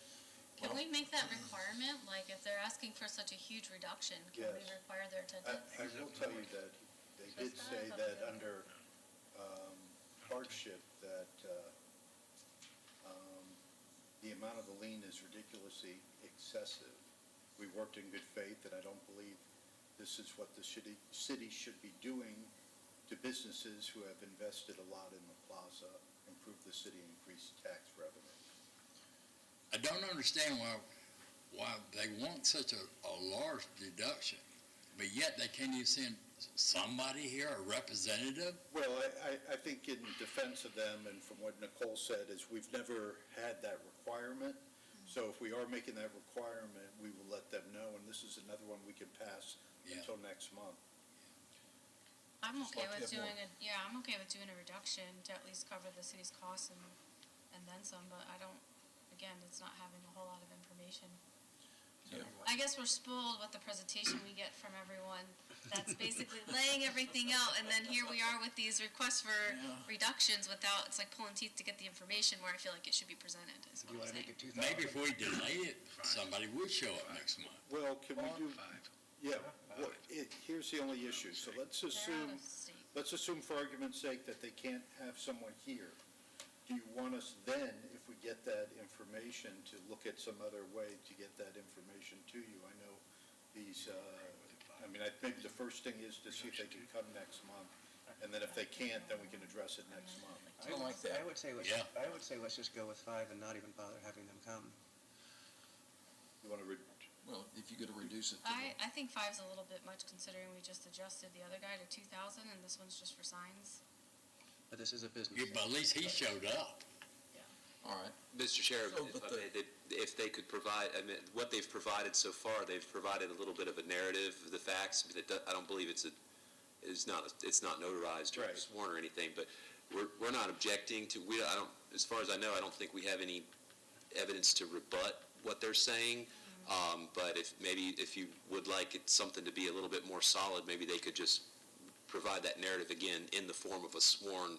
Can we make that requirement? Like, if they're asking for such a huge reduction, can we Yes. require their attendance? I will tell you that they did say that under hardship, that the amount of the lien is ridiculously excessive. We worked in good faith, and I don't believe this is what the city should be doing to businesses who have invested a lot in the plaza, improve the city, increase tax revenue. I don't understand why they want such a large deduction, but yet they can't even send somebody here, a representative? Well, I think in defense of them, and from what Nicole said, is we've never had that requirement. So if we are making that requirement, we will let them know, and this is another one we can pass until next month. I'm Just okay like to with have more. doing I'm okay with doing a reduction to at least cover the city's costs and then some, but I don't, again, it's not having a whole lot of information. Yeah. I guess we're spoiled with the presentation we get from everyone. That's basically laying everything out, and then here we are with these requests for reductions without, it's like pulling teeth to get the information where I feel like it should be presented, is You what want I'm to make saying. it 2,000? Maybe if we delay it, somebody would show up next month. Well, can we do, yeah, well, here's the only issue. So let's They're out assume, of state. let's assume for argument's sake that they can't have someone here. Do you want us then, if we get that information, to look at some other way to get that information to you? I know these, I think the first thing is to see if they can come next month, and then if they can't, then we can address it next month. I like that. I would say let's just go with 5 and not even bother having them come. You want to, Well, if you're going to reduce it to I think 5's a little bit much considering we just adjusted the other guy to 2,000 and this one's just for signs. But this is a business. Yeah, but at least he showed up. all right. Mr. Chair, So, if but I may, if they could provide, what they've provided so far, they've provided a little bit of a narrative of the facts, but I don't believe it's not notarized or Right. sworn or anything, but we're not objecting to, as far as I know, I don't think we have any evidence to rebut what they're saying, but if you would like something to be a little bit more solid, maybe they could just provide that narrative again in the form of a sworn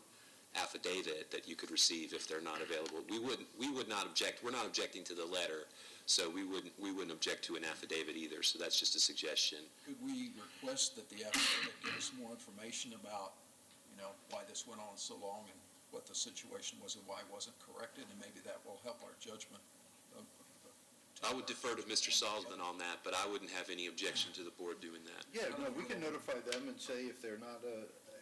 affidavit that you could receive if they're not available. We would not object. We're not objecting to the letter, so we wouldn't object to an affidavit either. So that's just a suggestion. Could we request that the applicant give us more information about, why this went on so long and what the situation was and why it wasn't corrected, and maybe that will help our judgment? I would defer to Mr. Salzman on that, but I wouldn't have any objection to the board doing that. yeah, no, we can notify them and say if they're not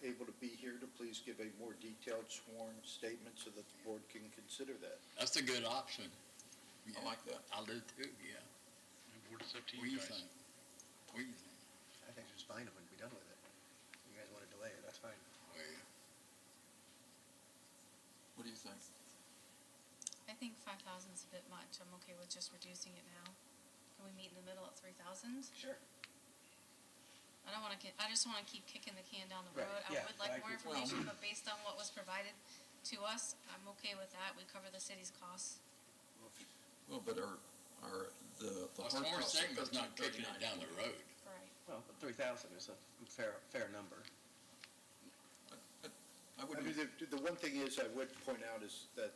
able to be here, to please give a more detailed sworn statement so that the board can consider that. That's a good option. I like that. I'll do too, yeah. Board, it's up to What do you you guys. think? What do you think? I think it's fine when we're done with it. You guys want to delay it, that's fine. Well, What do you think? I think 5,000's a bit much. I'm okay with just reducing it now. Can we meet in the middle at 3,000? Sure. I just want to keep kicking the can down the Right, road. I yeah, would like I more agree. information, but based on what was provided to us, I'm okay with that. We cover the city's costs. Well, but the A hard sworn costs are statement's not kicking it down the road. Right. Well, but 3,000 is a fair number. I would, The one thing is, I would point out is that,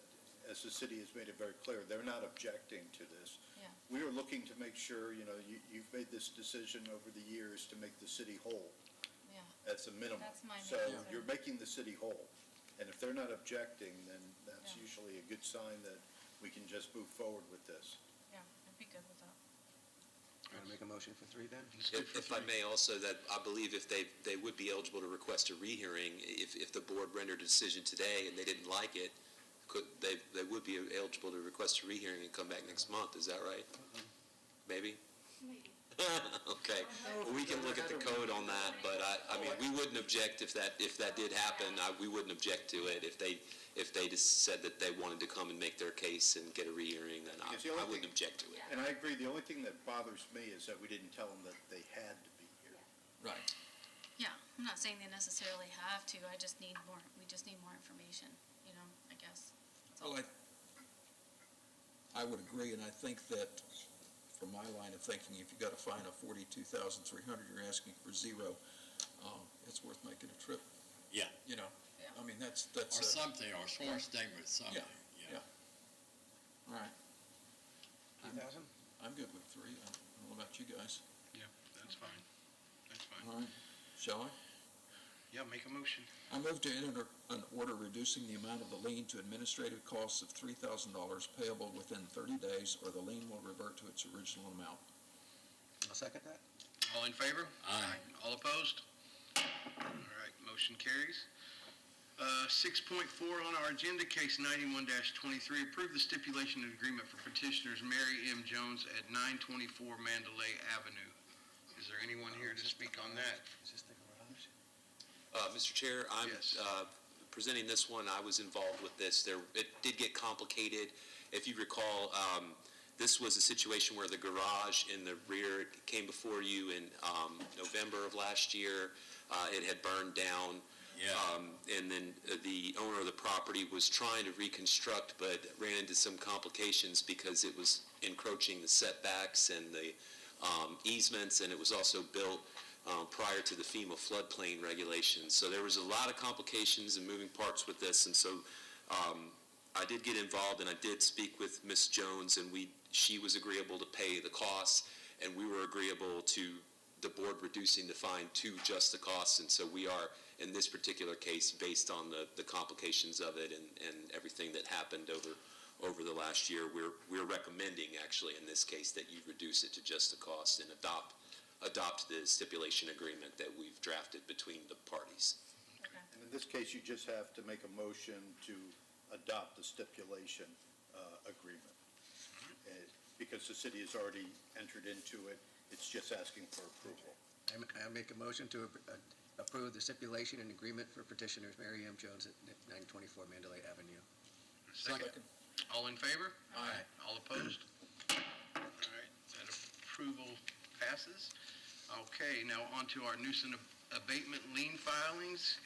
as the city has made it very clear, they're not objecting to this. Yeah. We are looking to make sure, you've made this decision over the years to make the city whole. Yeah. That's a minimum. That's my So main concern. you're making the city whole. And if they're not objecting, then that's Yeah. usually a good sign that we can just move forward with this. Yeah, I'd be good with that. Want to make a motion for 3 then? If I may also, that I believe if they would be eligible to request a rehearing, if the board rendered a decision today and they didn't like it, they would be eligible to request a rehearing and come back next month, is that right? Maybe? Maybe. Okay, well, we can look at the code on that, but I mean, we wouldn't object if that did happen. We wouldn't object to it. If they just said that they wanted to come and make their case and get a rehearing, then I wouldn't object to it. And I agree, the only thing that bothers me is that we didn't tell them that they had to be here. Right. Yeah, I'm not saying they necessarily have to, we just need more information, I guess. That's all. Well, I would agree, and I think that, from my line of thinking, if you got a fine of $42,300, you're asking for zero, it's worth making a trip. Yeah. I mean, that's. Or something, or sworn statement, something. Yeah. All right. 2,000? I'm good with 3. I don't know about you guys. Yeah, that's fine. That's fine. All right. Shall I? Yeah, make a motion. I move to enter an order reducing the amount of the lien to administrative costs of $3,000 payable within 30 days, or the lien will revert to its original amount. I'll second that. All in favor? Aye. All opposed? All right, motion carries. 6.4 on our agenda, case 91-23, approve the stipulation and agreement for petitioners Mary M. Jones at 924 Mandalay Avenue. Is there anyone here to speak on that? Is this the garage? Mr. Chair, I'm Yes. presenting this one. I was involved with this. It did get complicated. If you recall, this was a situation where the garage in the rear came before you in November of last year. It had burned down. Yeah. And then the owner of the property was trying to reconstruct, but ran into some complications because it was encroaching the setbacks and the easements, and it was also built prior to the FEMA floodplain regulations. So there was a lot of complications and moving parts with this, and so I did get involved, and I did speak with Ms. Jones, and she was agreeable to pay the costs, and we were agreeable to the board reducing the fine to just the costs, and so we are, in this particular case, based on the complications of it and everything that happened over the last year, we're recommending, actually, in this case, that you reduce it to just the cost and adopt the stipulation agreement that we've drafted between the parties. And in this case, you just have to make a motion to adopt the stipulation agreement. Because the city has already entered into it, it's just asking for approval. I make a motion to approve the stipulation and agreement for petitioners Mary M. Jones at 924 Mandalay Avenue. Second. All in favor? Aye. All opposed? All right, that approval passes. Okay, now on to our nuisance abatement lien filings.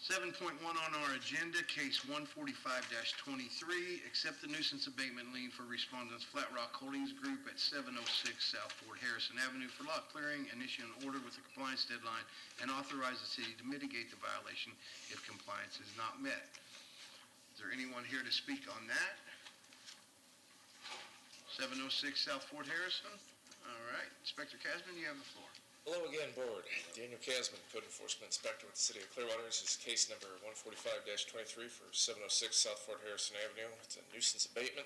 7.1 on our agenda, case 145-23, accept the nuisance abatement lien for respondents Flat Rock Holdings Group at 706 South Fort Harrison Avenue for lot clearing and issue an order with a compliance deadline and authorize the city to mitigate the violation if compliance is not met. Is there anyone here to speak on that? 706 South Fort Harrison? All right, Inspector Casman, you have the floor. Hello again, Board. Daniel Casman, Code Enforcement Inspector with the City of Clearwater. This is case number 145-23 for 706 South Fort Harrison Avenue. It's a nuisance abatement.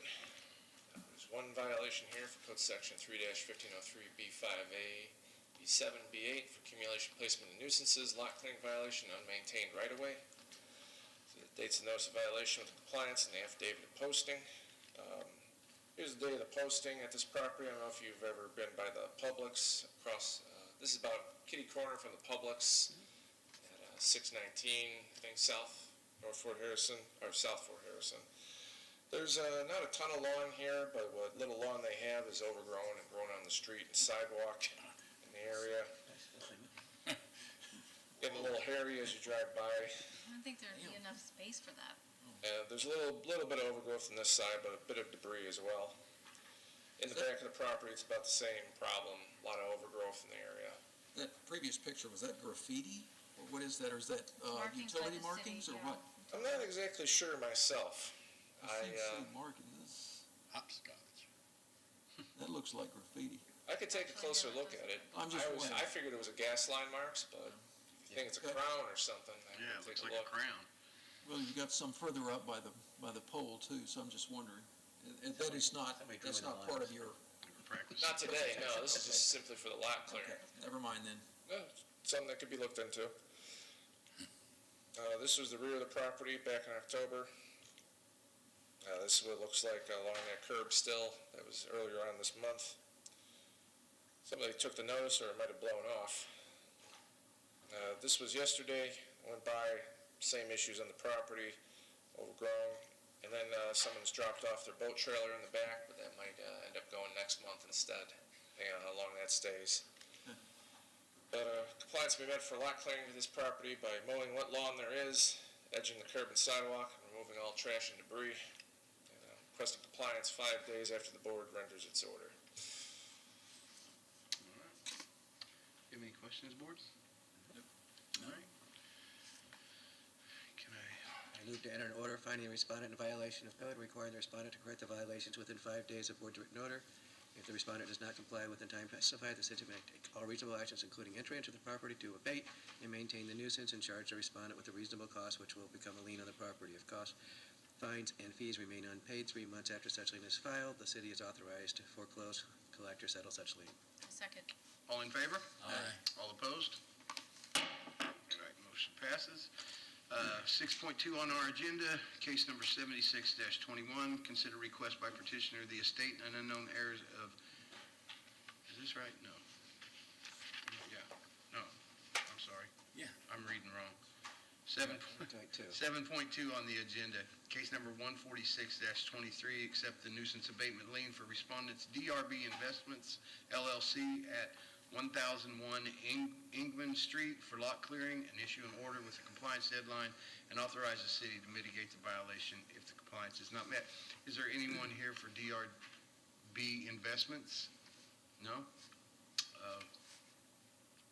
There's one violation here for Code Section 3-1503B5A, B7, B8 for accumulation, placement of nuisances, lot clearing violation, unmaintained right-of-way. So the dates of notice of violation with compliance and the affidavit of posting. Here's the day of the posting at this property. I don't know if you've ever been by the Publix across. This is about kitty corner from the Publix at 619, I think, South Fort Harrison. There's not a ton of lawn here, but what little lawn they have is overgrown and grown on the street and sidewalk in the area. Getting a little hairy as you drive by. I don't think there'd be enough space for that. There's a little bit of overgrowth on this side, but a bit of debris as well. In the back of the property, it's about the same problem, a lot of overgrowth in the area. That previous picture, was that graffiti? Or what is that? Or is that Markings by utility the markings city, or yeah. what? I'm not exactly sure myself. I see city markings. Hopscotch. That looks like graffiti. I could take a closer look at it. I'm just wondering. I figured it was a gas line marks, but if you think it's a crown or something, I Yeah, could it take looks a like a look. crown. Well, you got some further up by the pole too, so I'm just wondering. That is not, Somebody drew that's in not the part of lines. your practice. Not today, no, this is just simply for the lot clearing. Never mind then. No, something that could be looked into. This was the rear of the property back in October. This is what it looks like along that curb still. That was earlier on this month. Somebody took the notice, or it might have blown off. This was yesterday. Went by, same issues on the property, overgrown. And then someone's dropped off their boat trailer in the back, but that might end up going next month instead, depending on how long that stays. But compliance will be met for lot clearing of this property by mowing what lawn there is, edging the curb and sidewalk, and removing all trash and debris. And, requesting compliance 5 days after the board renders its order. All right. You have any questions, board? All right. Can I move to enter an order finding the respondent in violation of code, requiring the respondent to correct the violations within 5 days of board's written order. If the respondent does not comply within time specified, the city may take all reasonable actions, including entry into the property to abate and maintain the nuisance and charge the respondent with a reasonable cost, which will become a lien on the property. If costs, fines, and fees remain unpaid 3 months after such lien is filed, the city is authorized to foreclose, collect, or settle such lien. Second. All in favor? Aye. All opposed? All right, motion passes. 6.2 on our agenda, case number 76-21, consider request by petitioner, the estate and unknown heirs of, is this right? No. Yeah, no, I'm sorry. Yeah. I'm reading wrong. 7.2 on the agenda, case number 146-23, accept the nuisance abatement lien for respondents DRB Investments LLC at 1001 Ingman Street for lot clearing, and issue an order with a compliance deadline and authorize the city to mitigate the violation if the compliance is not met. Is there anyone here for DRB Investments? No?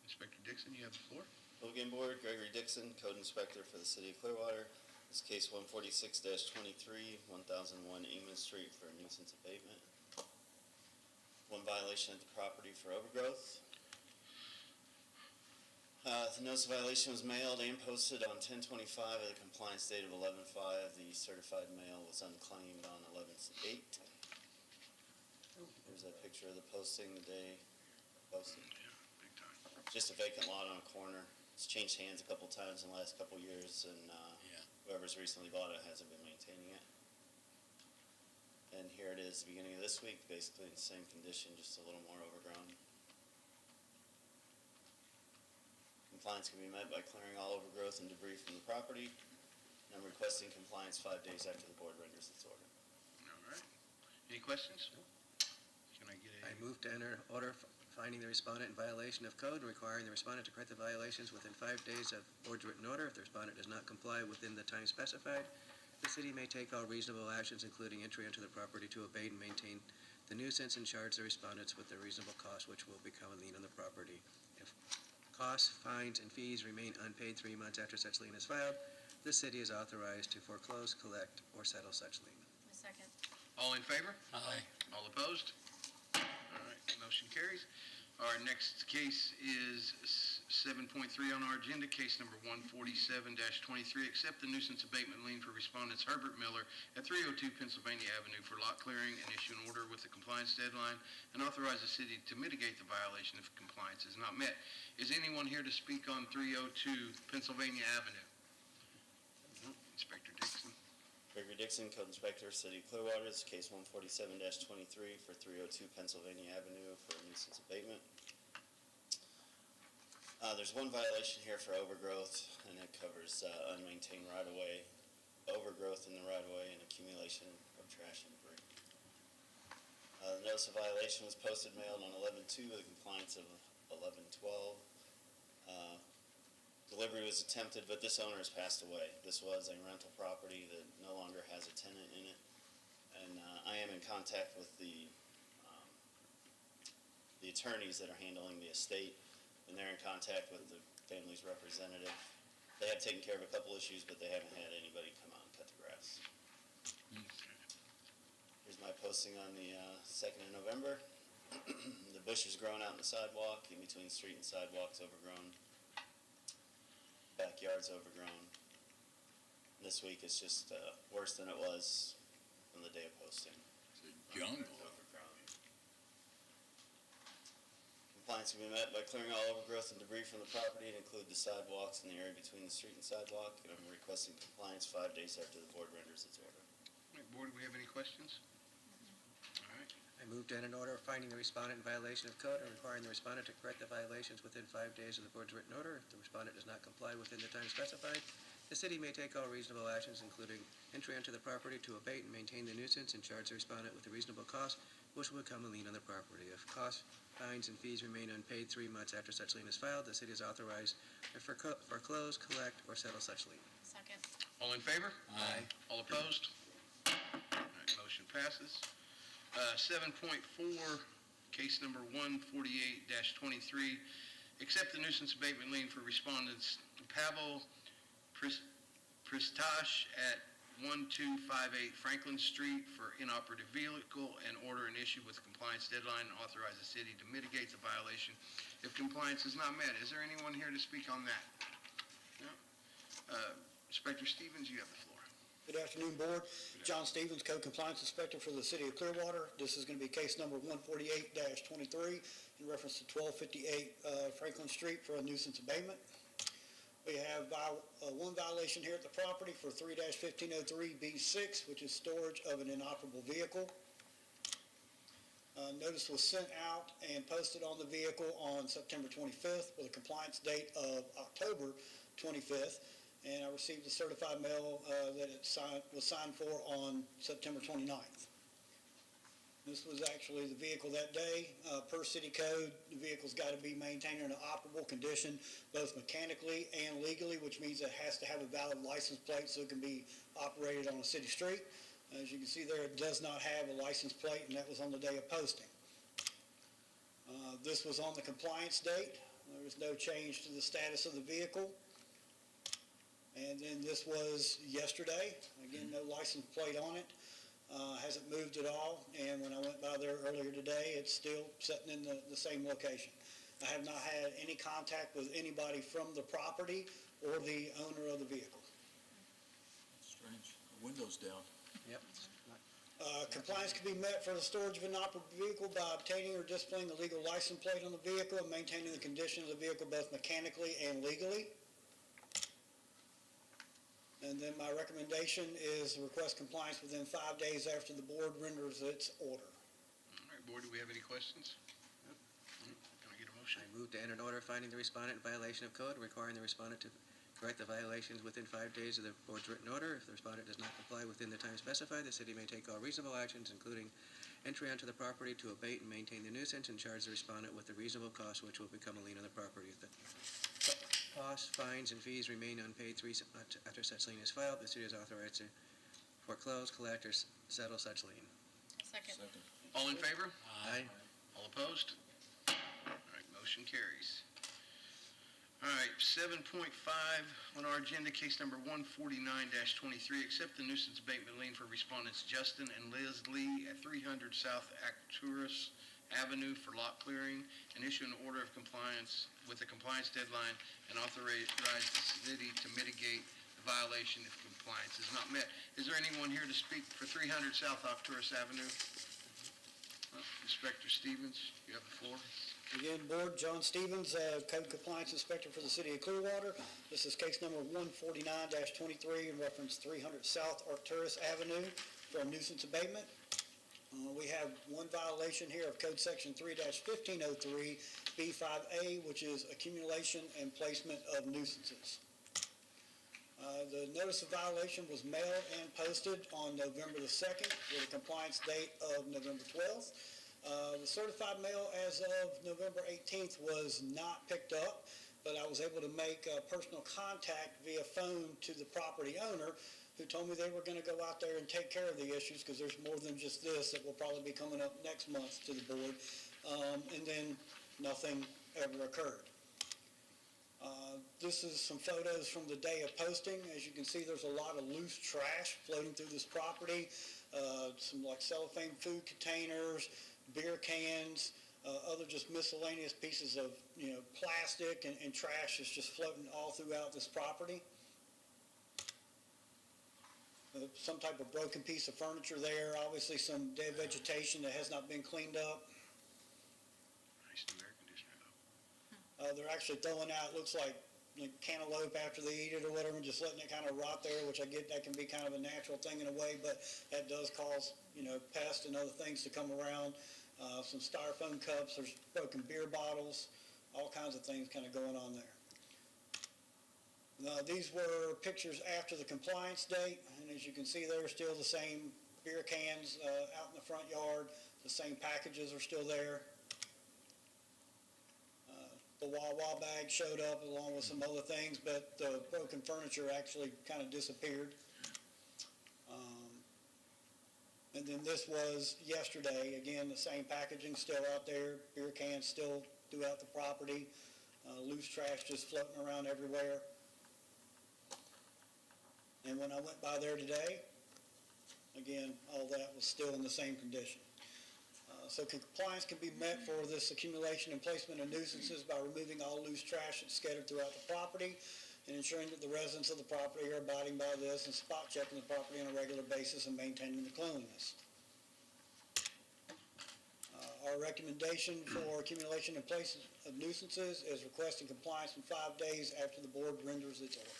Inspector Dixon, you have the floor. Again, Board, Gregory Dixon, Code Inspector for the City of Clearwater. This is case 146-23, 1001 Ingman Street for a nuisance abatement. One violation at the property for overgrowth. The notice of violation was mailed and posted on 10/25 at the compliance date of 11/5. The certified mail was unclaimed on 11/8. There's a picture of the posting the day posted. Yeah, big time. Just a vacant lot on a corner. It's changed hands a couple times in the last couple years, and whoever's recently bought it hasn't been maintaining it. And here it is, the beginning of this week, basically in the same condition, just a little more overgrown. Compliance can be met by clearing all overgrowth and debris from the property. And I'm requesting compliance 5 days after the board renders its order. All right. Any questions? Can I get I move to enter order finding the respondent in violation of code and requiring the respondent to correct the violations within 5 days of board's written order. If the respondent does not comply within the time specified, the city may take all reasonable actions, including entry into the property to abate and maintain the nuisance and charge the respondents with a reasonable cost, which will become a lien on the property. If costs, fines, and fees remain unpaid 3 months after such lien is filed, the city is authorized to foreclose, collect, or settle such lien. Second. All in favor? Aye. All opposed? All right, motion carries. Our next case is 7.3 on our agenda, case number 147-23, accept the nuisance abatement lien for respondents Herbert Miller at 302 Pennsylvania Avenue for lot clearing, and issue an order with a compliance deadline and authorize the city to mitigate the violation if compliance is not met. Is anyone here to speak on 302 Pennsylvania Avenue? Inspector Dixon. Gregory Dixon, Code Inspector, City of Clearwater. This is case 147-23 for 302 Pennsylvania Avenue for a nuisance abatement. There's one violation here for overgrowth, and it covers unmaintained right-of-way, overgrowth in the right-of-way, and accumulation of trash and debris. The notice of violation was posted, mailed on 11/2 with a compliance of 11/12. Delivery was attempted, but this owner has passed away. This was a rental property that no longer has a tenant in it. And I am in contact with the attorneys that are handling the estate, and they're in contact with the family's representative. They have taken care of a couple issues, but they haven't had anybody come out and cut the grass. Here's my posting on the 2nd of November. The bush is growing out in the sidewalk, in between street and sidewalks, overgrown. Backyard's overgrown. This week it's just worse than it was on the day of posting. It's a jungle. compliance will be met by clearing all overgrowth and debris from the property and include the sidewalks in the area between the street and sidewalk. And I'm requesting compliance 5 days after the board renders its order. All right, Board, do we have any questions? All right, I move to enter an order finding the respondent in violation of code and requiring the respondent to correct the violations within 5 days of the board's written order. If the respondent does not comply within the time specified, the city may take all reasonable actions, including entry onto the property to abate and maintain the nuisance and charge the respondent with a reasonable cost, which will become a lien on the property. If costs, fines, and fees remain unpaid 3 months after such lien is filed, the city is authorized to foreclose, collect, or settle such lien. Second. all in favor? Aye. All opposed? All right, motion passes. 7.4, case number 148-23, accept the nuisance abatement lien for respondents Pavel Pristash at 1258 Franklin Street for inoperative vehicle and order an issue with compliance deadline and authorize the city to mitigate the violation if compliance is not met. Is there anyone here to speak on that? No? Inspector Stevens, you have the floor. Good afternoon, Board. John Stevens, Code Compliance Inspector for the City of Clearwater. This is going to be case number 148-23 in reference to 1258 Franklin Street for a nuisance abatement. We have one violation here at the property for 3-1503B6, which is storage of an inoperable vehicle. Notice was sent out and posted on the vehicle on September 25th with a compliance date of October 25th. And I received a certified mail that it was signed for on September 29th. This was actually the vehicle that day. Per city code, the vehicle's got to be maintained in an operable condition, both mechanically and legally, which means it has to have a valid license plate so it can be operated on a city street. As you can see there, it does not have a license plate, and that was on the day of posting. This was on the compliance date. There was no change to the status of the vehicle. And then this was yesterday. Again, no license plate on it. Hasn't moved at all. And when I went by there earlier today, it's still sitting in the same location. I have not had any contact with anybody from the property or the owner of the vehicle. Strange. The window's down. Yep. Compliance can be met for the storage of an inoperable vehicle by obtaining or displaying a legal license plate on the vehicle and maintaining the condition of the vehicle both mechanically and legally. And then my recommendation is request compliance within 5 days after the board renders its order. All right, Board, do we have any questions? Can I get a motion? I move to enter an order finding the respondent in violation of code, requiring the respondent to correct the violations within 5 days of the board's written order. If the respondent does not comply within the time specified, the city may take all reasonable actions, including entry onto the property to abate and maintain the nuisance and charge the respondent with a reasonable cost, which will become a lien on the property. If the costs, fines, and fees remain unpaid 3 months after such lien is filed, the city is authorized to foreclose, collect, or settle such lien. Second. All in favor? Aye. All opposed? All right, motion carries. All right, 7.5 on our agenda, case number 149-23, accept the nuisance abatement lien for respondents Justin and Liz Lee at 300 South Arcturus Avenue for lot clearing, and issue an order of compliance with a compliance deadline and authorize the city to mitigate the violation if compliance is not met. Is there anyone here to speak for 300 South Arcturus Avenue? Inspector Stevens, you have the floor. Again, Board, John Stevens, Code Compliance Inspector for the City of Clearwater. This is case number 149-23 in reference 300 South Arcturus Avenue for a nuisance abatement. We have one violation here of Code Section 3-1503B5A, which is accumulation and placement of nuisances. The notice of violation was mailed and posted on November the 2nd with a compliance date of November 12th. The certified mail as of November 18th was not picked up, but I was able to make personal contact via phone to the property owner, who told me they were going to go out there and take care of the issues because there's more than just this that will probably be coming up next month to the board. And then nothing ever occurred. This is some photos from the day of posting. As you can see, there's a lot of loose trash floating through this property. Some like cellophane food containers, beer cans, other just miscellaneous pieces of plastic and trash is just floating all throughout this property. Some type of broken piece of furniture there, obviously some dead vegetation that has not been cleaned up. Nice new air conditioner, though. They're actually throwing out, looks like cantaloupe after they eat it or whatever, and just letting it kind of rot there, which I get that can be kind of a natural thing in a way, but that does cause, pests and other things to come around. Some styrofoam cups, there's broken beer bottles, all kinds of things kind of going on there. These were pictures after the compliance date, and as you can see, they're still the same beer cans out in the front yard. The same packages are still there. The Wawa bag showed up along with some other things, but the broken furniture actually kind of disappeared. And then this was yesterday. Again, the same packaging still out there, beer cans still throughout the property, loose trash just floating around everywhere. And when I went by there today, again, all that was still in the same condition. So compliance can be met for this accumulation and placement of nuisances by removing all loose trash that's scattered throughout the property and ensuring that the residents of the property are abiding by this and spot checking the property on a regular basis and maintaining the cleanliness. Our recommendation for accumulation and placement of nuisances is requesting compliance in 5 days after the board renders its order.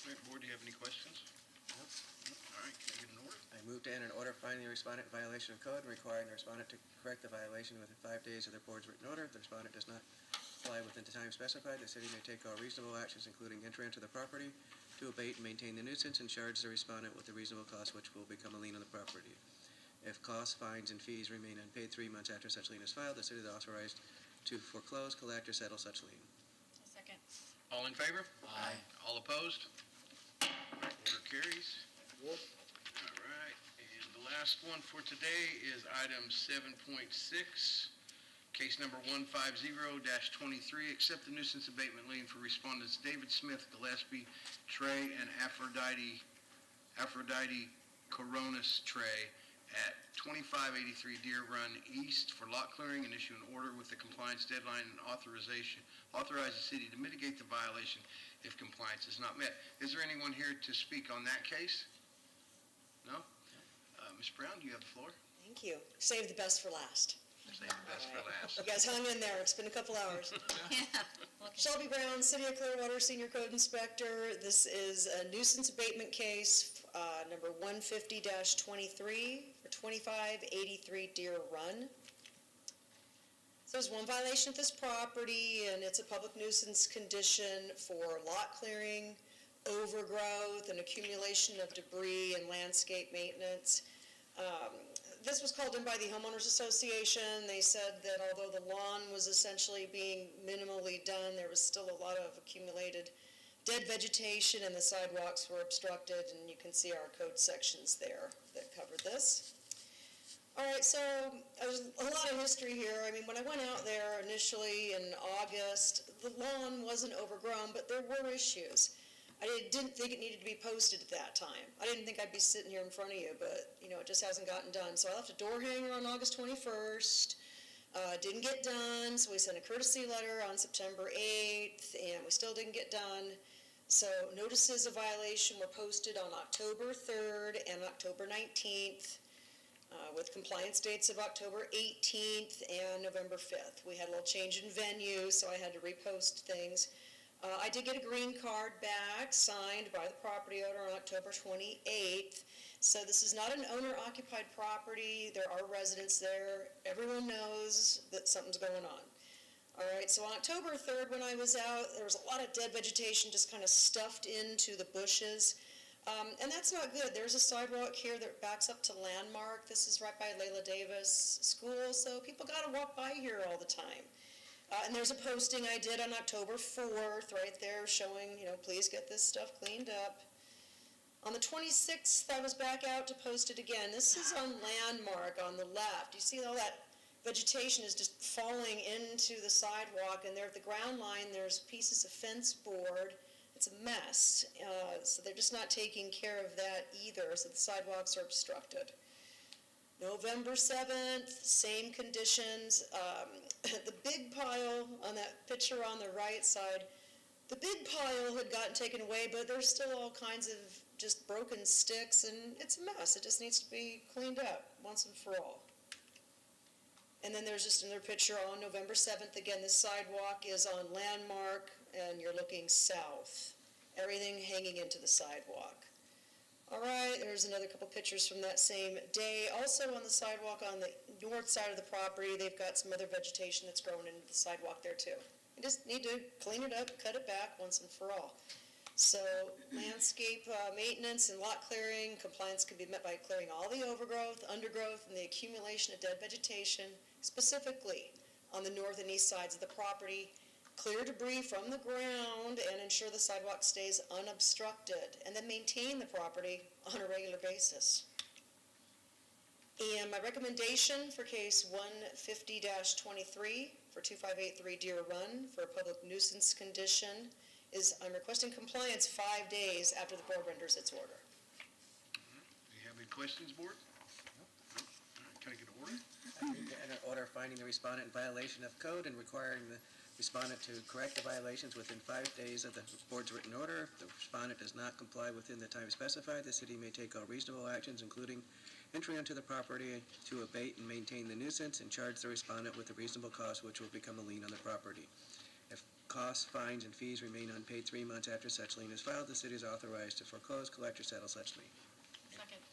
All right, board, do you have any questions? No. All right, can I get an order? I move to enter an order finding the respondent in violation of code and requiring the respondent to correct the violation within 5 days of the board's written order. If the respondent does not comply within the time specified, the city may take all reasonable actions, including enter into the property to abate and maintain the nuisance and charge the respondent with the reasonable cost which will become a lien on the property. If costs, fines, and fees remain unpaid 3 months after such lien is filed, the city is authorized to foreclose, collect, or settle such lien. Second. All in favor? Aye. All opposed? All right, order carries. All right, and the last one for today is item 7.6, case number 150-23, accept the nuisance abatement lien for respondents David Smith, Gillespie, Trey, and Aphrodite Coronis Trey at 2583 Deer Run East for lot clearing and issue an order with the compliance deadline and authorize the city to mitigate the violation if compliance is not met. Is there anyone here to speak on that case? No? Ms. Brown, do you have the floor? Thank you. Save the best for last. Save the best for last. You guys hung in there. It's been a couple hours. Yeah. Shelby Brown, City of Clearwater, Senior Code Inspector. This is a nuisance abatement case, number 150-23 for 2583 Deer Run. So there's one violation of this property, and it's a public nuisance condition for lot clearing, overgrowth, and accumulation of debris and landscape maintenance. This was called in by the Homeowners Association. They said that although the lawn was essentially being minimally done, there was still a lot of accumulated dead vegetation and the sidewalks were obstructed, and you can see our code sections there that cover this. All right, so there's a lot of history here. I mean, when I went out there initially in August, the lawn wasn't overgrown, but there were issues. I didn't think it needed to be posted at that time. I didn't think I'd be sitting here in front of you, but, it just hasn't gotten done. So I left a door hanger on August 21st. Didn't get done, so we sent a courtesy letter on September 8th, and we still didn't get done. So notices of violation were posted on October 3rd and October 19th, with compliance dates of October 18th and November 5th. We had a little change in venue, so I had to repost things. I did get a green card back signed by the property owner on October 28th. So this is not an owner-occupied property. There are residents there. Everyone knows that something's going on. All right, so on October 3rd when I was out, there was a lot of dead vegetation just kind of stuffed into the bushes. And that's not good. There's a sidewalk here that backs up to Landmark. This is right by Layla Davis School, so people got to walk by here all the time. And there's a posting I did on October 4th right there showing, please get this stuff cleaned up. On the 26th, I was back out to post it again. This is on Landmark on the left. You see all that vegetation is just falling into the sidewalk, and there at the ground line, there's pieces of fence board. It's a mess. So they're just not taking care of that either, so the sidewalks are obstructed. November 7th, same conditions. The big pile on that picture on the right side, the big pile had gotten taken away, but there's still all kinds of just broken sticks, and it's a mess. It just needs to be cleaned up once and for all. And then there's just another picture on November 7th. Again, this sidewalk is on Landmark, and you're looking south. Everything hanging into the sidewalk. All right, there's another couple pictures from that same day. Also on the sidewalk on the north side of the property, they've got some other vegetation that's growing into the sidewalk there too. You just need to clean it up, cut it back once and for all. So landscape maintenance and lot clearing, compliance can be met by clearing all the overgrowth, undergrowth, and the accumulation of dead vegetation, specifically on the north and east sides of the property. Clear debris from the ground and ensure the sidewalk stays unobstructed, and then maintain the property on a regular basis. And my recommendation for case 150-23 for 2583 Deer Run for a public nuisance condition is I'm requesting compliance 5 days after the board renders its order. Do you have any questions, board? Nope. All right, can I get an order? I move to enter order finding the respondent in violation of code and requiring the respondent to correct the violations within 5 days of the board's written order. If the respondent does not comply within the time specified, the city may take all reasonable actions, including entry onto the property to abate and maintain the nuisance and charge the respondent with a reasonable cost which will become a lien on the property. If costs, fines, and fees remain unpaid 3 months after such lien is filed, the city is authorized to foreclose, collect, or settle such lien. Second.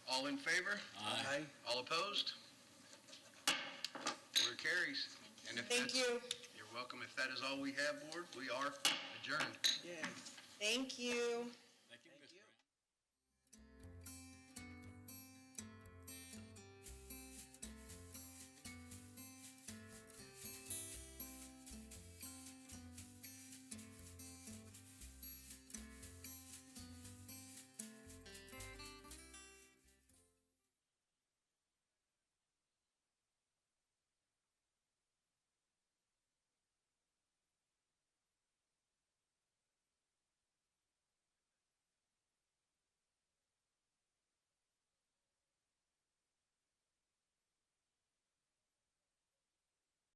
All in favor? Aye. All opposed? Order carries. And if Thank that's- you. You're welcome. If that is all we have, board, we are adjourned. Yay. Thank you.